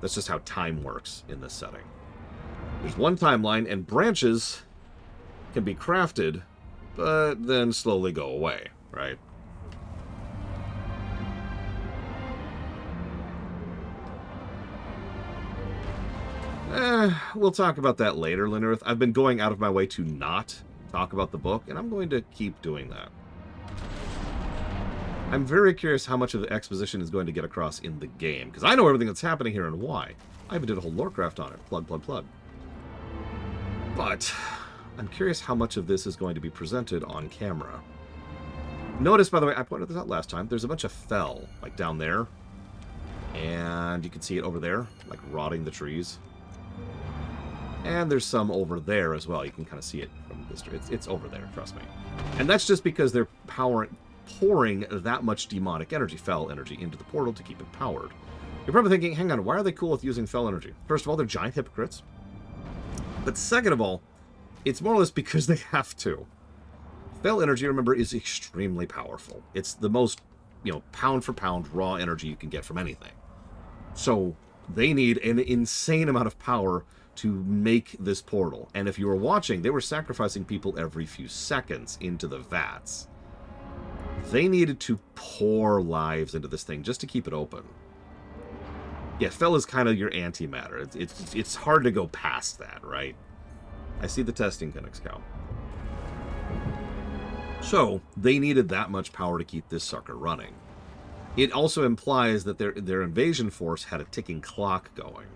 That's just how time works in this setting. There's one timeline, and branches can be crafted, but then slowly go away, right? We'll talk about that later, Linnerith. I've been going out of my way to not talk about the book, and I'm going to keep doing that. I'm very curious how much of the exposition is going to get across in the game, because I know everything that's happening here and why. I even did a whole Warcraft on it. Plug. But I'm curious how much of this is going to be presented on camera. Notice, by the way, I pointed this out last time, there's a bunch of fell, like down there. And you can see it over there, like rotting the trees. And there's some over there as well. You can kind of see it from this. It's over there, trust me. And that's just because they're pouring that much demonic energy, fell energy, into the portal to keep it powered. You're probably thinking, hang on, why are they cool with using fell energy? First of all, they're giant hypocrites. But second of all, it's more or less because they have to. Fell energy, remember, is extremely powerful. It's the most, pound for pound raw energy you can get from anything. So they need an insane amount of power to make this portal. And if you were watching, they were sacrificing people every few seconds into the vats. They needed to pour lives into this thing just to keep it open. Yeah, fell is kind of your antimatter. It's hard to go past that, right? I see the testing clinics, Cal. So, they needed that much power to keep this sucker running. It also implies that their invasion force had a ticking clock going.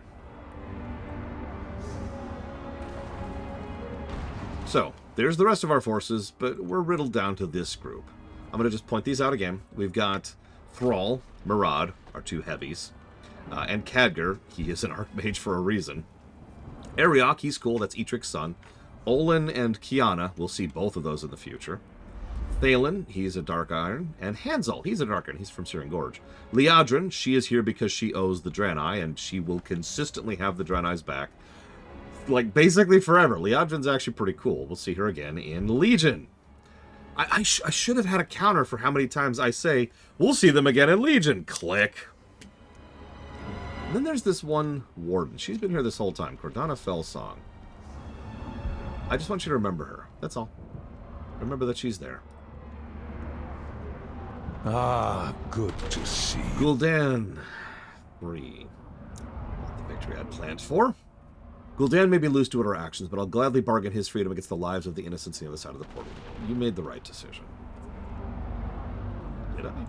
So, there's the rest of our forces, but we're riddled down to this group. I'm going to just point these out again. We've got Thrall, Murad, our two heavies, and Khadgar, he is an Archmage for a reason. Ariok, he's cool, that's Etric's son. Olin and Kiana, we'll see both of those in the future. Thalen, he's a Dark Iron. And Hansel, he's a Dark Iron. He's from Syrian Gorge. Liadrin, she is here because she owes the Draenei, and she will consistently have the Draenei's back. Like, basically forever. Liadrin's actually pretty cool. We'll see her again in Legion. I should have had a counter for how many times I say, we'll see them again in Legion. Click. And then there's this one Warden. She's been here this whole time. Cordana Fellsong. I just want you to remember her. That's all. Remember that she's there. Ah, good to see. Gul'dan. Free. Not the victory I'd planned for. Gul'dan may be loose to her actions, but I'll gladly bargain his freedom against the lives of the innocents on the other side of the portal. You made the right decision. Did I?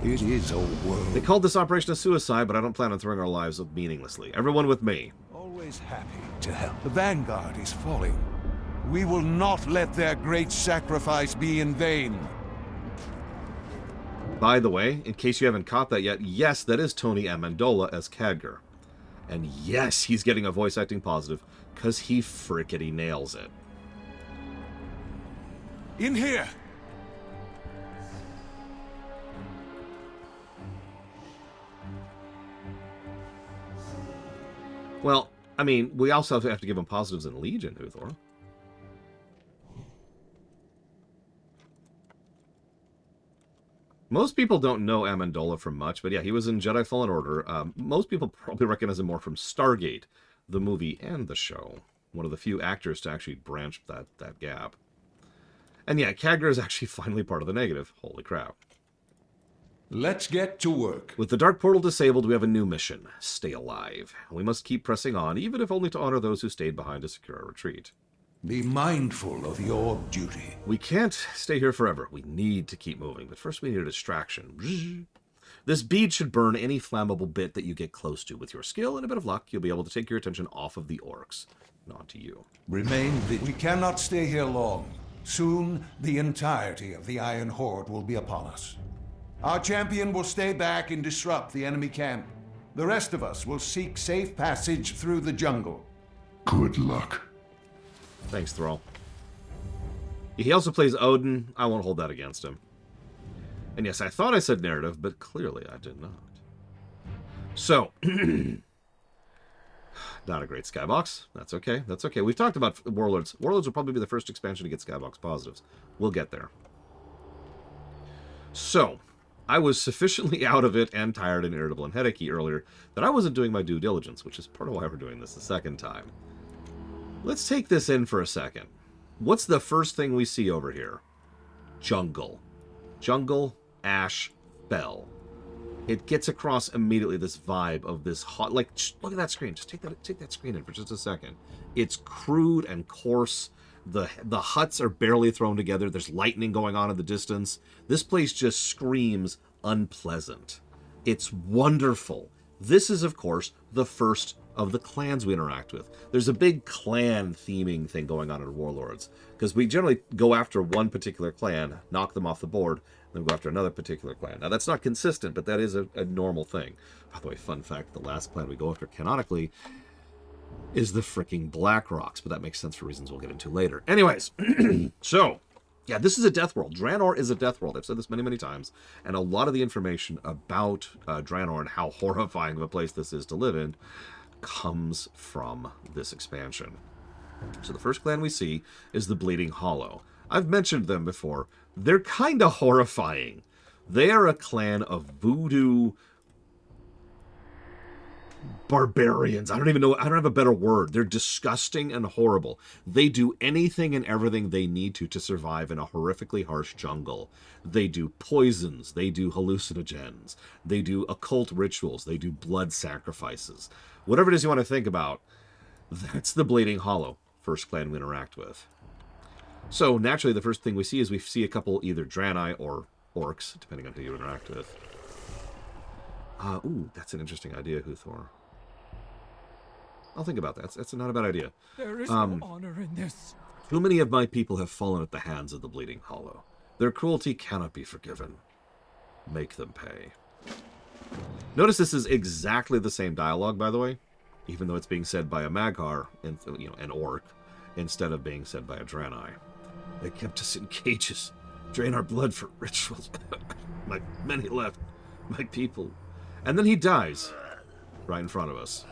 It is a world. They called this operation a suicide, but I don't plan on throwing our lives up meaninglessly. Everyone with me. Always happy to help. The Vanguard is falling. We will not let their great sacrifice be in vain. By the way, in case you haven't caught that yet, yes, that is Tony Amendola as Khadgar. And yes, he's getting a voice acting positive, because he frickety nails it. In here! Well, I mean, we also have to give him positives in Legion, Uthor. Most people don't know Amendola from much, but yeah, he was in Jedi Fallen Order. Most people probably recognize him more from Stargate, the movie and the show. One of the few actors to actually branch that gap. And yeah, Khadgar is actually finally part of the negative. Holy crap. Let's get to work. With the Dark Portal disabled, we have a new mission. Stay alive. We must keep pressing on, even if only to honor those who stayed behind to secure our retreat. Be mindful of your duty. We can't stay here forever. We need to keep moving, but first we need a distraction. This bead should burn any flammable bit that you get close to. With your skill and a bit of luck, you'll be able to take your attention off of the orcs. Not to you. Remain vigilant. We cannot stay here long. Soon, the entirety of the Iron Horde will be upon us. Our champion will stay back and disrupt the enemy camp. The rest of us will seek safe passage through the jungle. Good luck. Thanks, Thrall. He also plays Odin. I won't hold that against him. And yes, I thought I said narrative, but clearly I did not. So, not a great skybox. That's okay. That's okay. We've talked about Warlords. Warlords will probably be the first expansion to get skybox positives. We'll get there. So, I was sufficiently out of it and tired and irritable and headachy earlier that I wasn't doing my due diligence, which is part of why we're doing this the second time. Let's take this in for a second. What's the first thing we see over here? Jungle. Jungle, ash, fell. It gets across immediately this vibe of this hot... Like, look at that screen. Just take that screen in for just a second. It's crude and coarse. The huts are barely thrown together. There's lightning going on in the distance. This place just screams unpleasant. It's wonderful. This is, of course, the first of the clans we interact with. There's a big clan theming thing going on in Warlords, because we generally go after one particular clan, knock them off the board, then go after another particular clan. Now, that's not consistent, but that is a normal thing. By the way, fun fact, the last clan we go after canonically is the freaking Blackrocks, but that makes sense for reasons we'll get into later. Anyways, so, yeah, this is a death world. Draenor is a death world. I've said this many, many times, and a lot of the information about Draenor and how horrifying of a place this is to live in comes from this expansion. So the first clan we see is the Bleeding Hollow. I've mentioned them before. They're kind of horrifying. They are a clan of voodoo barbarians. I don't even know. I don't have a better word. They're disgusting and horrible. They do anything and everything they need to survive in a horrifically harsh jungle. They do poisons. They do hallucinogens. They do occult rituals. They do blood sacrifices. Whatever it is you want to think about, that's the Bleeding Hollow, first clan we interact with. So naturally, the first thing we see is we see a couple either Draenei or orcs, depending on who you interact with. Ooh, that's an interesting idea, Huthor. I'll think about that. That's not a bad idea. There is no honor in this. Too many of my people have fallen at the hands of the Bleeding Hollow. Their cruelty cannot be forgiven. Make them pay. Notice this is exactly the same dialogue, by the way, even though it's being said by a Mag'har, and an orc, instead of being said by a Draenei. They kept us in cages, drain our blood for rituals. My many left, my people. And then he dies right in front of us.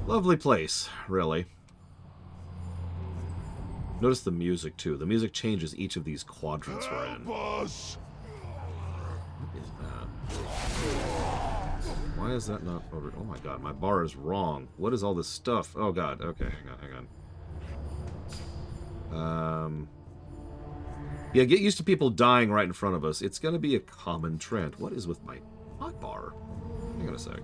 Lovely place, really. Notice the music, too. The music changes each of these quadrants we're in. What is that? Why is that not over? Oh my god, my bar is wrong. What is all this stuff? Oh god, okay, hang on. Yeah, get used to people dying right in front of us. It's gonna be a common trend. What is with my hotbar? Hang on a sec.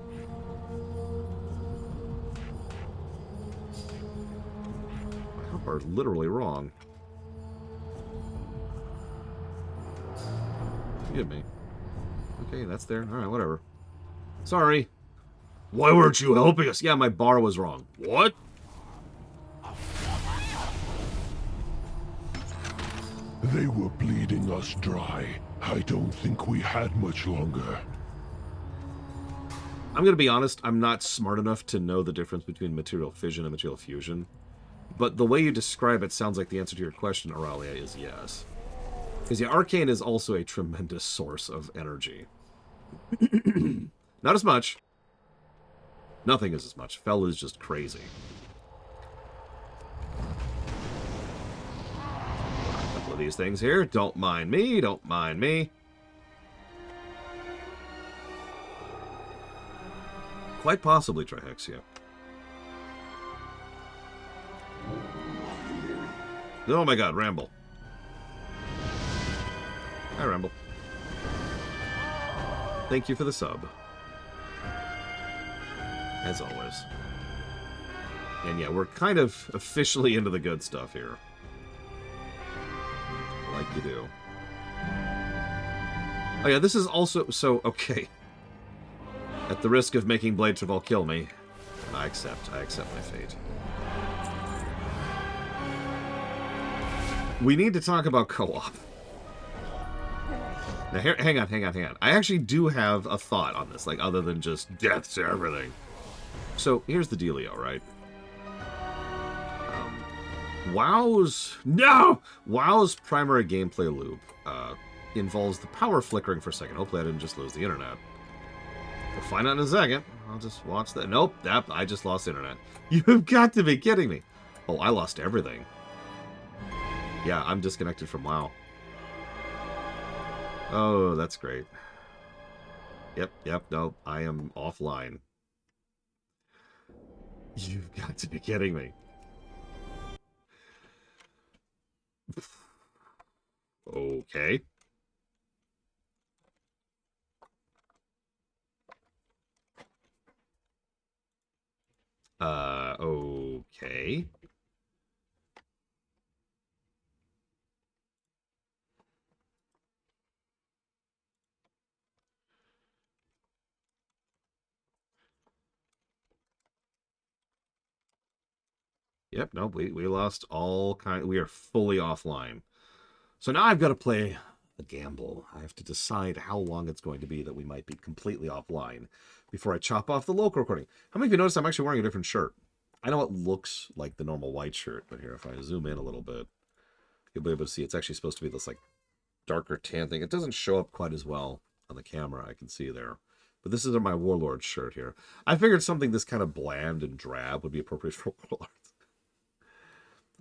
My hotbar is literally wrong. Forgive me. Okay, that's there. Alright, whatever. Sorry. Why weren't you helping us? Yeah, my bar was wrong. What? They were bleeding us dry. I don't think we had much longer. I'm going to be honest, I'm not smart enough to know the difference between material fission and material fusion. But the way you describe it sounds like the answer to your question, Aurelia, is yes. Because, yeah, Arcane is also a tremendous source of energy. Not as much. Nothing is as much. Fel is just crazy. A couple of these things here. Don't mind me. Don't mind me. Quite possibly Trihexia. Oh my god, Ramble. Hi, Ramble. Thank you for the sub. As always. And yeah, we're kind of officially into the good stuff here. Like you do. Oh yeah, this is also... So, okay. At the risk of making Blade Travel kill me, I accept my fate. We need to talk about co-op. Now, hang on. I actually do have a thought on this, like, other than just death to everything. So, here's the dealio, right? WoW's primary gameplay loop involves the power flickering for a second. Hopefully I didn't just lose the internet. We'll find out in a second. I'll just watch that. Nope, I just lost internet. You've got to be kidding me. Oh, I lost everything. Yeah, I'm disconnected from WoW. Oh, that's great. Yep, nope, I am offline. You've got to be kidding me. Okay. Okay. Yep, nope, we lost all kind. We are fully offline. So now I've got to play a gamble. I have to decide how long it's going to be that we might be completely offline before I chop off the local recording. How many of you noticed I'm actually wearing a different shirt? I know it looks like the normal white shirt, but here, if I zoom in a little bit, you'll be able to see it's actually supposed to be this, like, darker tan thing. It doesn't show up quite as well on the camera, I can see there. But this is my Warlords shirt here. I figured something this kind of bland and drab would be appropriate for Warlords.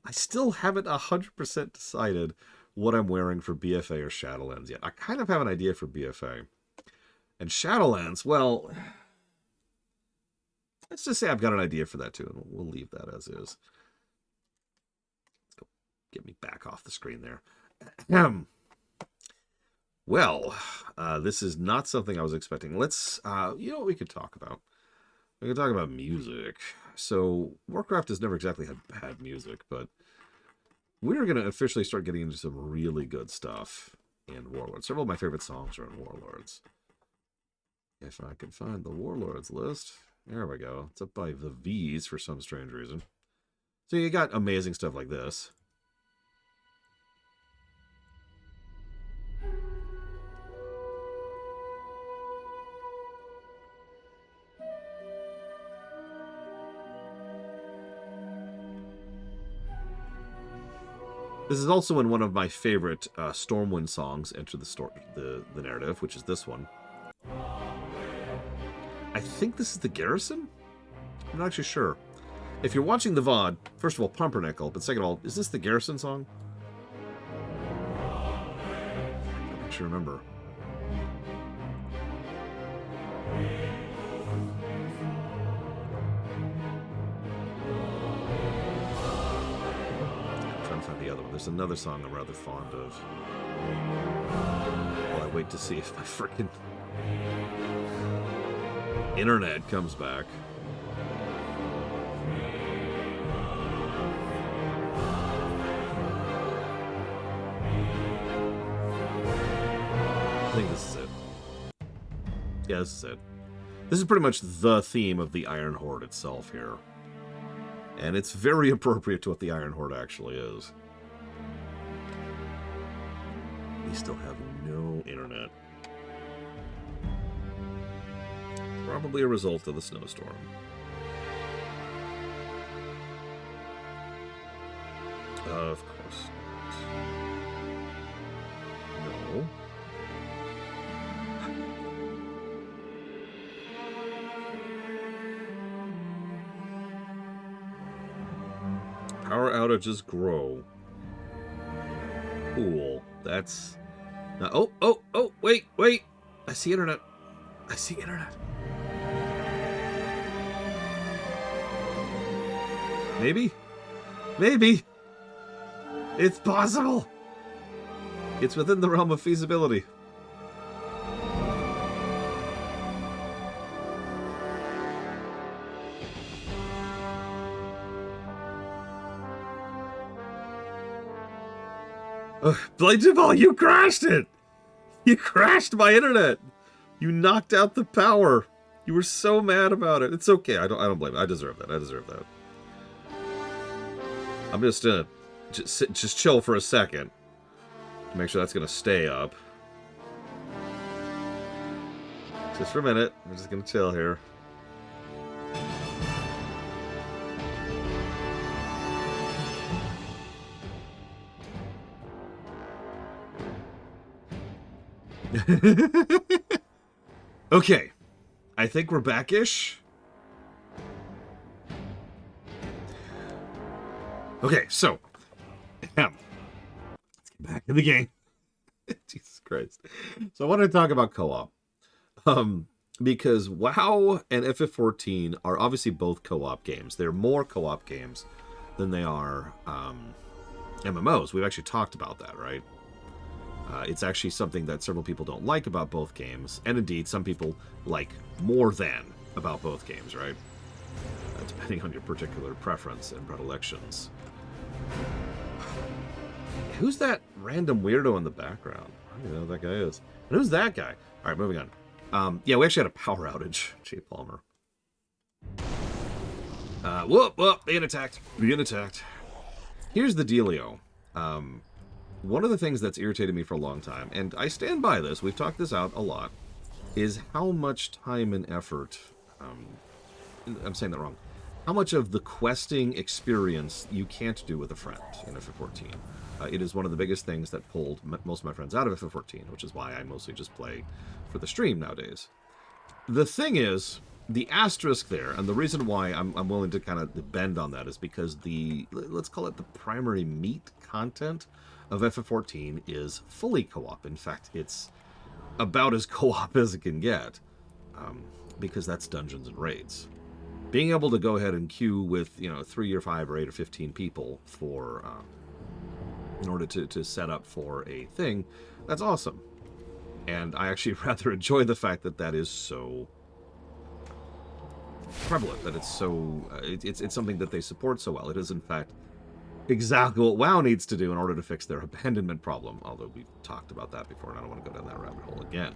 I still haven't 100% decided what I'm wearing for BFA or Shadowlands yet. I kind of have an idea for BFA. And Shadowlands, well, let's just say I've got an idea for that too, and we'll leave that as is. Let's go get me back off the screen there. Well, this is not something I was expecting. Let's, you know what we could talk about? We could talk about music. So, Warcraft has never exactly had bad music, but we're going to officially start getting into some really good stuff in Warlords. Several of my favorite songs are in Warlords. If I can find the Warlords list. There we go. It's up by the V's for some strange reason. So you got amazing stuff like this. This is also in one of my favorite Stormwind songs, Enter the Narrative, which is this one. I think this is the Garrison? I'm not actually sure. If you're watching the VOD, first of all, pumpernickel, but second of all, is this the Garrison song? I don't actually remember. I'm trying to find the other one. There's another song I'm rather fond of. While I wait to see if my frickin' internet comes back. I think this is it. Yeah, this is it. This is pretty much the theme of the Iron Horde itself here. And it's very appropriate to what the Iron Horde actually is. We still have no internet. Probably a result of the snowstorm. Of course not. No. Power outages grow. Cool. That's... Now, oh, wait. I see internet. I see internet. Maybe? It's possible. It's within the realm of feasibility. Blade Jabal, you crashed it! You crashed my internet! You knocked out the power! You were so mad about it. It's okay, I don't blame it. I deserve that. I'm just gonna just chill for a second. To make sure that's gonna stay up. Just for a minute. I'm just gonna chill here. Okay, I think we're back-ish. Okay, so let's get back in the game. Jesus Christ. So I want to talk about co-op. Because WoW and FF14 are obviously both co-op games. They're more co-op games than they are MMOs. We've actually talked about that, right? It's actually something that several people don't like about both games, and indeed some people like more than about both games, right? Depending on your particular preference and predilections. Who's that random weirdo in the background? I don't even know who that guy is. And who's that guy? All right, moving on. Yeah, we actually had a power outage. Jay Palmer. Whoop, being attacked. Here's the dealio. One of the things that's irritated me for a long time, and I stand by this, we've talked this out a lot, is how much time and effort, I'm saying that wrong, how much of the questing experience you can't do with a friend in FF14. It is one of the biggest things that pulled most of my friends out of FF14, which is why I mostly just play for the stream nowadays. The thing is, the asterisk there, and the reason why I'm willing to kind of bend on that is because let's call it the primary meat content of FF14 is fully co-op. In fact, it's about as co-op as it can get, because that's dungeons and raids. Being able to go ahead and queue with 3 or 5 or 8 or 15 people for in order to set up for a thing, that's awesome. And I actually rather enjoy the fact that that is so prevalent, that it's so it's something that they support so well. It is in fact exactly what WoW needs to do in order to fix their abandonment problem, although we've talked about that before and I don't want to go down that rabbit hole again.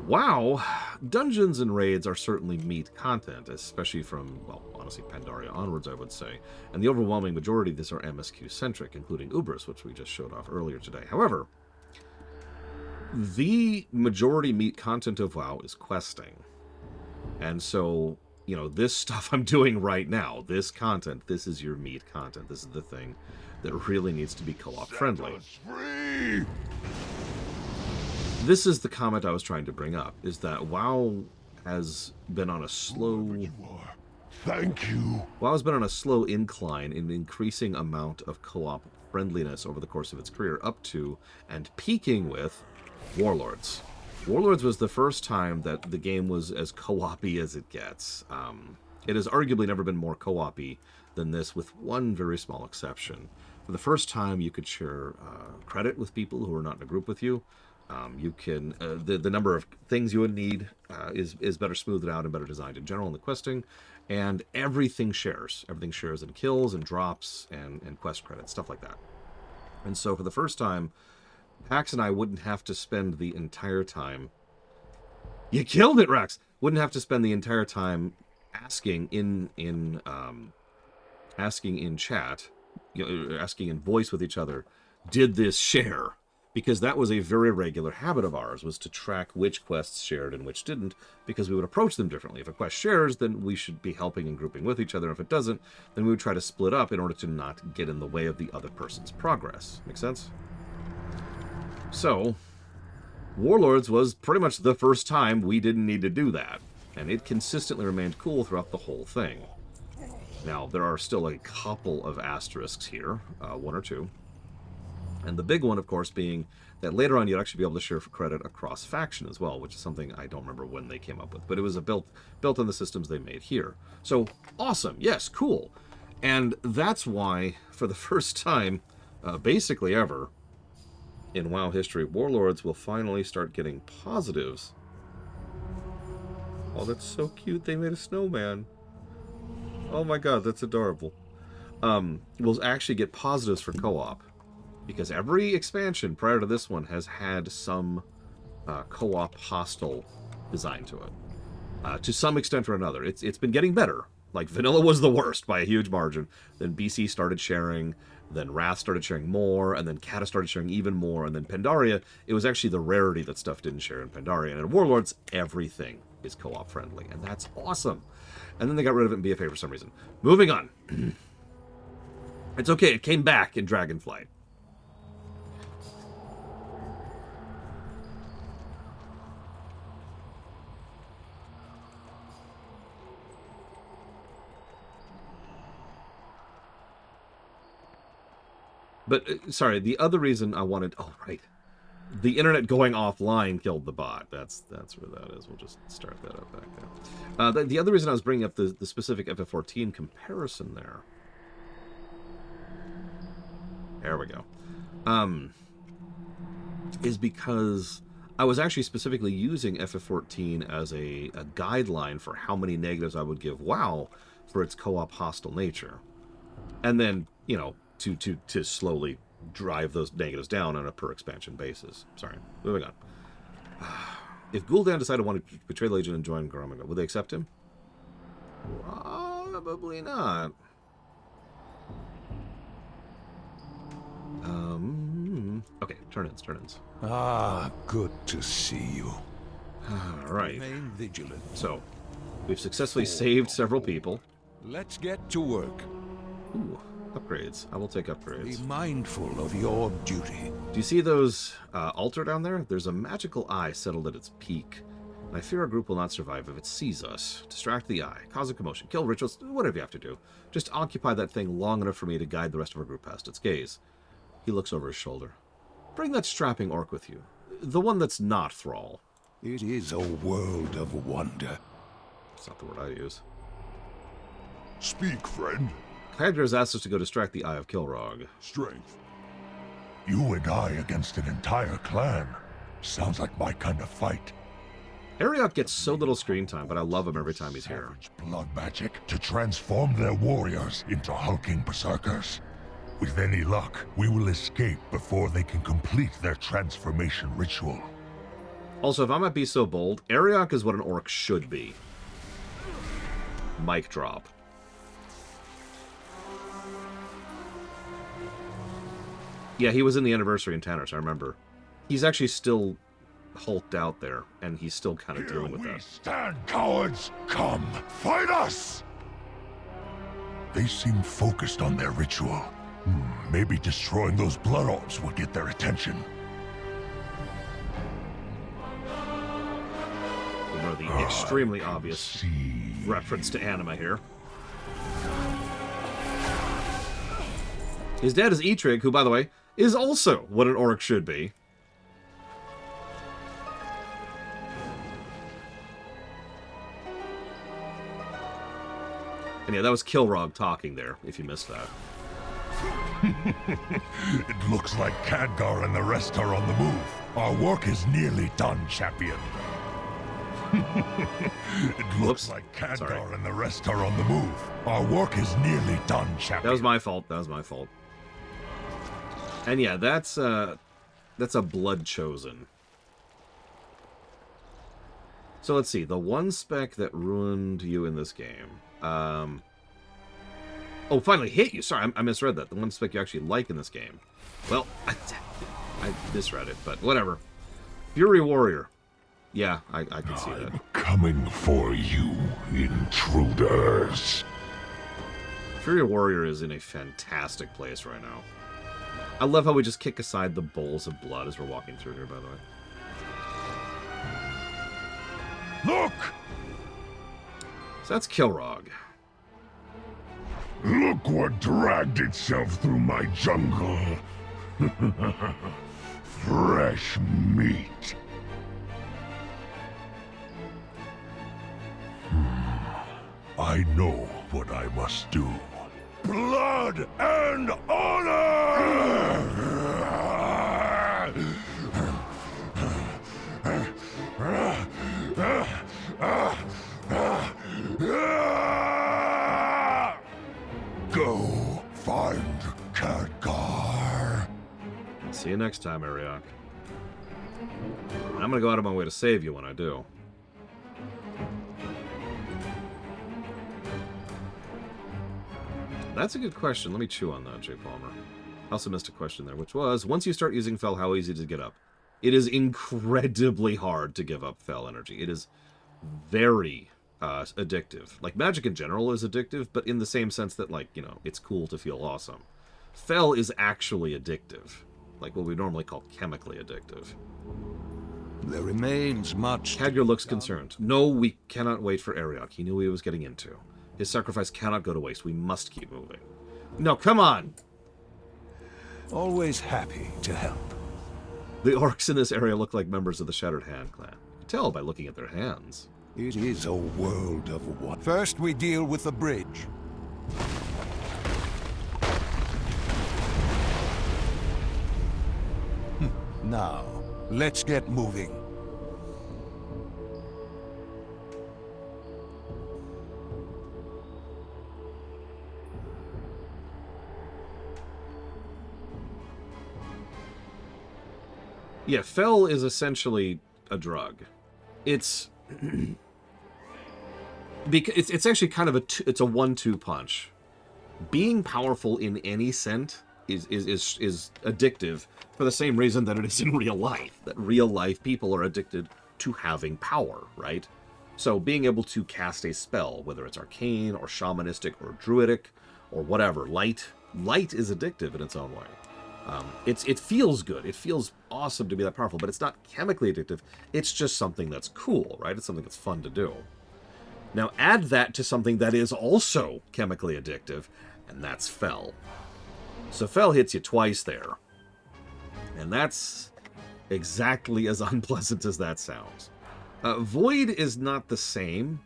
WoW, dungeons and raids are certainly meat content, especially from, well, honestly, Pandaria onwards, I would say. And the overwhelming majority of these are MSQ-centric, including Ubris, which we just showed off earlier today. However, the majority meat content of WoW is questing. And so this stuff I'm doing right now, this content, this is your meat content. This is the thing that really needs to be co-op friendly. Free! This is the comment I was trying to bring up, is that WoW has been on a slow... You are. Thank you. WoW has been on a slow incline in increasing amount of co-op friendliness over the course of its career, up to and peaking with Warlords. Warlords was the first time that the game was as co-op-y as it gets. It has arguably never been more co-op-y than this, with one very small exception. For the first time, you could share credit with people who are not in a group with you. You can the number of things you would need is better smoothed out and better designed in general in the questing, and everything shares. Everything shares in kills and drops and quest credits, stuff like that. And so for the first time, Pax and I wouldn't have to spend the entire time... You killed it, Rex! Wouldn't have to spend the entire time asking in chat, asking in voice with each other, did this share? Because that was a very regular habit of ours, was to track which quests shared and which didn't, because we would approach them differently. If a quest shares, then we should be helping and grouping with each other. If it doesn't, then we would try to split up in order to not get in the way of the other person's progress. Make sense? So, Warlords was pretty much the first time we didn't need to do that, and it consistently remained cool throughout the whole thing. Now, there are still a couple of asterisks here, one or two. And the big one, of course, being that later on you'd actually be able to share for credit across faction as well, which is something I don't remember when they came up with. But it was built in the systems they made here. So, awesome. Yes, cool. And that's why, for the first time, basically ever, in WoW history, Warlords will finally start getting positives. Oh, that's so cute. They made a snowman. Oh my god, that's adorable. We'll actually get positives for co-op. Because every expansion prior to this one has had some co-op hostile design to it. To some extent or another. It's been getting better. Like, vanilla was the worst by a huge margin. Then BC started sharing. Then Wrath started sharing more. And then Kata started sharing even more. And then Pandaria, it was actually the rarity that stuff didn't share in Pandaria. And in Warlords, everything is co-op friendly. And that's awesome. And then they got rid of it in BFA for some reason. Moving on. It's okay. It came back in Dragonflight. But, sorry, the other reason I wanted... Oh, right. The internet going offline killed the bot. That's where that is. We'll just start that up back there. The other reason I was bringing up the specific FF14 comparison there... There we go. Is because I was actually specifically using FF14 as a guideline for how many negatives I would give WoW for its co-op hostile nature. And then, to slowly drive those negatives down on a per expansion basis. Sorry, moving on. If Gul'dan decided to want to betray the Legion and join Garamisha, would they accept him? Probably not. Okay, turn-ins. Ah, good to see you. All right. Remain vigilant. So, we've successfully saved several people. Let's get to work. Ooh, upgrades. I will take upgrades. Be mindful of your duty. Do you see those altar down there? There's a magical eye settled at its peak. And I fear our group will not survive if it sees us. Distract the eye, cause a commotion, kill rituals, whatever you have to do. Just occupy that thing long enough for me to guide the rest of our group past its gaze. He looks over his shoulder. Bring that strapping orc with you. The one that's not Thrall. It is a world of wonder. That's not the word I use. Speak, friend. Khadgar has asked us to go distract the Eye of Kilrog. Strength. You and I against an entire clan. Sounds like my kind of fight. Ariok gets so little screen time, but I love him every time he's here. Savage blood magic to transform their warriors into hulking berserkers. With any luck, we will escape before they can complete their transformation ritual. Also, if I might be so bold, Ariok is what an orc should be. Mic drop. Yeah, he was in the anniversary in Tanner's, I remember. He's actually still hulked out there, and he's still kind of dealing with that. Stand, cowards! Come, fight us! They seem focused on their ritual. Maybe destroying those blood orbs will get their attention. The extremely obvious reference to anime here. His dad is Eitrig, who, by the way, is also what an orc should be. And yeah, that was Kilrog talking there, if you missed that. It looks like Khadgar and the rest are on the move. Our work is nearly done, champion. It looks like Khadgar and the rest are on the move. Our work is nearly done, champion. That was my fault. That was my fault. And yeah, that's a blood chosen. So let's see. The one spec that ruined you in this game. Oh, finally hit you. Sorry, I misread that. The one spec you actually like in this game. Well, I misread it, but whatever. Fury Warrior. Yeah, I can see that. I'm coming for you, intruders. Fury Warrior is in a fantastic place right now. I love how we just kick aside the bowls of blood as we're walking through here, by the way. Look! So that's Kilrog. Look what dragged itself through my jungle. Fresh meat. I know what I must do. Blood and honor! Go find Khadgar. See you next time, Ariok. I'm gonna go out of my way to save you when I do. That's a good question. Let me chew on that, Jay Palmer. I also missed a question there, which was, once you start using Fel, how easy to get up? It is incredibly hard to give up Fel energy. It is very addictive. Like, magic in general is addictive, but in the same sense that, like, you know, it's cool to feel awesome. Fel is actually addictive. Like what we normally call chemically addictive. There remains much. Khadgar looks concerned. No, we cannot wait for Ariok. He knew what he was getting into. His sacrifice cannot go to waste. We must keep moving. No, come on! Always happy to help. The orcs in this area look like members of the Shattered Hand clan. You can tell by looking at their hands. It is a world of what. First, we deal with the bridge. Now, let's get moving. Yeah, Fel is essentially a drug. It's because it's actually kind of it's a 1-2 punch. Being powerful in any scent is addictive for the same reason that it is in real life. That real life people are addicted to having power, right? So being able to cast a spell, whether it's arcane or shamanistic or druidic or whatever, light is addictive in its own way. It feels good. It feels awesome to be that powerful, but it's not chemically addictive. It's just something that's cool, right? It's something that's fun to do. Now add that to something that is also chemically addictive, and that's Fel. So Fel hits you twice there. And that's exactly as unpleasant as that sounds. Void is not the same,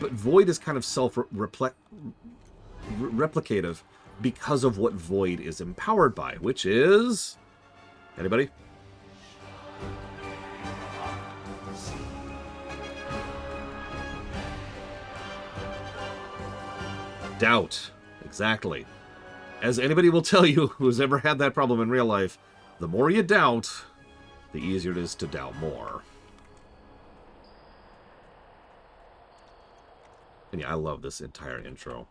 but Void is kind of self-replicative because of what Void is empowered by, which is... Anybody? Doubt. Exactly. As anybody will tell you who's ever had that problem in real life, the more you doubt, the easier it is to doubt more. And yeah, I love this entire intro.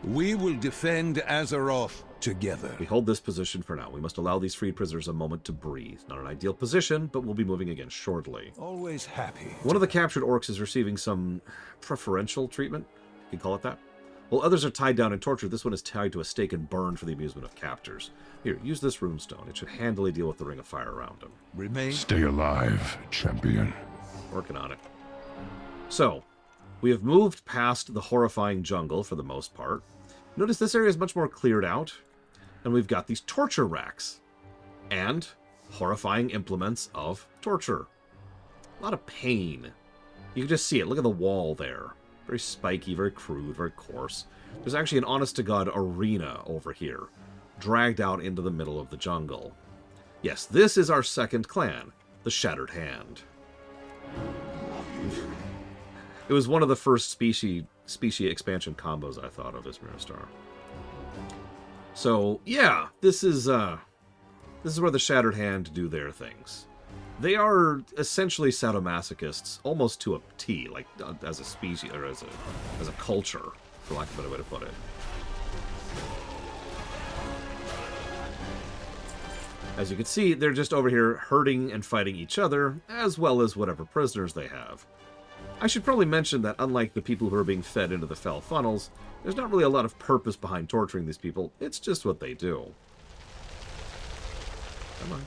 We will defend Azeroth together. We hold this position for now. We must allow these freed prisoners a moment to breathe. Not an ideal position, but we'll be moving again shortly. Always happy. One of the captured orcs is receiving some preferential treatment, you could call it that. While others are tied down and tortured, this one is tied to a stake and burned for the amusement of captors. Here, use this runestone. It should handily deal with the ring of fire around him. Remain. Stay alive, champion. Working on it. So, we have moved past the horrifying jungle for the most part. Notice this area is much more cleared out, and we've got these torture racks and horrifying implements of torture. A lot of pain. You can just see it. Look at the wall there. Very spiky, very crude, very coarse. There's actually an honest-to-God arena over here, dragged out into the middle of the jungle. Yes, this is our second clan, the Shattered Hand. It was one of the first species expansion combos I thought of as Mirror. So, yeah, this is where the Shattered Hand do their things. They are essentially sadomasochists, almost to a T, like as a species or as a culture, for lack of a better way to put it. As you can see, they're just over here hurting and fighting each other, as well as whatever prisoners they have. I should probably mention that unlike the people who are being fed into the fell funnels, there's not really a lot of purpose behind torturing these people. It's just what they do. Come on.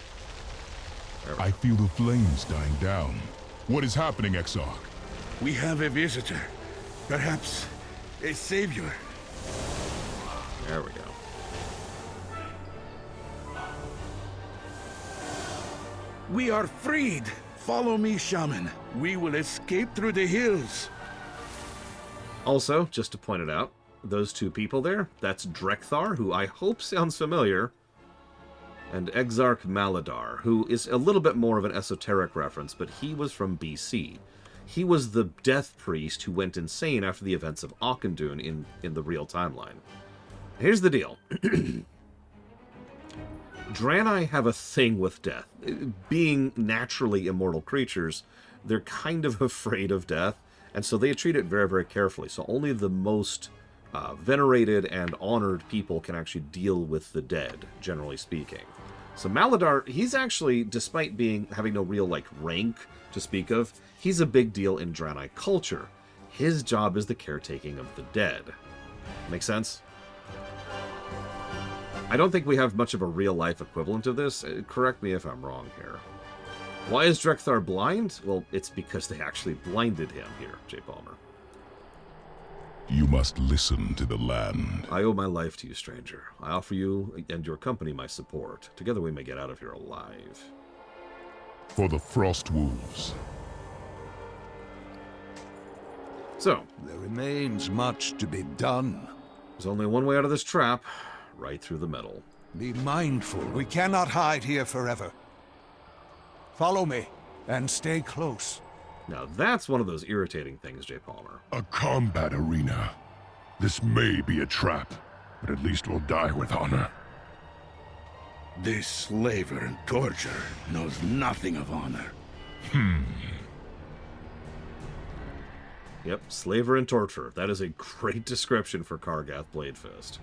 I feel the flames dying down. What is happening, Exarch? We have a visitor. Perhaps a savior. There we go. We are freed. Follow me, Shaman. We will escape through the hills. Also, just to point it out, those two people there, that's Drekthar, who I hope sounds familiar, and Exarch Maladar, who is a little bit more of an esoteric reference, but he was from BC. He was the death priest who went insane after the events of Auchindoun in the real timeline. Here's the deal. Draenor have a thing with death. Being naturally immortal creatures, they're kind of afraid of death, and so they treat it very, very carefully. So only the most venerated and honored people can actually deal with the dead, generally speaking. So Maladar, he's actually, despite having no real rank to speak of, he's a big deal in Draenor culture. His job is the caretaking of the dead. Make sense? I don't think we have much of a real-life equivalent of this. Correct me if I'm wrong here. Why is Drekthar blind? Well, it's because they actually blinded him here, J. Palmer. You must listen to the land. I owe my life to you, stranger. I offer you and your company my support. Together we may get out of here alive. For the Frost Wolves. So, There remains much to be done. there's only one way out of this trap. Right through the middle. Be mindful. We cannot hide here forever. Follow me, and stay close. Now that's one of those irritating things, J. Palmer. A combat arena. This may be a trap, but at least we'll die with honor. This slaver and torturer knows nothing of honor. Yep, slaver and torturer. That is a great description for Kargath Bladefist.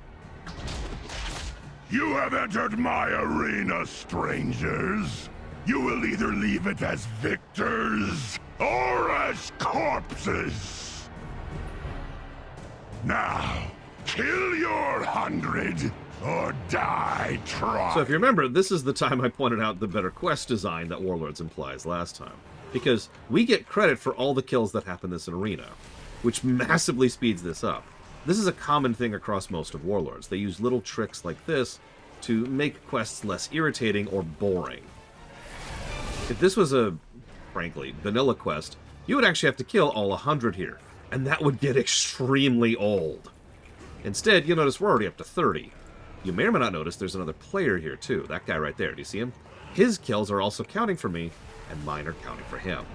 You have entered my arena, strangers. You will either leave it as victors or as corpses. Now, kill your 100 or die trying. So if you remember, this is the time I pointed out the better quest design that Warlords implies last time. Because we get credit for all the kills that happen in this arena, which massively speeds this up. This is a common thing across most of Warlords. They use little tricks like this to make quests less irritating or boring. If this was a, frankly, vanilla quest, you would actually have to kill all 100 here, and that would get extremely old. Instead, you'll notice we're already up to 30. You may or may not notice there's another player here too, that guy right there, do you see him? His kills are also counting for me, and mine are counting for him.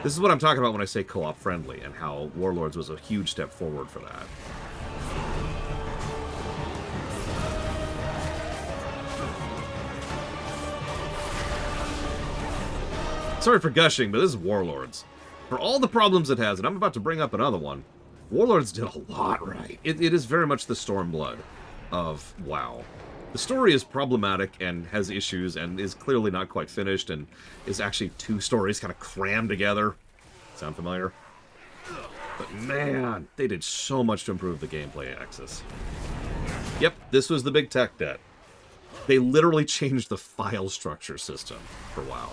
This is what I'm talking about when I say co-op friendly, and how Warlords was a huge step forward for that. Sorry for gushing, but this is Warlords. For all the problems it has, and I'm about to bring up another one, Warlords did a lot right. It is very much the Stormblood of WoW. The story is problematic and has issues and is clearly not quite finished and is actually two stories kind of crammed together. Sound familiar? But man, they did so much to improve the gameplay axis. Yep, this was the big tech debt. They literally changed the file structure system for WoW.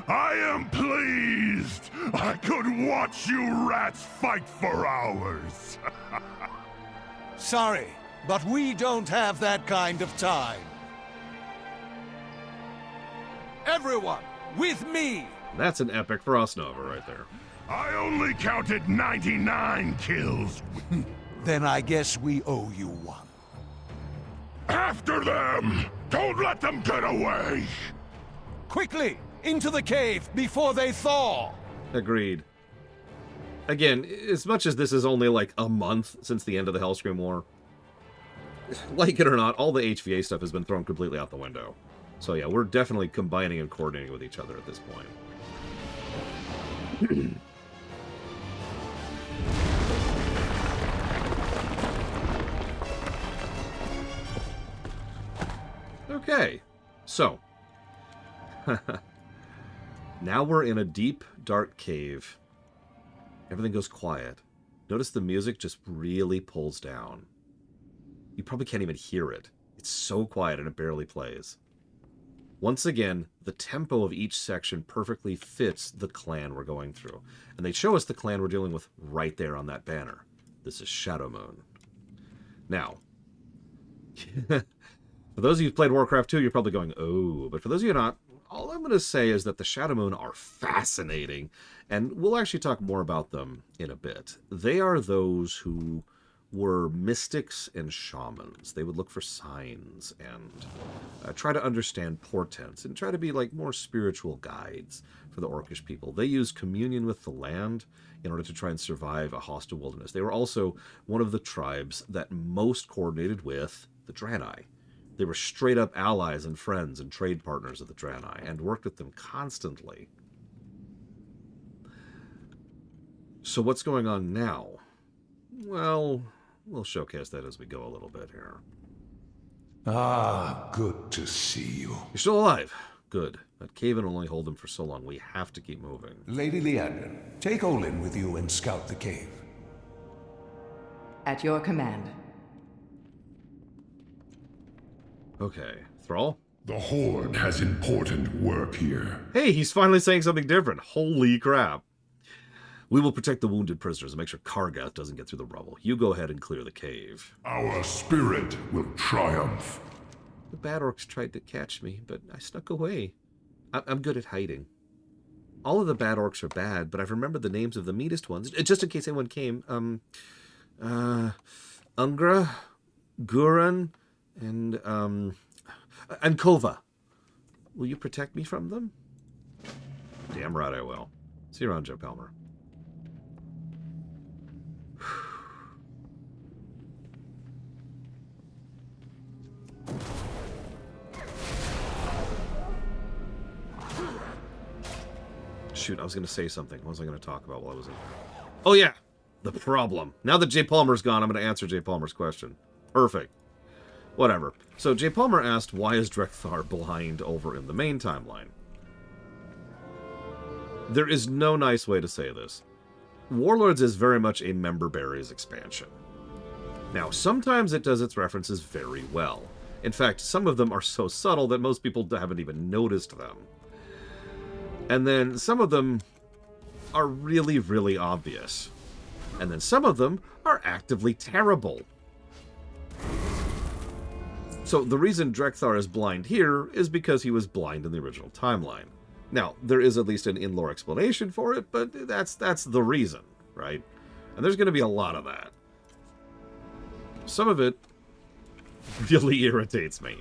I am pleased! I could watch you rats fight for hours! Sorry, but we don't have that kind of time. Everyone, with me! That's an epic Frost Nova right there. I only counted 99 kills. Then I guess we owe you one. After them! Don't let them get away! Quickly, into the cave before they thaw! Agreed. Again, as much as this is only like a month since the end of the Hellscream War, like it or not, all the HVA stuff has been thrown completely out the window. So yeah, we're definitely combining and coordinating with each other at this point. Okay, so now we're in a deep, dark cave. Everything goes quiet. Notice the music just really pulls down. You probably can't even hear it. It's so quiet and it barely plays. Once again, the tempo of each section perfectly fits the clan we're going through. And they show us the clan we're dealing with right there on that banner. This is Shadowmoon. Now, for those of you who've played Warcraft 2, you're probably going, oh, but for those of you not, all I'm going to say is that the Shadowmoon are fascinating, and we'll actually talk more about them in a bit. They are those who were mystics and shamans. They would look for signs and try to understand portents and try to be like more spiritual guides for the Orcish people. They used communion with the land in order to try and survive a hostile wilderness. They were also one of the tribes that most coordinated with the Draenor. They were straight up allies and friends and trade partners of the Draenor and worked with them constantly. So what's going on now? Well, we'll showcase that as we go a little bit here. Ah, good to see you. You're still alive. Good. That cave-in will only hold them for so long. We have to keep moving. Lady Leander, take Olin with you and scout the cave. At your command. Okay. Thrall? The Horde has important work here. Hey, he's finally saying something different. Holy crap. We will protect the wounded prisoners and make sure Kargath doesn't get through the rubble. You go ahead and clear the cave. Our spirit will triumph. The bad orcs tried to catch me, but I snuck away. I'm good at hiding. All of the bad orcs are bad, but I've remembered the names of the meanest ones, just in case anyone came. Ungra, Guran, and Kova. Will you protect me from them? Damn right I will. See you around, Joe Palmer. Shoot, I was going to say something. What was I going to talk about while I was in here? Oh, yeah. The problem. Now that Jay Palmer's gone, I'm going to answer Jay Palmer's question. Perfect. Whatever. So Jay Palmer asked, why is Drekthar blind over in the main timeline? There is no nice way to say this. Warlords is very much a member berries expansion. Now, sometimes it does its references very well. In fact, some of them are so subtle that most people haven't even noticed them. And then some of them are really, really obvious. And then some of them are actively terrible. So the reason Drekthar is blind here is because he was blind in the original timeline. Now, there is at least an in-lore explanation for it, but that's the reason, right? And there's going to be a lot of that. Some of it really irritates me.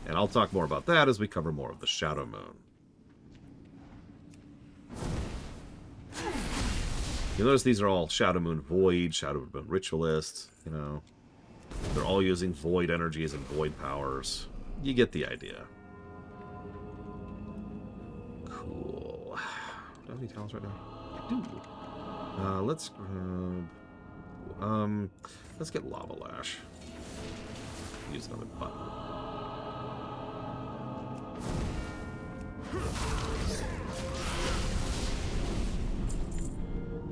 And I'll talk more about that as we cover more of the Shadowmoon. You notice these are all Shadowmoon Void, Shadowmoon Ritualists, you know. They're all using Void energies and Void powers. You get the idea. have any talents right now? I do. Let's get Lava Lash. Use another button.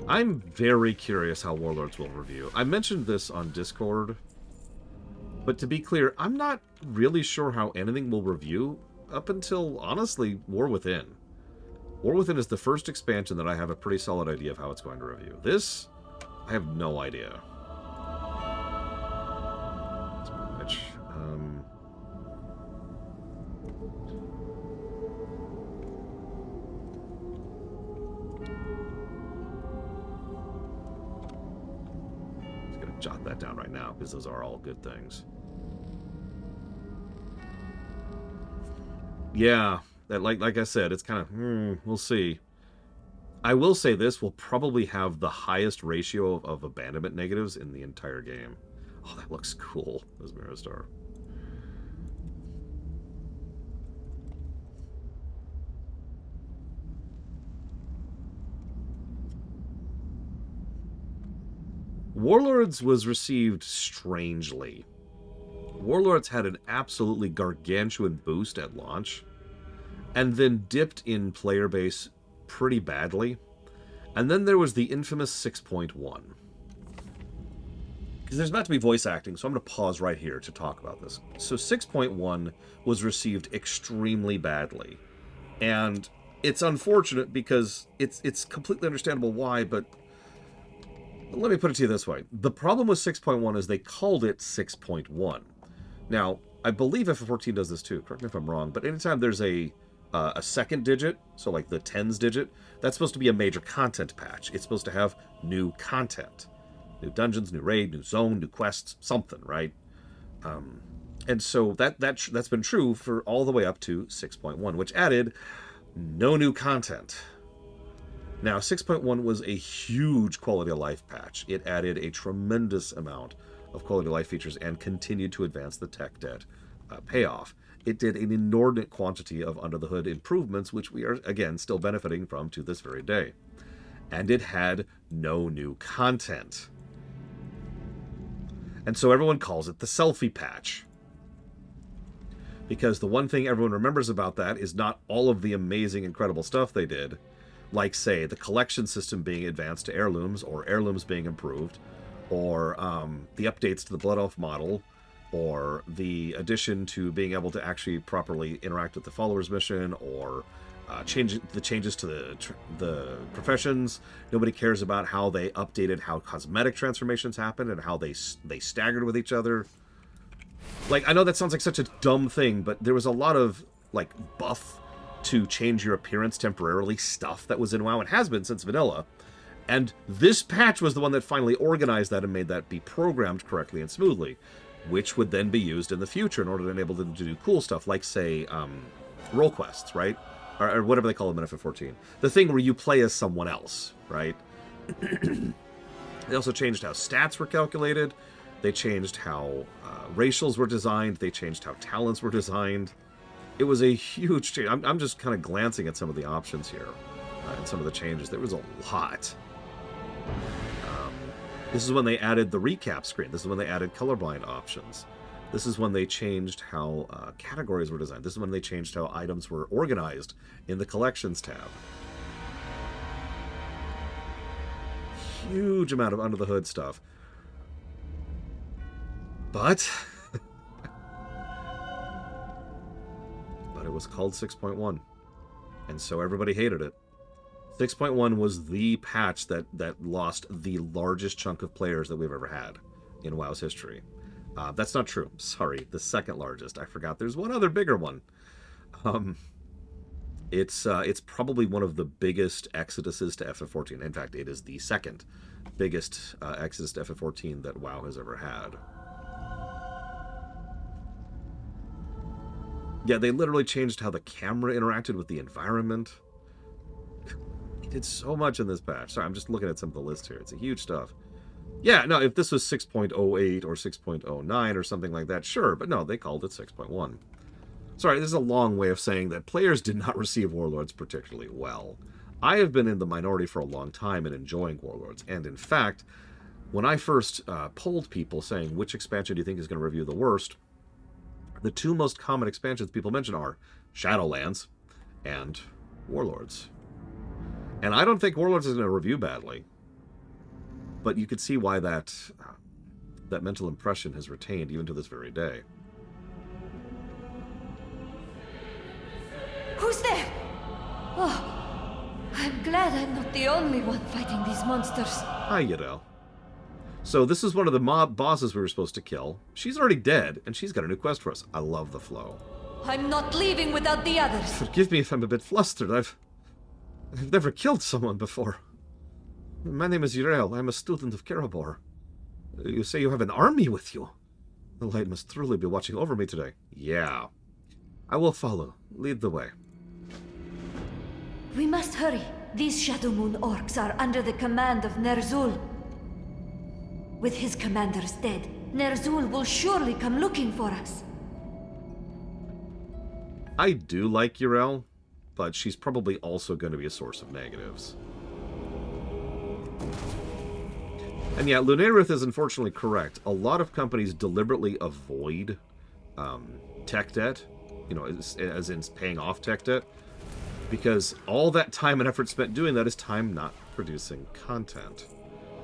I'm very curious how Warlords will review. I mentioned this on Discord, but to be clear, I'm not really sure how anything will review up until, honestly, War Within. War Within is the first expansion that I have a pretty solid idea of how it's going to review. This, I have no idea. Which, just gonna jot that down right now, because those are all good things. Yeah. That, like I said, it's kind of, we'll see. I will say this will probably have the highest ratio of abandonment negatives in the entire game. Oh, that looks cool, as Mirror Star. Warlords was received strangely. Warlords had an absolutely gargantuan boost at launch, and then dipped in player base pretty badly. And then there was the infamous 6.1. Because there's about to be voice acting, so I'm going to pause right here to talk about this. So 6.1 was received extremely badly. And it's unfortunate because it's completely understandable why, but let me put it to you this way. The problem with 6.1 is they called it 6.1. Now, I believe FF14 does this too, correct me if I'm wrong, but anytime there's a second digit, so like the tens digit, that's supposed to be a major content patch. It's supposed to have new content. New dungeons, new raid, new zone, new quests, something, right? And so that's been true for all the way up to 6.1, which added no new content. Now, 6.1 was a huge quality of life patch. It added a tremendous amount of quality of life features and continued to advance the tech debt payoff. It did an inordinate quantity of under-the-hood improvements, which we are, again, still benefiting from to this very day. And it had no new content. And so everyone calls it the selfie patch. Because the one thing everyone remembers about that is not all of the amazing, incredible stuff they did, like, say, the collection system being advanced to heirlooms, or heirlooms being improved, or the updates to the Blood Elf model, or the addition to being able to actually properly interact with the followers mission, or the changes to the professions. Nobody cares about how they updated how cosmetic transformations happened and how they staggered with each other. Like, I know that sounds like such a dumb thing, but there was a lot of, like, buff to change your appearance temporarily stuff that was in WoW and has been since vanilla. And this patch was the one that finally organized that and made that be programmed correctly and smoothly, which would then be used in the future in order to enable them to do cool stuff, like, say, role quests, right? Or whatever they call them in FF14. The thing where you play as someone else, right? They also changed how stats were calculated. They changed how racials were designed. They changed how talents were designed. It was a huge change. I'm just kind of glancing at some of the options here and some of the changes. There was a lot. This is when they added the recap screen. This is when they added colorblind options. This is when they changed how categories were designed. This is when they changed how items were organized in the collections tab. Huge amount of under-the-hood stuff. But it was called 6.1. And so everybody hated it. 6.1 was the patch that lost the largest chunk of players that we've ever had in WoW's history. That's not true. Sorry, the second largest. I forgot there's one other bigger one. It's probably one of the biggest exoduses to FF14. In fact, it is the second biggest exodus to FF14 that WoW has ever had. Yeah, they literally changed how the camera interacted with the environment. It did so much in this patch. Sorry, I'm just looking at some of the list here. It's a huge stuff. Yeah, no, if this was 6.08 or 6.09 or something like that, sure. But no, they called it 6.1. Sorry, this is a long way of saying that players did not receive Warlords particularly well. I have been in the minority for a long time and enjoying Warlords. And in fact, when I first polled people saying which expansion do you think is going to review the worst, the two most common expansions people mention are Shadowlands and Warlords. And I don't think Warlords is going to review badly. But you could see why that mental impression has retained even to this very day. Who's there? Oh, I'm glad I'm not the only one fighting these monsters. Hi, Yadel. So this is one of the mob bosses we were supposed to kill. She's already dead, and she's got a new quest for us. I love the flow. I'm not leaving without the others. Forgive me if I'm a bit flustered. I've never killed someone before. My name is Yrel. I'm a student of Karabor. You say you have an army with you? The light must truly be watching over me today. Yeah. I will follow. Lead the way. We must hurry. These Shadow Moon orcs are under the command of Ner'zhul. With his commanders dead, Ner'zhul will surely come looking for us. I do like Yrel, but she's probably also going to be a source of negatives. And yeah, Lunarith is unfortunately correct. A lot of companies deliberately avoid tech debt, you know, as in paying off tech debt, because all that time and effort spent doing that is time not producing content.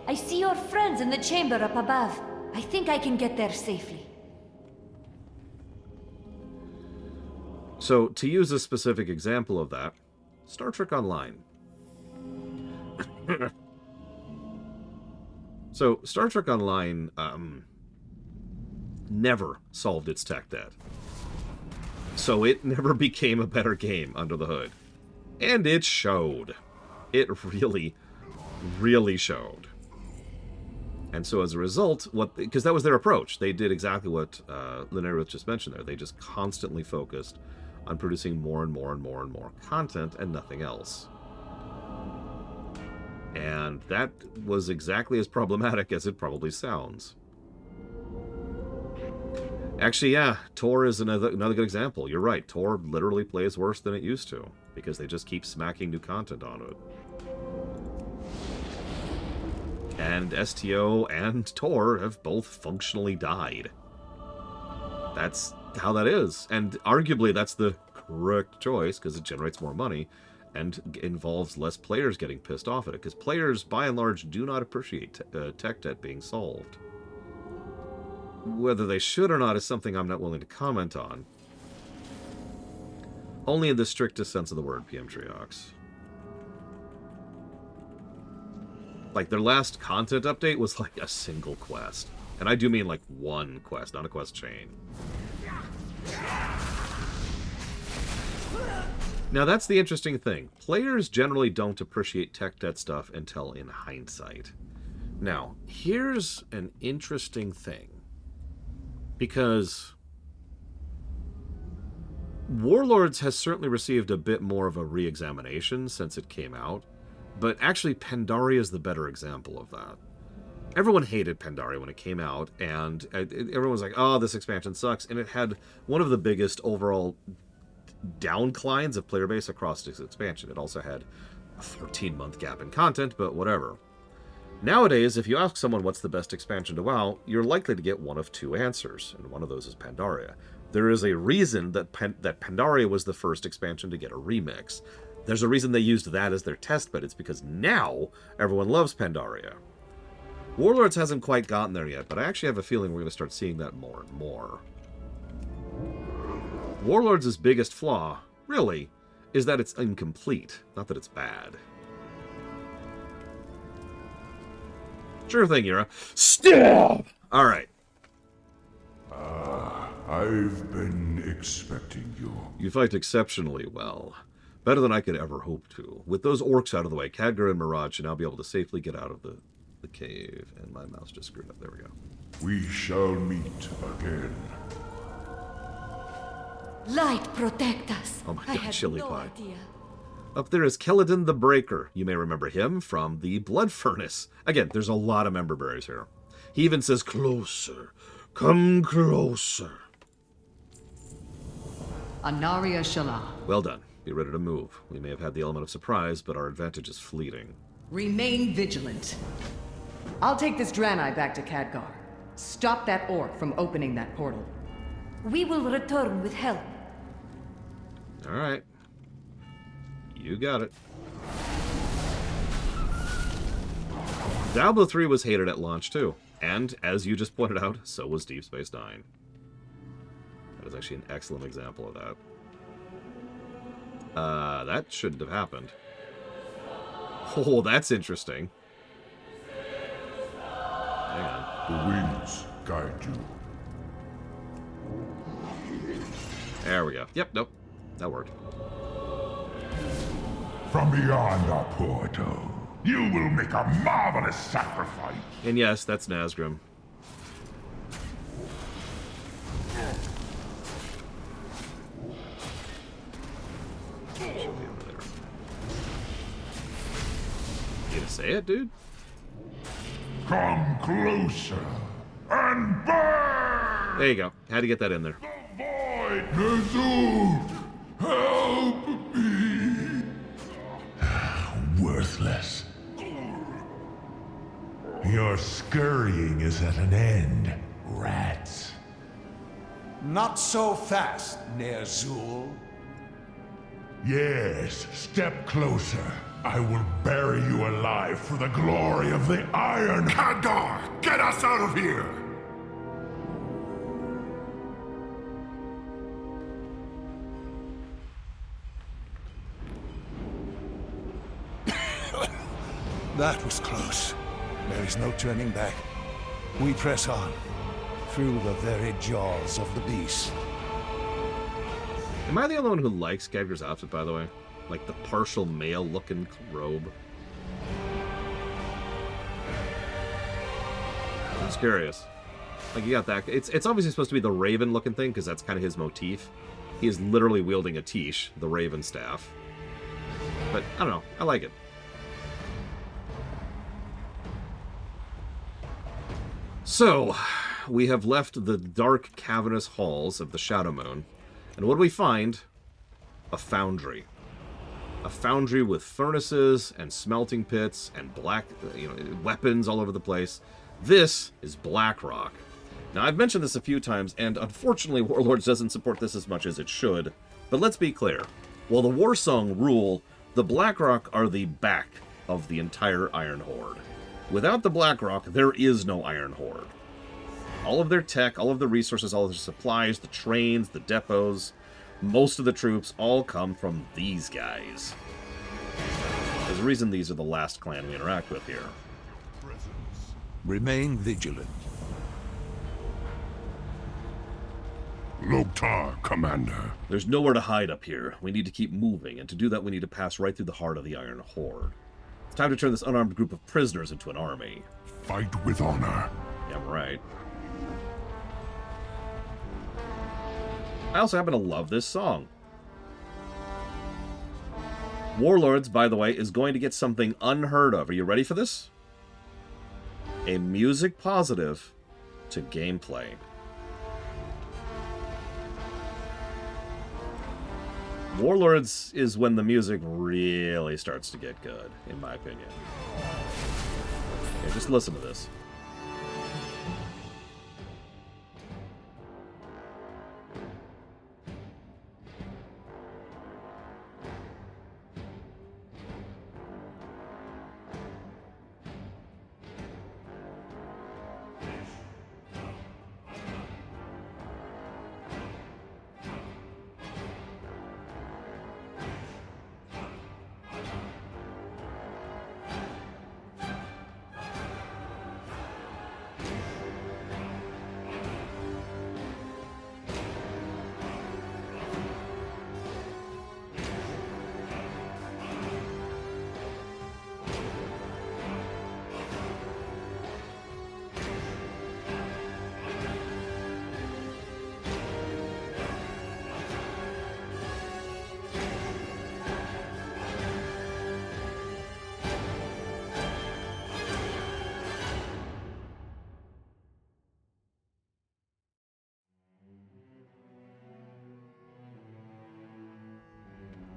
I see your friends in the chamber up above. I think I can get there safely. So, to use a specific example of that, Star Trek Online. So, Star Trek Online never solved its tech debt. So it never became a better game under the hood. And it showed. It really, really showed. And so as a result, because that was their approach, they did exactly what Lunarith just mentioned there. They just constantly focused on producing more and more and more and more content and nothing else. And that was exactly as problematic as it probably sounds. Actually, yeah, Tor is another good example. You're right, Tor literally plays worse than it used to, because they just keep smacking new content onto it. And STO and Tor have both functionally died. That's how that is. And arguably that's the correct choice, because it generates more money and involves less players getting pissed off at it, because players, by and large, do not appreciate tech debt being solved. Whether they should or not is something I'm not willing to comment on. Only in the strictest sense of the word, PM Triox. Like, their last content update was like a single quest. And I do mean like one quest, not a quest chain. Now, that's the interesting thing. Players generally don't appreciate tech debt stuff until in hindsight. Now, here's an interesting thing. Because Warlords has certainly received a bit more of a re-examination since it came out, but actually Pandaria is the better example of that. Everyone hated Pandaria when it came out, and everyone was like, oh, this expansion sucks, and it had one of the biggest overall downclines of player base across its expansion. It also had a 14-month gap in content, but whatever. Nowadays, if you ask someone what's the best expansion to WoW, you're likely to get one of two answers, and one of those is Pandaria. There is a reason that Pandaria was the first expansion to get a remix. There's a reason they used that as their test bed. It's because now everyone loves Pandaria. Warlords hasn't quite gotten there yet, but I actually have a feeling we're going to start seeing that more and more. Warlords' biggest flaw, really, is that it's incomplete, not that it's bad. Sure thing, Yura. Stab! Alright. I've been expecting you. You fight exceptionally well. Better than I could ever hope to. With those orcs out of the way, Khadgar and Mirage should now be able to safely get out of the cave. And my mouse just screwed up. There we go. We shall meet again. Light protect us. Oh my I god, had chili no pie. idea. Up there is Keladin the Breaker. You may remember him from the Blood Furnace. Again, there's a lot of member berries here. He even says, closer. Come closer. Anaria Shala. Well done. Be ready to move. We may have had the element of surprise, but our advantage is fleeting. Remain vigilant. I'll take this Draenei back to Khadgar. Stop that orc from opening that portal. We will return with help. Alright. You got it. Diablo 3 was hated at launch, too. And, as you just pointed out, so was Deep Space Nine. That is actually an excellent example of that. That shouldn't have happened. Oh, that's interesting. Hang on. The winds guide you. There we go. Yep, nope. That worked. From beyond the portal, you will make a marvelous sacrifice. And yes, that's Nazgrim. Should be over there. You gonna say it, dude? Come closer and burn! There you go. Had to get that in there. Void Ner'zhul, help me! Worthless. Your scurrying is at an end, rats. Not so fast, Ner'zhul. Yes, step closer. I will bury you alive for the glory of the Iron Khadgar! Get us out of here! That was close. There is no turning back. We press on, through the very jaws of the beast. Am I the only one who likes Khadgar's outfit, by the way? Like the partial male-looking robe. I'm just curious. Like, you got that. It's obviously supposed to be the raven-looking thing, because that's kind of his motif. He is literally wielding a Tish, the raven staff. But, I don't know. I like it. So, we have left the dark, cavernous halls of the Shadow Moon. And what do we find? A foundry. A foundry with furnaces and smelting pits and weapons all over the place. This is Blackrock. Now, I've mentioned this a few times, and unfortunately Warlords doesn't support this as much as it should. But let's be clear. While the Warsong rule, the Blackrock are the back of the entire Iron Horde. Without the Blackrock, there is no Iron Horde. All of their tech, all of the resources, all of their supplies, the trains, the depots, most of the troops all come from these guys. There's a reason these are the last clan we interact with here. Remain vigilant. Loktar, Commander. There's nowhere to hide up here. We need to keep moving, and to do that we need to pass right through the heart of the Iron Horde. It's time to turn this unarmed group of prisoners into an army. Fight with honor. Yeah, I'm right. I also happen to love this song. Warlords, by the way, is going to get something unheard of. Are you ready for this? A music positive to gameplay. Warlords is when the music really starts to get good, in my opinion. Okay, just listen to this.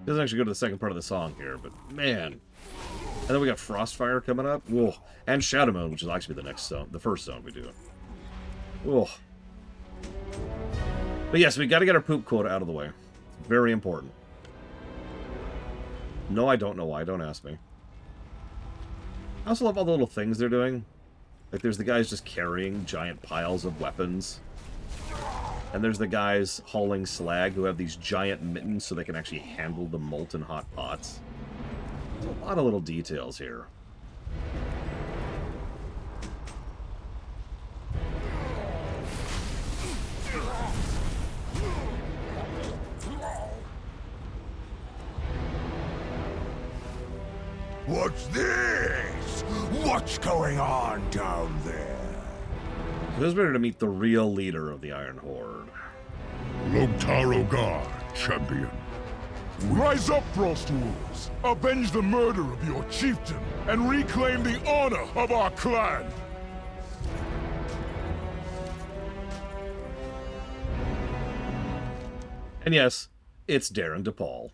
Doesn't actually go to the second part of the song here, but man. And then we got Frostfire coming up. Whoa. And Shadow Moon, which is actually the next zone, the first zone we do. Whoa. But yes, we got to get our poop quota out of the way. It's very important. No, I don't know why. Don't ask me. I also love all the little things they're doing. Like, there's the guys just carrying giant piles of weapons. And there's the guys hauling slag who have these giant mittens so they can actually handle the molten hot pots. There's a lot of little details here. What's this? What's going on down there? Who's ready to meet the real leader of the Iron Horde? Lotaro Gar, champion. Rise up, Frostwolves! Avenge the murder of your chieftain, and reclaim the honor of our clan! And yes, it's Darren DePaul.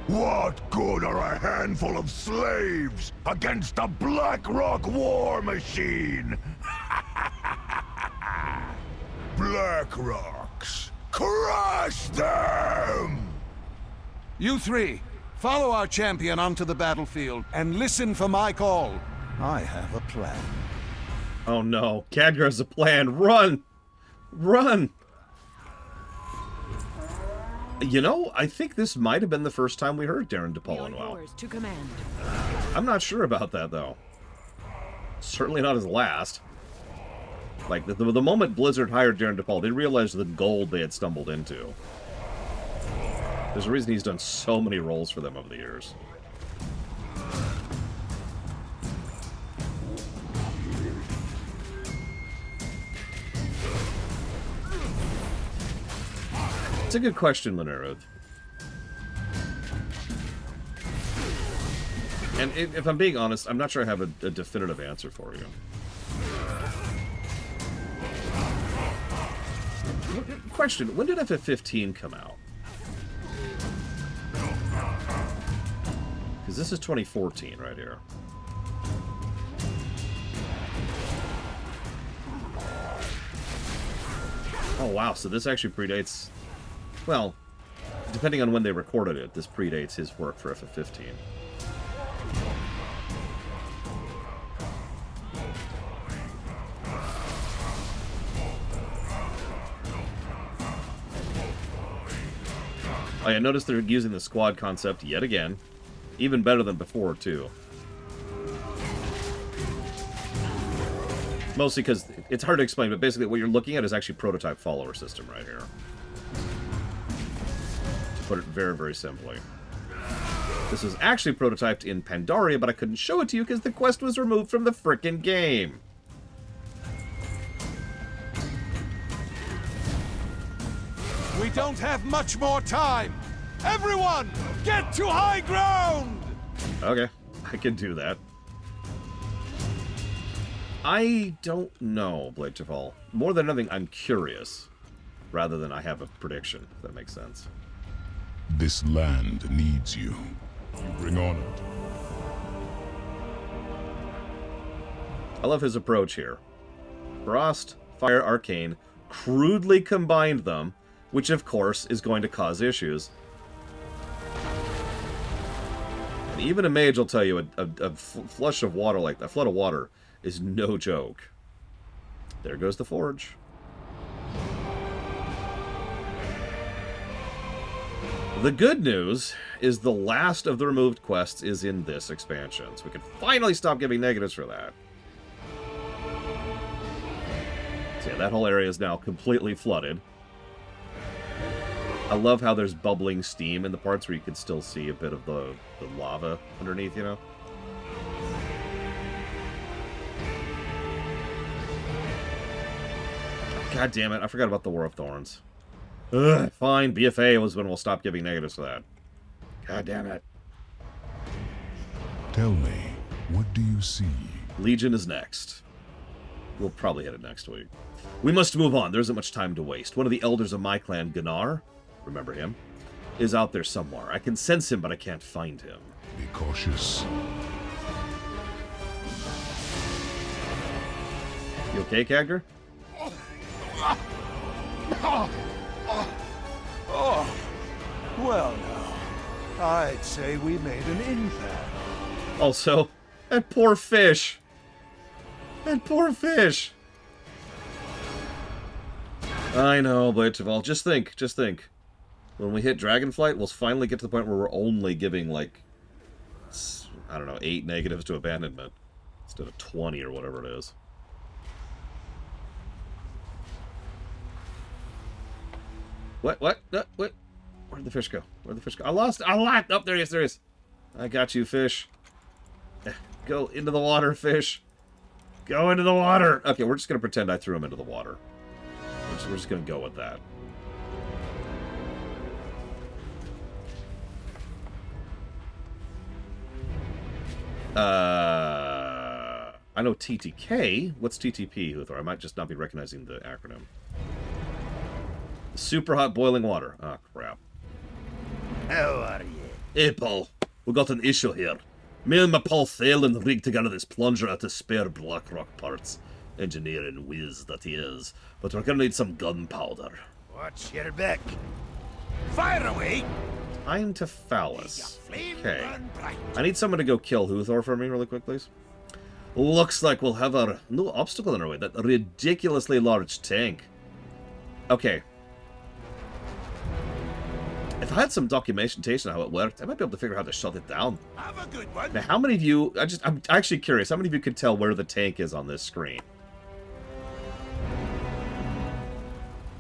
What good are a handful of slaves against a Blackrock war machine? Blackrocks, crush them! You three, follow our champion onto the battlefield and listen for my call. I have a plan. Oh no, Khadgar has a plan. Run! Run! You know, I think this might have been the first time we heard Darren DePaul in a while. To command. I'm not sure about that, though. Certainly not his last. Like, the moment Blizzard hired Darren DePaul, they realized the gold they had stumbled into. There's a reason he's done so many roles for them over the years. It's a good question, Linerud. And if I'm being honest, I'm not sure I have a definitive answer for you. Question, when did FF15 come out? Because this is 2014 right here. Oh wow, so this actually predates... Well, depending on when they recorded it, this predates his work for FF15. Oh yeah, notice they're using the squad concept yet again. Even better than before, too. Mostly because it's hard to explain, but basically what you're looking at is actually prototype follower system right here. Put it very, very simply. This was actually prototyped in Pandaria, but I couldn't show it to you because the quest was removed from the frickin' game. We don't have much more time. Everyone, get to high ground! Okay, I can do that. I don't know, Blade Tafal. More than anything, I'm curious, rather than I have a prediction, if that makes sense. This land needs you. You bring honor. I love his approach here. Frost, Fire, Arcane, crudely combined them, which of course is going to cause issues. And even a mage will tell you a flush of water like that, a flood of water, is no joke. There goes the forge. The good news is the last of the removed quests is in this expansion, so we can finally stop giving negatives for that. So yeah, that whole area is now completely flooded. I love how there's bubbling steam in the parts where you can still see a bit of the lava underneath, you know? God damn it, I forgot about the War of Thorns. Ugh, fine, BFA was when we'll stop giving negatives for that. God damn it. Tell me, what do you see? Legion is next. We'll probably hit it next week. We must move on. There isn't much time to waste. One of the elders of my clan, Garrisons, remember him, is out there somewhere. I can sense him, but I can't find him. Be cautious. You okay, Khadgar? Oh, well now, I'd say we made an impact. Also, that poor fish. That poor fish. I know, but well, just think. When we hit Dragonflight, we'll finally get to the point where we're only giving, like, I don't know, 8 negatives to abandonment instead of 20 or whatever it is. What? Where'd the fish go? Where'd the fish go? I lost! Oh, there he is. I got you, fish. Go into the water, fish. Go into the water! Okay, we're just going to pretend I threw him into the water. We're just going to go with that. I know TTK. What's TTP, Huthor? I might just not be recognizing the acronym. Super hot boiling water. Oh, crap. How are you? Hey, Paul. We got an issue here. Me and my pal Thalen rigged together this plunger out of spare Blackrock parts. Engineering whiz that he is. But we're gonna need some gunpowder. Watch your back. Fire away! Time to Phallus. Okay. I need someone to go kill Huthor for me really quick, please. Looks like we'll have a new obstacle in our way. That ridiculously large tank. Okay. If I had some documentation on how it worked, I might be able to figure out how to shut it down. Have a good one. Now, how many of you... I'm actually curious. How many of you could tell where the tank is on this screen?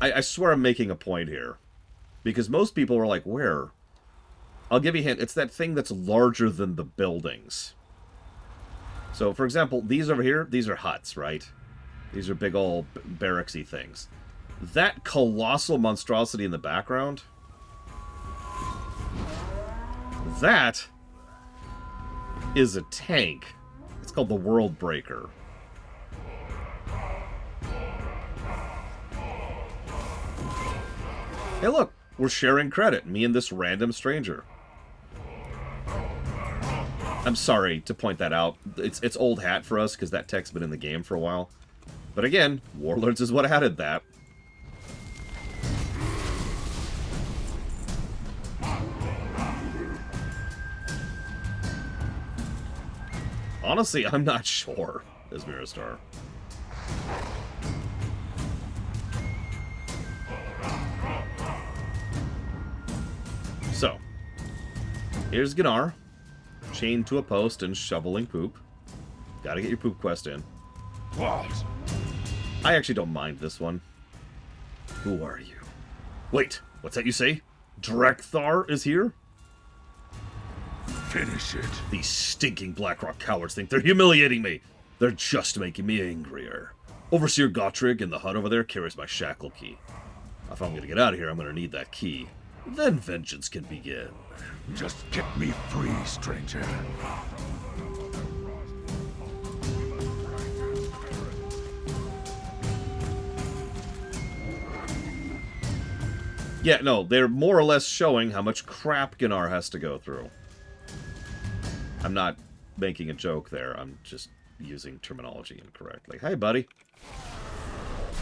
I swear I'm making a point here. Because most people are like, where? I'll give you a hint. It's that thing that's larger than the buildings. So, for example, these over here, these are huts, right? These are big old barracksy things. That colossal monstrosity in the background... That is a tank. It's called the World Breaker. Hey, look, we're sharing credit, me and this random stranger. I'm sorry to point that out. It's old hat for us because that tech's been in the game for a while. But again, Warlords is what added that. Honestly, I'm not sure, as Miristar. So, here's Garrisons, chained to a post and shoveling poop. Gotta get your poop quest in. What? I actually don't mind this one. Who are you? Wait, what's that you say? Drekthar is here? Finish it. These stinking Blackrock cowards think they're humiliating me. They're just making me angrier. Overseer Gottrig in the hut over there carries my shackle key. If I'm gonna get out of here, I'm gonna need that key. Then vengeance can begin. Just get me free, stranger. Yeah, no, they're more or less showing how much crap Garrisons has to go through. I'm not making a joke there. I'm just using terminology incorrectly. Hey, buddy.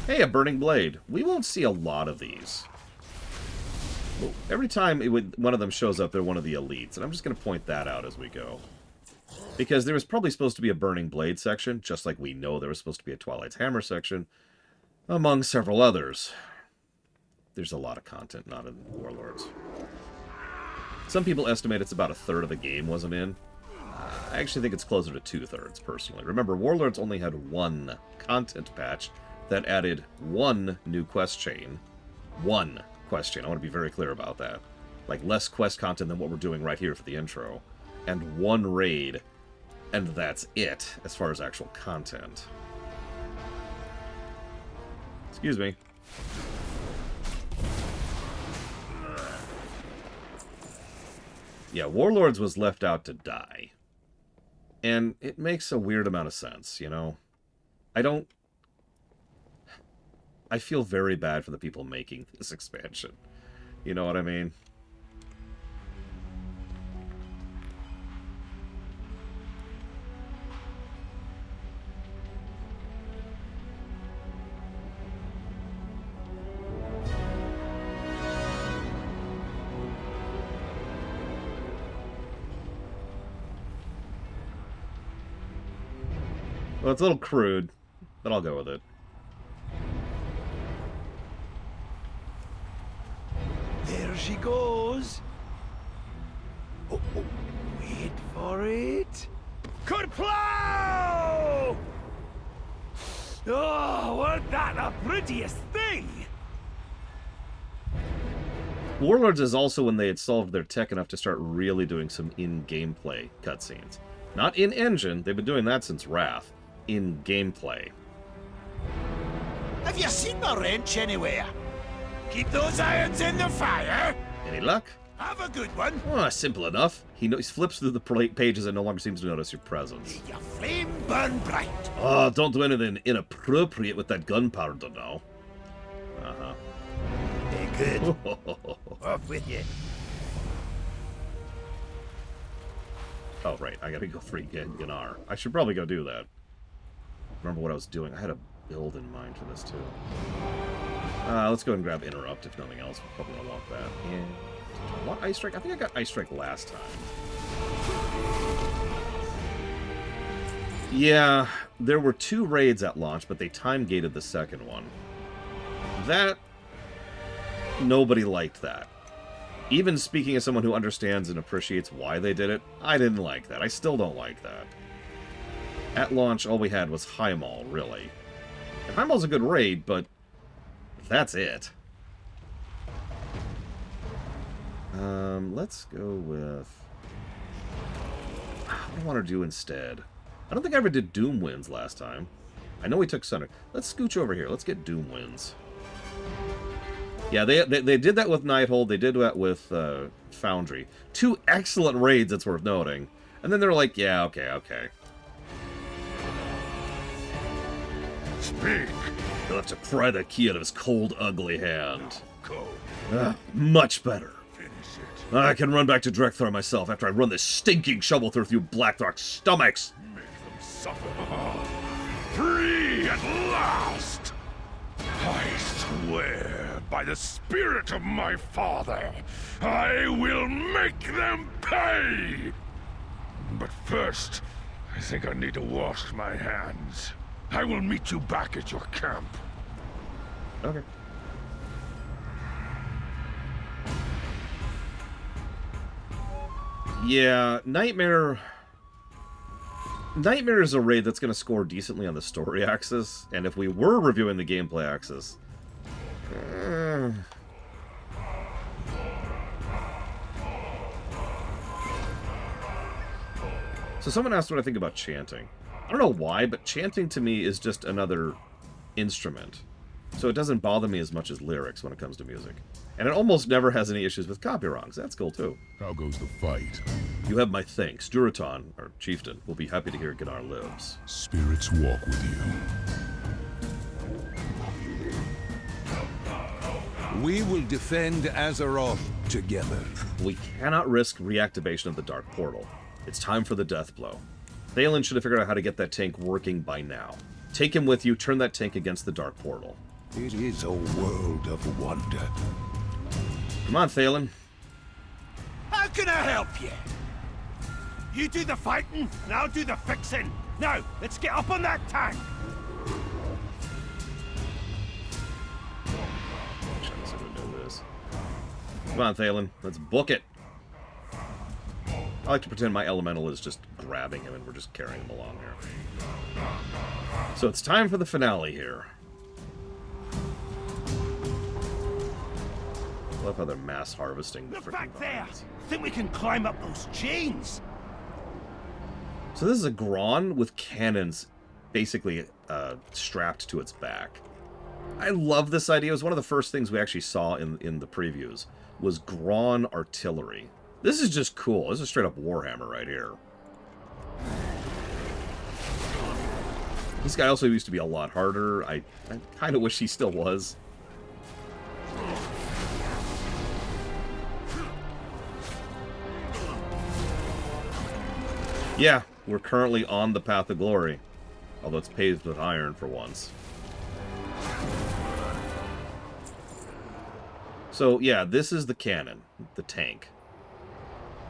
Hey, a burning blade. We won't see a lot of these. Well, every time one of them shows up, they're one of the elites. And I'm just going to point that out as we go. Because there was probably supposed to be a burning blade section, just like we know there was supposed to be a Twilight's Hammer section, among several others. There's a lot of content not in Warlords. Some people estimate it's about a third of the game wasn't in. I actually think it's closer to 2/3, personally. Remember, Warlords only had one content patch that added one new quest chain. One quest chain. I want to be very clear about that. Like, less quest content than what we're doing right here for the intro. And one raid. And that's it, as far as actual content. Excuse me. Yeah, Warlords was left out to die. And it makes a weird amount of sense, you know? I don't I feel very bad for the people making this expansion. You know what I mean? Well, it's a little crude, but I'll go with it. There she goes. Oh, wait for it. Kerplow! Oh, wasn't that the prettiest thing? Warlords is also when they had solved their tech enough to start really doing some in-gameplay cutscenes. Not in-engine, they've been doing that since Wrath. In-gameplay. Have you seen my wrench anywhere? Keep those irons in the fire. Any luck? Have a good one. Oh, simple enough. He flips through the pages and no longer seems to notice your presence. May your flame burn bright. Oh, don't do anything inappropriate with that gunpowder now. Uh-huh. Very good. Off with you. Oh, right. I gotta go free Gunnar. I should probably go do that. Remember what I was doing. I had a build in mind for this, too. Let's go and grab Interrupt, if nothing else. We're probably gonna want that. And do I want Ice Strike? I think I got Ice Strike last time. Yeah, there were 2 raids at launch, but they time-gated the second one. That... Nobody liked that. Even speaking as someone who understands and appreciates why they did it, I didn't like that. I still don't like that. At launch, all we had was Highmaul, really. And Highmaul's a good raid, but that's it. Let's go with... What do I want to do instead? I don't think I ever did Doom Winds last time. I know we took Sunder. Let's scooch over here. Let's get Doom Winds. Yeah, they did that with Nighthold. They did that with Foundry. 2 excellent raids, it's worth noting. And then they're like, yeah, okay. Speak. He'll have to pry that key out of his cold, ugly hand. Much better. I can run back to Drekthar myself after I run this stinking shovel through Blackrock's stomachs. Make them suffer. Free at last! I swear by the spirit of my father, I will make them pay! But first, I think I need to wash my hands. I will meet you back at your camp. Okay. Yeah, Nightmare is a raid that's going to score decently on the story axis, and if we were reviewing the gameplay axis... So someone asked what I think about chanting. I don't know why, but chanting to me is just another instrument. So it doesn't bother me as much as lyrics when it comes to music. And it almost never has any issues with copywrongs. That's cool, too. How goes the fight? You have my thanks. Duraton, our chieftain, will be happy to hear Gunnar lives. Spirits walk with you. We will defend Azeroth together. We cannot risk reactivation of the Dark Portal. It's time for the death blow. Thalen should have figured out how to get that tank working by now. Take him with you, turn that tank against the Dark Portal. It is a world of wonder. Come on, Thalen. How can I help you? You do the fighting, and I'll do the fixing. Now, let's get up on that tank. Come on, Thalen. Let's book it. I like to pretend my elemental is just grabbing him and we're just carrying him along here. So it's time for the finale here. I love how they're mass harvesting the Look freaking back there. vines. Think we can climb up those chains? So this is a Gron with cannons basically strapped to its back. I love this idea. It was one of the first things we actually saw in the previews, was Gron artillery. This is just cool. This is straight up Warhammer right here. This guy also used to be a lot harder. I kind of wish he still was. Yeah, we're currently on the path of glory. Although it's paved with iron for once. So, yeah, this is the cannon. The tank.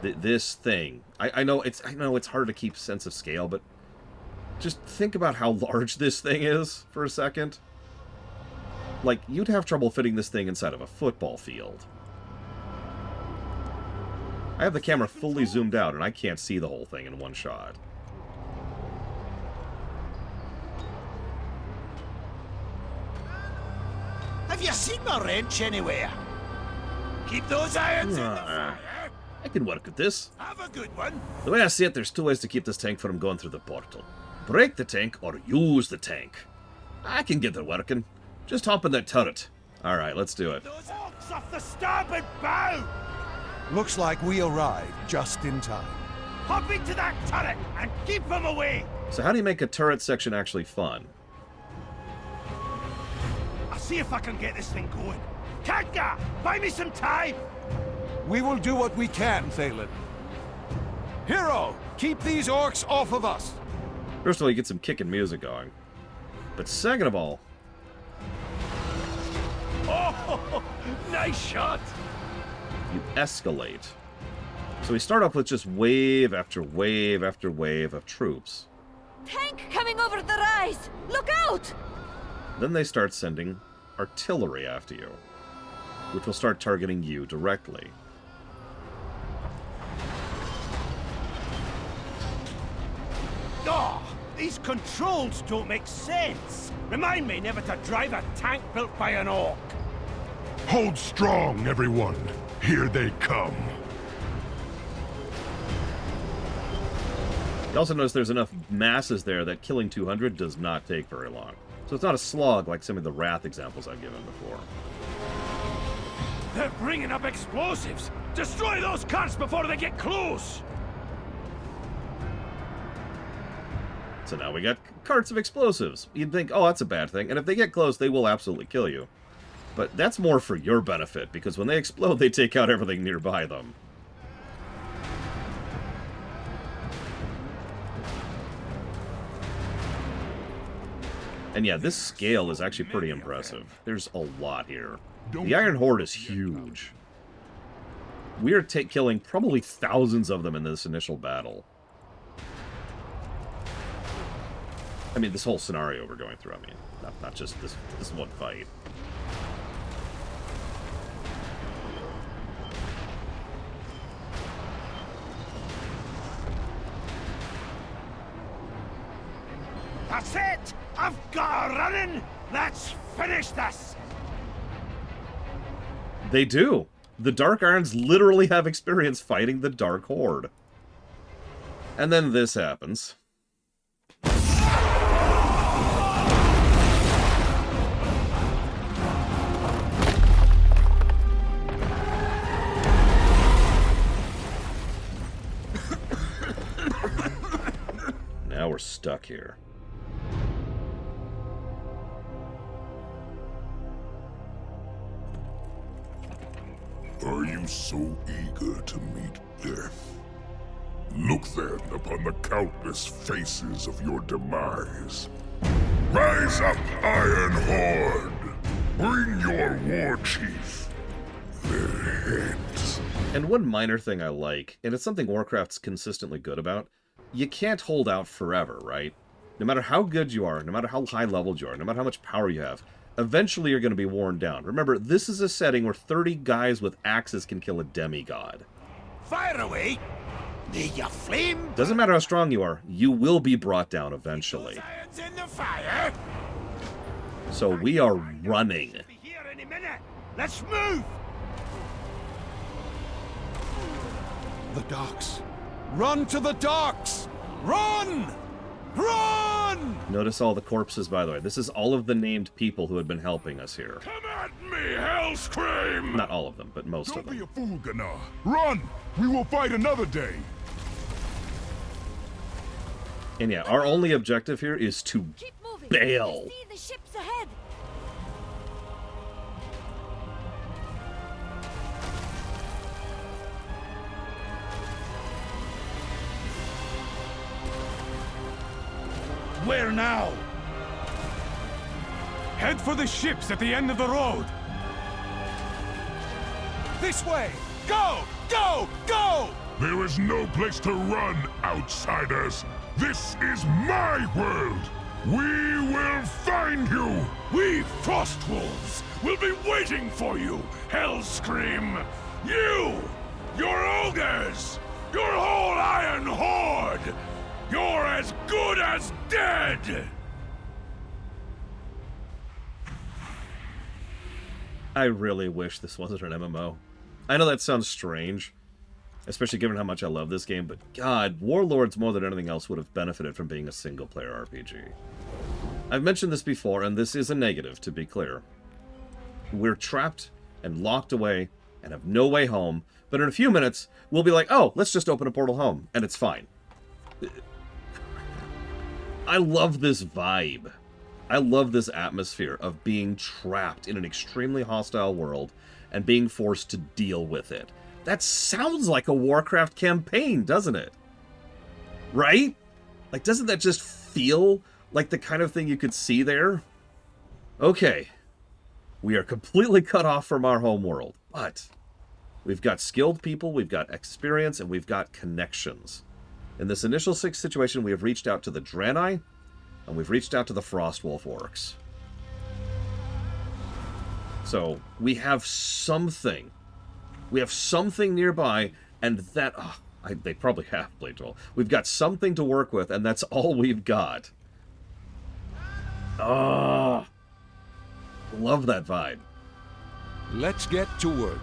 This thing. I know it's hard to keep sense of scale, but just think about how large this thing is for a second. Like, you'd have trouble fitting this thing inside of a football field. I have the camera fully zoomed out, and I can't see the whole thing in one shot. Have you seen my wrench anywhere? Keep those irons in the fire. I can work with this. Have a good one. The way I see it, there's two ways to keep this tank from going through the portal. Break the tank or use the tank. I can get it working. Just hop in that turret. Alright, let's do it. Those orcs off the starboard bow! Looks like we arrived just in time. Hop into that turret and keep them away! So how do you make a turret section actually fun? I'll see if I can get this thing going. Khadgar, buy me some time! We will do what we can, Thalen. Hero, keep these orcs off of us! First of all, you get some kicking music going. But second of all... Oh, nice shot! You escalate. So we start off with just wave after wave after wave of troops. Tank coming over the rise! Look out! Then they start sending artillery after you, which will start targeting you directly. Oh, these controls don't make sense. Remind me never to drive a tank built by an orc. Hold strong, everyone. Here they come. You also notice there's enough masses there that killing 200 does not take very long. So it's not a slog like some of the Wrath examples I've given before. They're bringing up explosives. Destroy those carts before they get close. So now we got carts of explosives. You'd think, oh, that's a bad thing. And if they get close, they will absolutely kill you. But that's more for your benefit, because when they explode, they take out everything nearby them. And yeah, this scale is actually pretty impressive. There's a lot here. The Iron Horde is huge. We are killing probably thousands of them in this initial battle. I mean, this whole scenario we're going through, I mean, not just this one fight. That's it! I've got her running! Let's finish this! They do! The Dark Irons literally have experience fighting the Dark Horde. And then this happens. Now we're stuck here. Are you so eager to meet death? Look then upon the countless faces of your demise. Rise up, Iron Horde! Bring your war chief their heads. And one minor thing I like, and it's something Warcraft's consistently good about, you can't hold out forever, right? No matter how good you are, no matter how high-leveled you are, no matter how much power you have, eventually you're going to be worn down. Remember, this is a setting where 30 guys with axes can kill a demigod. Fire away! May your flame... Doesn't matter how strong you are, you will be brought down eventually. Irons in the fire! So we are running. Be here any minute! Let's move! The docks. Run to the docks! Run! Run! Notice all the corpses, by the way. This is all of the named people who had been helping us here. Come at me, Hellscream! Not all of them, but most of them. Don't be a fool, Gunnar. Run! We will fight another day. And yeah, our only objective here is to bail. See the ships ahead. Where now? Head for the ships at the end of the road. This way! Go! Go! Go! There is no place to run, outsiders. This is my world. We will find you. We Frostwolves will be waiting for you, Hellscream! You! Your ogres! Your whole Iron Horde! You're as good as dead! I really wish this wasn't an MMO. I know that sounds strange, especially given how much I love this game, but God, Warlords more than anything else would have benefited from being a single-player RPG. I've mentioned this before, and this is a negative, to be clear. We're trapped and locked away and have no way home, but in a few minutes, we'll be like, oh, let's just open a portal home, and it's fine. I love this vibe. I love this atmosphere of being trapped in an extremely hostile world and being forced to deal with it. That sounds like a Warcraft campaign, doesn't it? Right? Like, doesn't that just feel like the kind of thing you could see there? Okay. We are completely cut off from our home world, but we've got skilled people, we've got experience, and we've got connections. In this initial situation, we have reached out to the Draenor, and we've reached out to the Frostwolf orcs. So, we have something. We have something nearby, and that... Oh, they probably have Blade Troll. We've got something to work with, and that's all we've got. Oh, love that vibe. Let's get to work.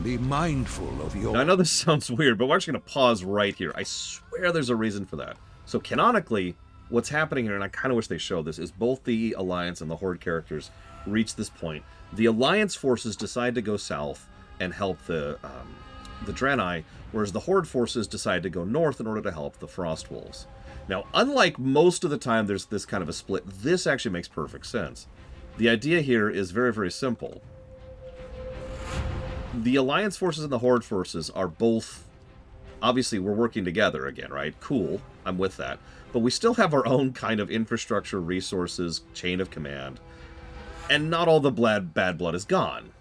Be mindful of your... Now, I know this sounds weird, but we're actually going to pause right here. I swear there's a reason for that. So, canonically, what's happening here, and I kind of wish they showed this, is both the Alliance and the Horde characters reach this point. The Alliance forces decide to go south and help the Draenor, whereas the Horde forces decide to go north in order to help the Frostwolves. Now, unlike most of the time there's this kind of a split, this actually makes perfect sense. The idea here is very, very simple. The Alliance forces and the Horde forces are both... Obviously, we're working together again, right? Cool. I'm with that. But we still have our own kind of infrastructure, resources, chain of command. And not all the bad blood is gone.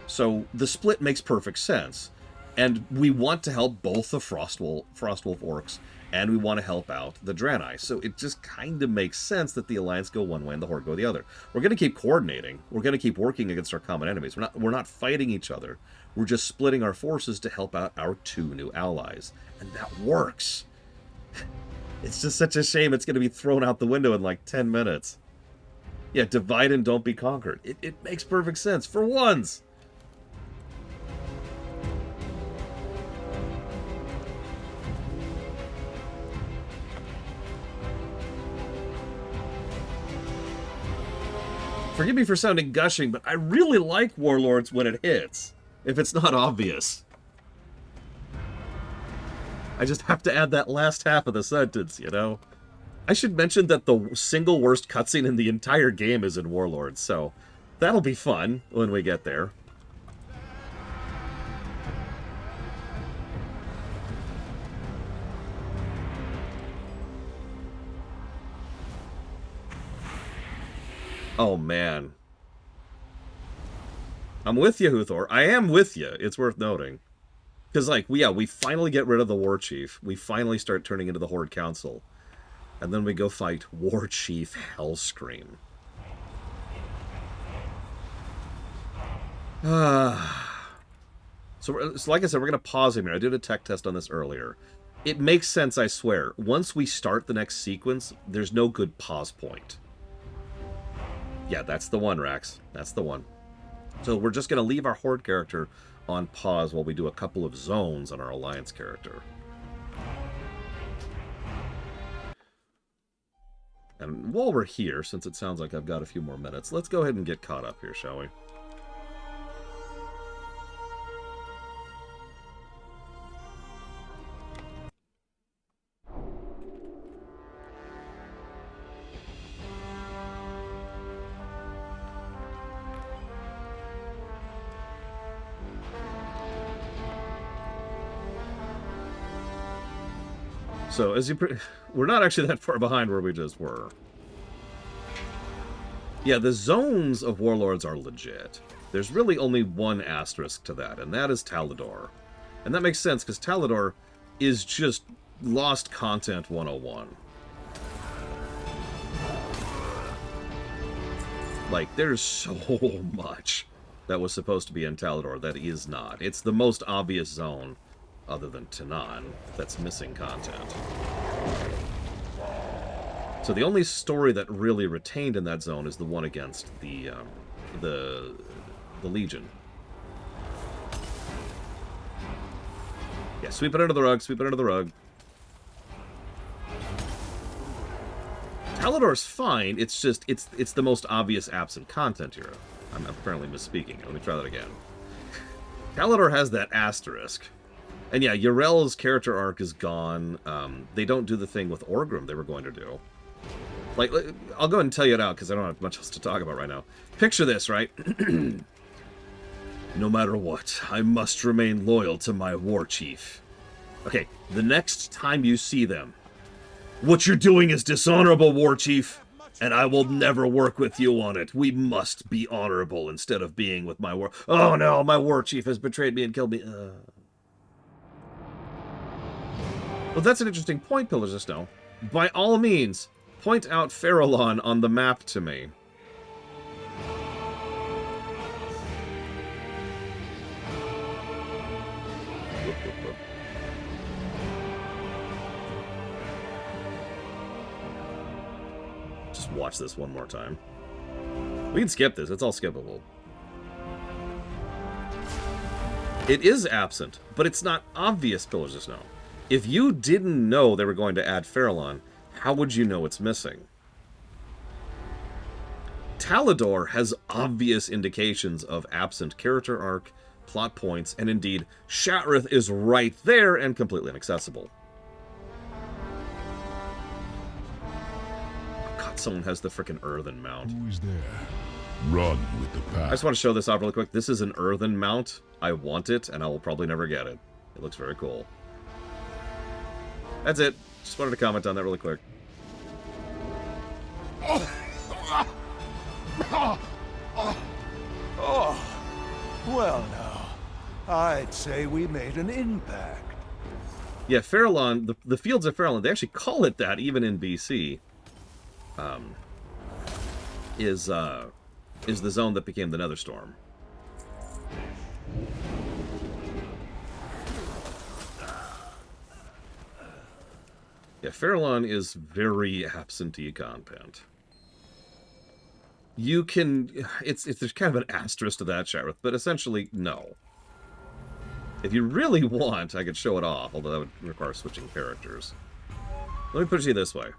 So the split makes perfect sense. And we want to help both the Frostwolf orcs, and we want to help out the Draenor. So it just kind of makes sense that the Alliance go one way and the Horde go the other. We're going to keep coordinating. We're going to keep working against our common enemies. We're not fighting each other. We're just splitting our forces to help out our two new allies. And that works. It's just such a shame it's going to be thrown out the window in like 10 minutes. Yeah, divide and don't be conquered. It makes perfect sense for once. Forgive me for sounding gushing, but I really like Warlords when it hits, if it's not obvious. I just have to add that last half of the sentence, you know? I should mention that the single worst cutscene in the entire game is in Warlords, so that'll be fun when we get there. Oh, man. I'm with you, Huthor. I am with you. It's worth noting. Because, like, we finally get rid of the War Chief. We finally start turning into the Horde Council. And then we go fight War Chief Hellscream. So, like I said, we're going to pause him here. I did a tech test on this earlier. It makes sense, I swear. Once we start the next sequence, there's no good pause point. Yeah, that's the one, Rax. That's the one. So we're just going to leave our Horde character on pause while we do a couple of zones on our Alliance character. And while we're here, since it sounds like I've got a few more minutes, let's go ahead and get caught up here, shall we? So, we're not actually that far behind where we just were. Yeah, the zones of Warlords are legit. There's really only one asterisk to that, and that is Talador. And that makes sense, because Talador is just lost content 101. Like, there's so much that was supposed to be in Talador that is not. It's the most obvious zone, other than Tanan, that's missing content. So the only story that really retained in that zone is the one against the Legion. Yeah, sweep it under the rug, sweep it under the rug. Talador's fine, it's just, it's the most obvious absent content here. I'm apparently misspeaking. Let me try that again. Talador has that asterisk. And yeah, Yrel's character arc is gone. They don't do the thing with Orgrim they were going to do. Like, I'll go ahead and tell you it out, because I don't have much else to talk about right now. Picture this, right? No matter what, I must remain loyal to my war chief. Okay, the next time you see them, what you're doing is dishonorable, war chief, and I will never work with you on it. We must be honorable instead of being with my war... Oh no, my war chief has betrayed me and killed me. Well, that's an interesting point, Pillars of Snow. By all means, point out Farallon on the map to me. Just watch this one more time. We can skip this. It's all skippable. It is absent, but it's not obvious, Pillars of Snow. If you didn't know they were going to add Farallon, how would you know it's missing? Talador has obvious indications of absent character arc, plot points, and indeed, Shatrith is right there and completely inaccessible. Oh God, someone has the frickin' earthen mount. Who's there? Run with the pack. I just want to show this off really quick. This is an earthen mount. I want it, and I will probably never get it. It looks very cool. That's it. Just wanted to comment on that really quick. Oh, well now, I'd say we made an impact. Yeah, Farallon, the Fields of Farallon, they actually call it that even in BC, is the zone that became the Netherstorm. Yeah, Farallon is very absentee content. You can... there's kind of an asterisk to that, Shatrith, but essentially, no. If you really want, I could show it off, although that would require switching characters. Let me put it to you this way.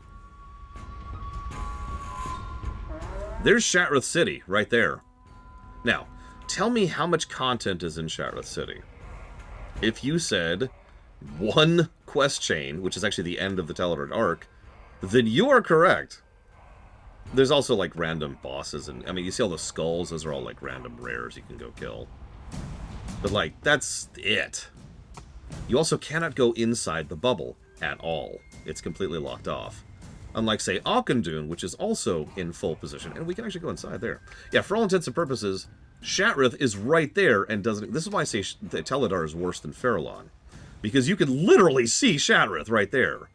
There's Shatrith City, right there. Now, tell me how much content is in Shatrith City. If you said one quest chain, which is actually the end of the Talador arc, then you are correct. There's also, like, random bosses, and, I mean, you see all the skulls, those are all, like, random rares you can go kill. But, like, that's it. You also cannot go inside the bubble at all. It's completely locked off. Unlike, say, Auchindoun, which is also in full position, and we can actually go inside there. Yeah, for all intents and purposes, Shatrith is right there and doesn't... This is why I say that Talador is worse than Farallon. Because you can literally see Shatrith right there.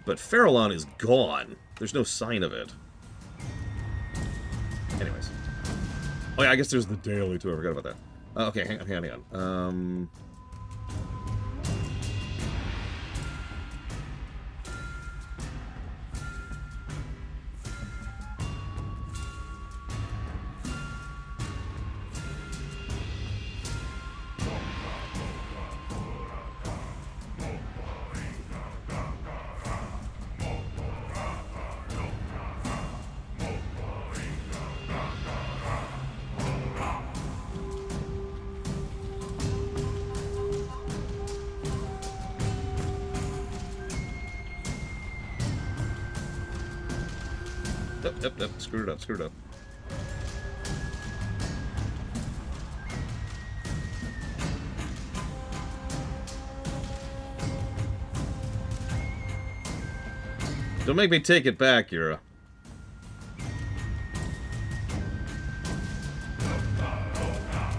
But Farallon is gone. There's no sign of it. Anyways. Oh yeah, I guess there's the daily too. I forgot about that. Okay, hang on. Yep, screwed up. Don't make me take it back, Yura.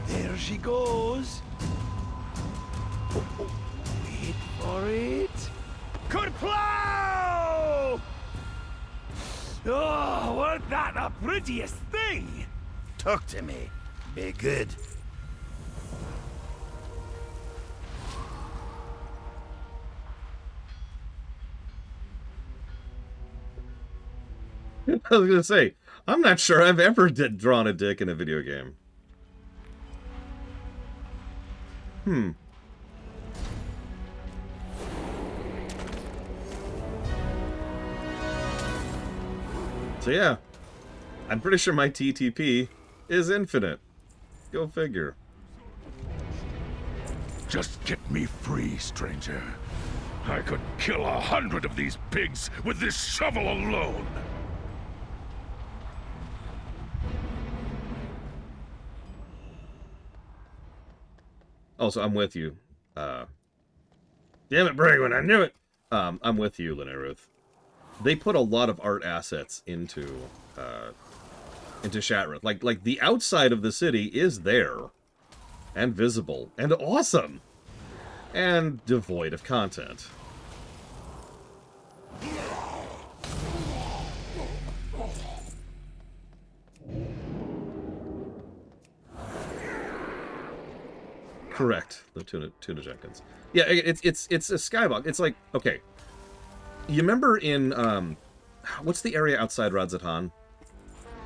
There she goes. Wait for it. Kerplow! Oh, weren't that the prettiest thing? Talk to me. Be good. I was gonna say, I'm not sure I've ever drawn a dick in a video game. So yeah, I'm pretty sure my TTP is infinite. Go figure. Just get me free, stranger. I could kill 100 of these pigs with this shovel alone. Also, I'm with you. Damn it, Bragwin, I knew it! I'm with you, Lineruth. They put a lot of art assets into Shattrath. Like the outside of the city is there. And visible. And awesome! And devoid of content. Correct, Lieutenant Tuna Jenkins. Yeah, it's a skybox. It's like, okay, you remember in what's the area outside Radzatan?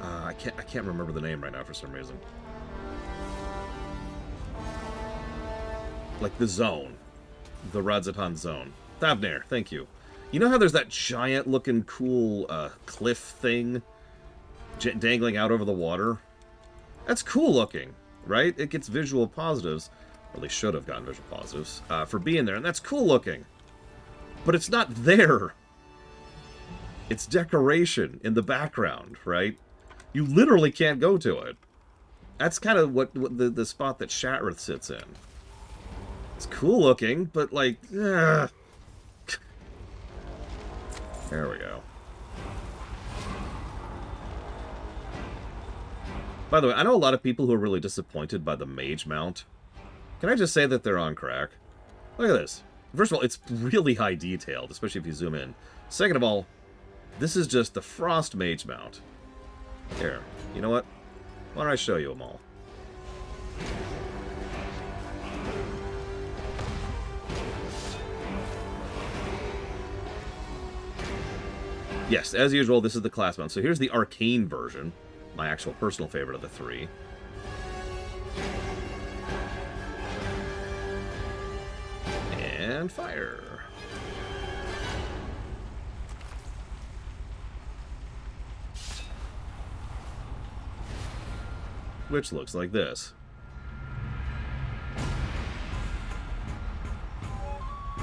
I can't remember the name right now for some reason. Like the zone, the Radzatan zone. Thavnair, thank you. You know how there's that giant looking cool cliff thing dangling out over the water? That's cool looking, right? It gets visual positives. Or they should have gotten visual positives for being there, and that's cool looking. But it's not there. It's decoration in the background, right? You literally can't go to it. That's kind of what the spot that Shattrath sits in. It's cool looking, but like, there we go. By the way, I know a lot of people who are really disappointed by the mage mount. Can I just say that they're on crack? Look at this. First of all, it's really high detailed, especially if you zoom in. Second of all, this is just the Frost Mage mount. Here, you know what? Why don't I show you them all? Yes, as usual, this is the class mount. So here's the Arcane version, my actual personal favorite of the three. And fire. Which looks like this.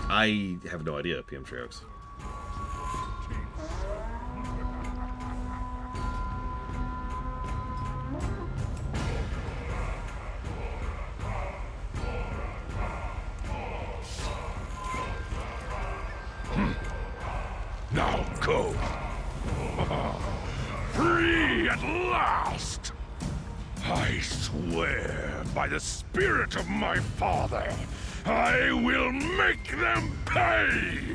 I have no idea, PM Triox. Now go. Free at last! I swear by the spirit of my father, I will make them pay!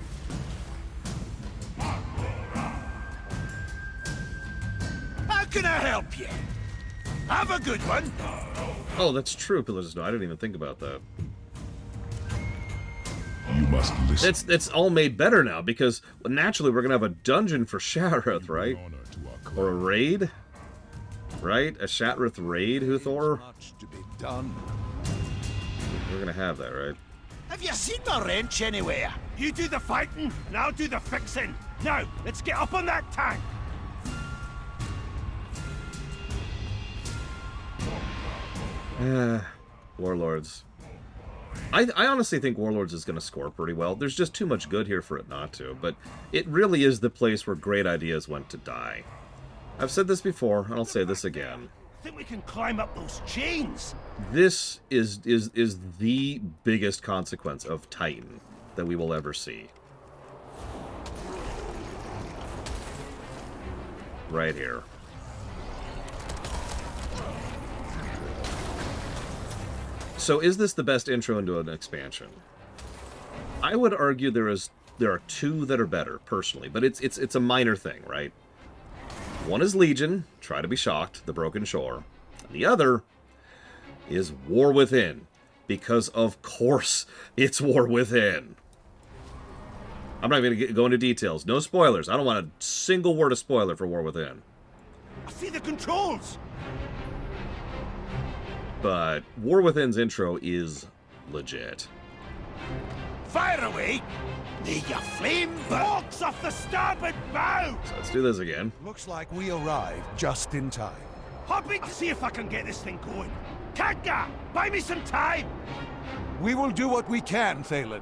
How can I help you? Have a good one. Oh, that's true, Pillars of Snow. I didn't even think about that. You must listen. It's all made better now, because naturally we're going to have a dungeon for Shattrath, right? Or a raid? Right? A Shattrath raid, Huthor? Much to be done. We're going to have that, right? Have you seen the wrench anywhere? You do the fighting, and I'll do the fixing. Now, let's get up on that tank. Warlords. I honestly think Warlords is going to score pretty well. There's just too much good here for it not to, but it really is the place where great ideas went to die. I've said this before, and I'll say this again. I think we can climb up those chains. This is the biggest consequence of Titan that we will ever see. right here. So is this the best intro into an expansion? I would argue there are two that are better, personally, but it's a minor thing, right? One is Legion, Try to be Shocked, The Broken Shore. And the other is War Within, because of course it's War Within. I'm not going to go into details. No spoilers. I don't want a single word of spoiler for War Within. I see the controls! But War Within's intro is legit. Fire away! May your flame box off the starboard bow! So let's do this again. Looks like we arrived just in time. Hopping to see if I can get this thing going. Khadgar, buy me some time! We will do what we can, Thalen.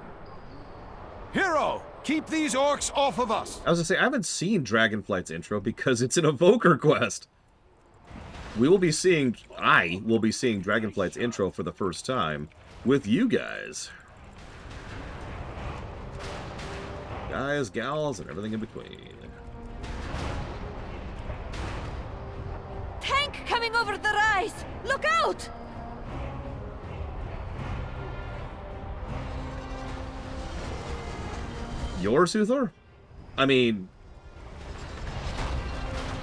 Hero, keep these orcs off of us! I was going to say, I haven't seen Dragonflight's intro because it's an Evoker quest. I will be seeing Dragonflight's intro for the first time with you guys. Guys, gals, and everything in between. Tank coming over the rise! Look out! Yours, Uthor? I mean,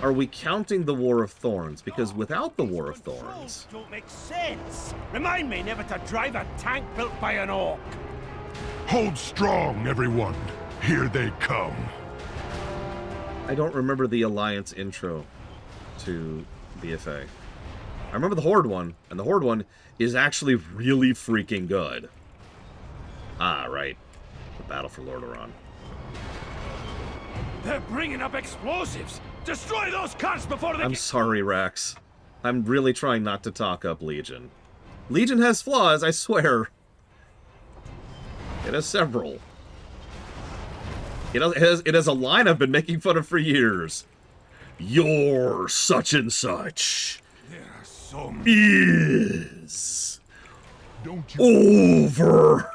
are we counting the War of Thorns? Because without the War of Thorns... Don't make sense. Remind me never to drive a tank built by an orc. Hold strong, everyone. Here they come. I don't remember the Alliance intro to BFA. I remember the Horde one, and the Horde one is actually really freaking good. Ah, right. The Battle for Lordaeron. They're bringing up explosives! Destroy those cunts before they I'm sorry, Rax. I'm really trying not to talk up Legion. Legion has flaws, I swear. It has several. It has a line I've been making fun of for years. You're such and such. There are so many. Is over.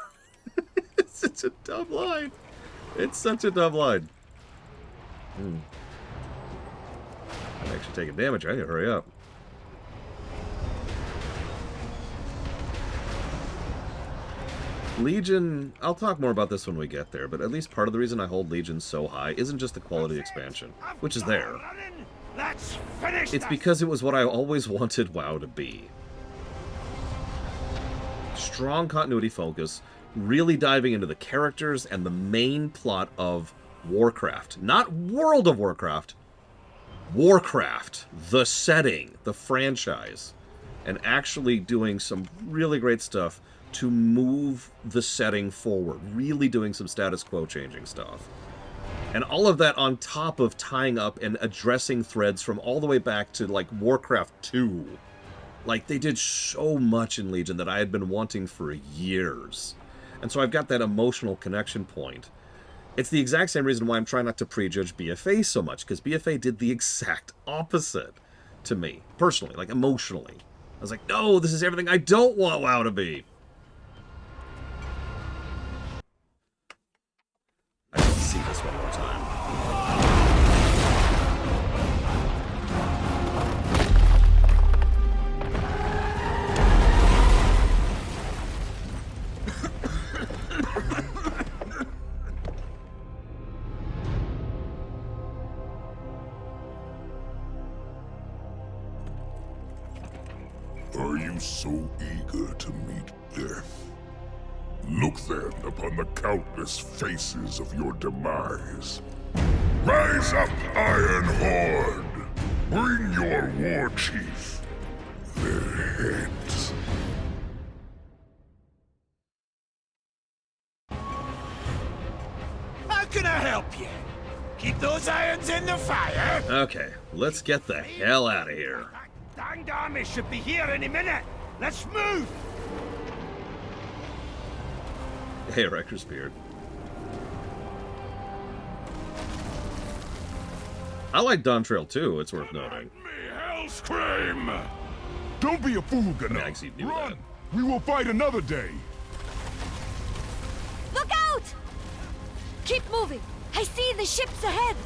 It's such a dumb line. It's such a dumb line. I'm actually taking damage. I gotta hurry up. Legion, I'll talk more about this when we get there, but at least part of the reason I hold Legion so high isn't just the quality expansion, which is there. Let's finish It's because it was what I always wanted WoW to be. Strong continuity focus, really diving into the characters and the main plot of Warcraft. Not World of Warcraft. Warcraft, the setting, the franchise, and actually doing some really great stuff to move the setting forward, really doing some status quo changing stuff. And all of that on top of tying up and addressing threads from all the way back to, like, Warcraft 2. Like, they did so much in Legion that I had been wanting for years. And so I've got that emotional connection point. It's the exact same reason why I'm trying not to prejudge BFA so much, because BFA did the exact opposite to me, personally, like, emotionally. I was like, no, this is everything I don't want WoW to be. I need to see this one more time. Are you so eager to meet death? Look then upon the countless faces of your demise. Rise up, Iron Horde! Bring your war chief their heads. How can I help you? Keep those irons in the fire? Okay, let's get the hell out of here. That danged army should be here any minute. Let's move! Hey, Wrecker's Beard. I like Dawn Trail too, it's worth noting. Hellscream! Don't be a fool, Gano. I actually knew Run! that. We will fight another day. Look out! Keep moving. I see the ships ahead.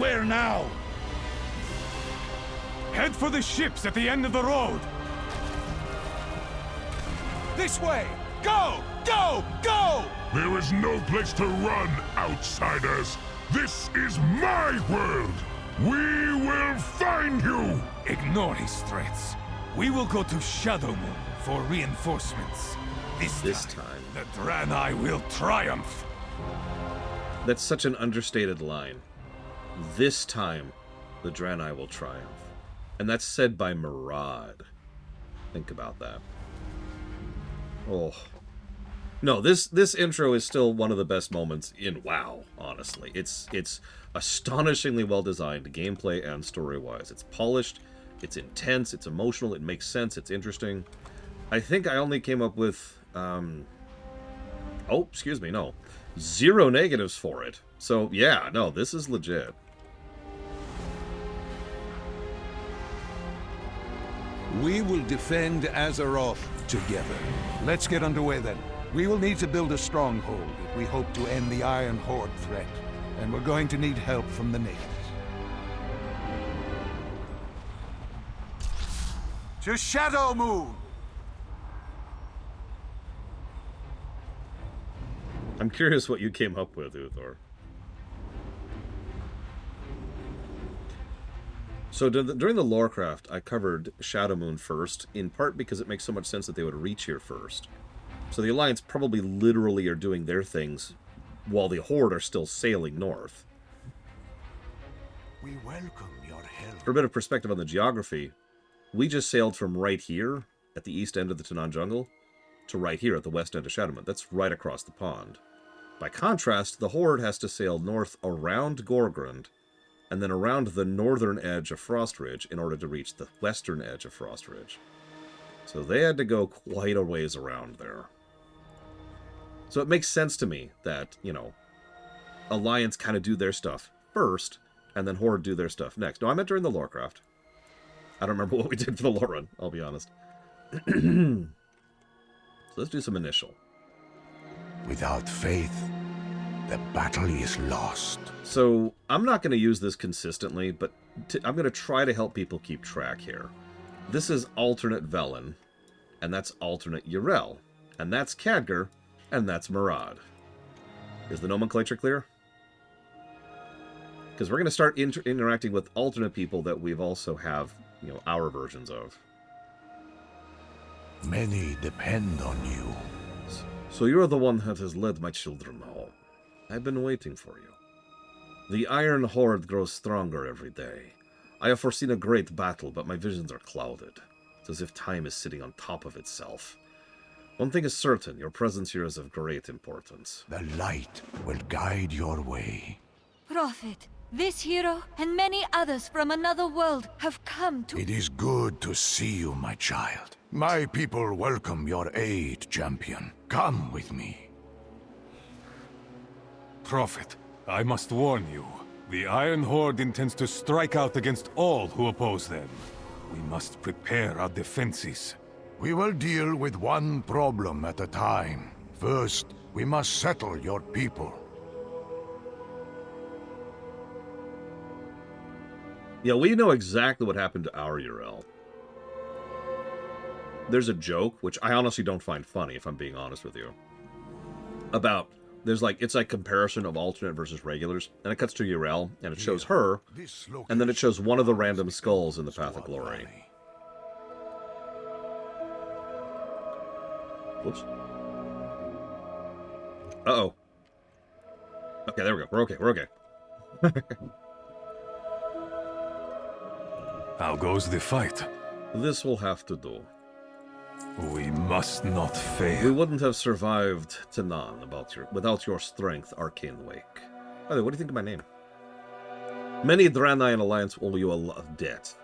Where now? Head for the ships at the end of the road! This way! Go! Go! Go! There is no place to run, outsiders! This is my world! We will find you! Ignore his threats. We will go to Shadowmoon for reinforcements. This time, the Draenor will triumph! That's such an understated line. This time, the Draenor will triumph. And that's said by Murad. Think about that. Oh. No, this intro is still one of the best moments in WoW, honestly. It's astonishingly well designed, gameplay and story-wise. It's polished, it's intense, it's emotional, it makes sense, it's interesting. I think I only came up with, oh, excuse me, no. 0 negatives for it. So, yeah, no, this is legit. We will defend Azeroth together. Let's get underway then. We will need to build a stronghold if we hope to end the Iron Horde threat. And we're going to need help from the natives. To Shadowmoon! I'm curious what you came up with, Uthor. So during the Warcraft, I covered Shadowmoon first, in part because it makes so much sense that they would reach here first. So the Alliance probably literally are doing their things while the Horde are still sailing north. We welcome your help. For a bit of perspective on the geography, we just sailed from right here at the east end of the Tanaan Jungle to right here at the west end of Shadowmoon. That's right across the pond. By contrast, the Horde has to sail north around Gorgrond and then around the northern edge of Frostridge in order to reach the western edge of Frostridge. So they had to go quite a ways around there. So it makes sense to me that, you know, Alliance kind of do their stuff first, and then Horde do their stuff next. No, I meant during the Warcraft. I don't remember what we did for the lore run, I'll be honest. So let's do some initial. Without faith, the battle is lost. So I'm not going to use this consistently, but I'm going to try to help people keep track here. This is alternate Velen, and that's alternate Yrel, and that's Khadgar, and that's Murad. Is the nomenclature clear? Because we're going to start interacting with alternate people that we've also have, you know, our versions of. Many depend on you. So you're the one that has led my children home. I've been waiting for you. The Iron Horde grows stronger every day. I have foreseen a great battle, but my visions are clouded. It's as if time is sitting on top of itself. One thing is certain, your presence here is of great importance. The light will guide your way. Prophet, this hero and many others from another world have come to... It is good to see you, my child. My people welcome your aid, champion. Come with me. Prophet, I must warn you. The Iron Horde intends to strike out against all who oppose them. We must prepare our defenses. We will deal with one problem at a time. First, we must settle your people. Yeah, we know exactly what happened to our Yrel. There's a joke, which I honestly don't find funny, if I'm being honest with you, about, it's like comparison of alternate versus regulars, and it cuts to Yrel, and it shows her, and then it shows one of the random skulls in the Path of Glory. Whoops. Uh-oh. Okay, there we go. We're okay. How goes the fight? This will have to do. We must not fail. We wouldn't have survived Tanaan without your strength, Arcane Wake. By the way, what do you think of my name? Many Draenor Alliance owe you a debt.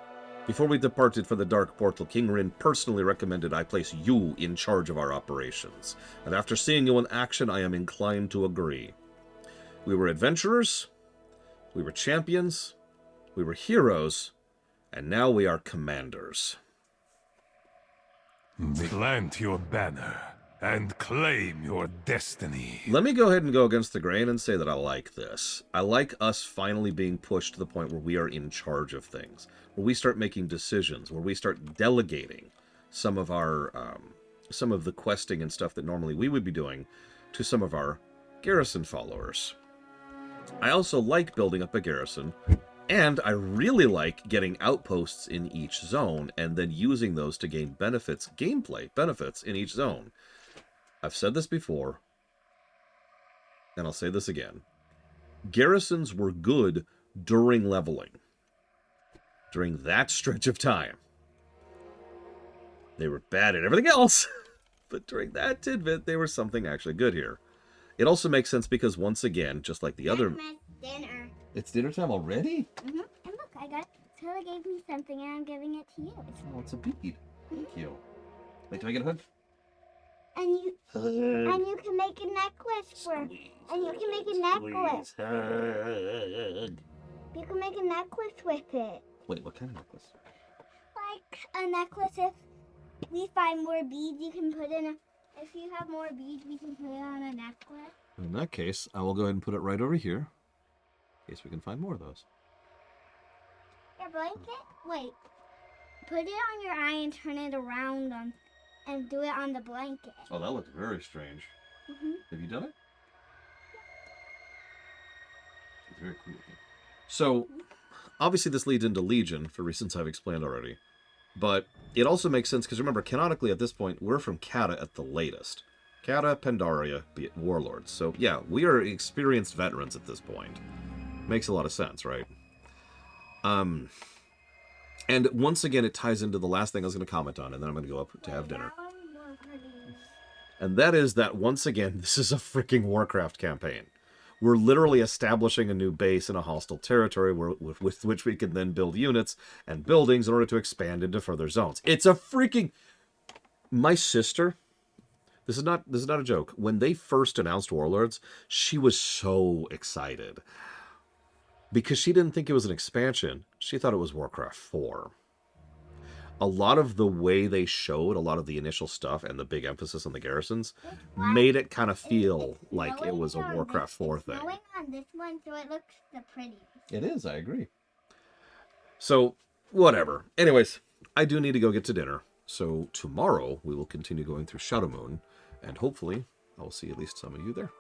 Before we departed for the Dark Portal, King Rin personally recommended I place you in charge of our operations. And after seeing you in action, I am inclined to agree. We were adventurers, we were champions, we were heroes, and now we are commanders. Plant your banner. and claim your destiny. Let me go ahead and go against the grain and say that I like this. I like us finally being pushed to the point where we are in charge of things, where we start making decisions, where we start delegating some of our, some of the questing and stuff that normally we would be doing to some of our garrison followers. I also like building up a garrison, and I really like getting outposts in each zone and then using those to gain benefits, gameplay benefits in each zone. I've said this before, and I'll say this again. Garrisons were good during leveling. During that stretch of time. They were bad at everything else, but during that tidbit, they were something actually good here. It also makes sense because, once again, just like the other... Dinner. It's dinner time already? Mm-hmm. And look, I got it. Taylor gave me something, and I'm giving it to you. Oh, it's a bead. Thank you. Wait, do I get a hug? And you can make a necklace for... And you can make a necklace. Hug. You can make a necklace with it. Wait, what kind of necklace? Like a necklace, if we find more beads, you can put in a... If you have more beads, we can put it on a necklace. In that case, I will go ahead and put it right over here. In case we can find more of those. Your blanket? Wait. Put it on your eye and turn it around and do it on the blanket. Oh, that looks very strange. Mm-hmm. Have you done it? It's very cool. So, obviously this leads into Legion, for reasons I've explained already. But it also makes sense, because remember, canonically at this point, we're from Kata at the latest. Kata, Pandaria, be it Warlords. So, yeah, we are experienced veterans at this point. Makes a lot of sense, right? And once again, it ties into the last thing I was going to comment on, and then I'm going to go up to have dinner. And that is that, once again, this is a freaking Warcraft campaign. We're literally establishing a new base in a hostile territory with which we can then build units and buildings in order to expand into further zones. It's a freaking... My sister... This is not a joke. When they first announced Warlords, she was so excited. Because she didn't think it was an expansion. She thought it was Warcraft 4. A lot of the way they showed a lot of the initial stuff and the big emphasis on the garrisons made it kind of feel like it was a Warcraft 4 thing. It's snowing on this one, so it looks the prettiest. It is, I agree. So, whatever. Anyways, I do need to go get to dinner. So tomorrow we will continue going through Shadowmoon, and hopefully I will see at least some of you there.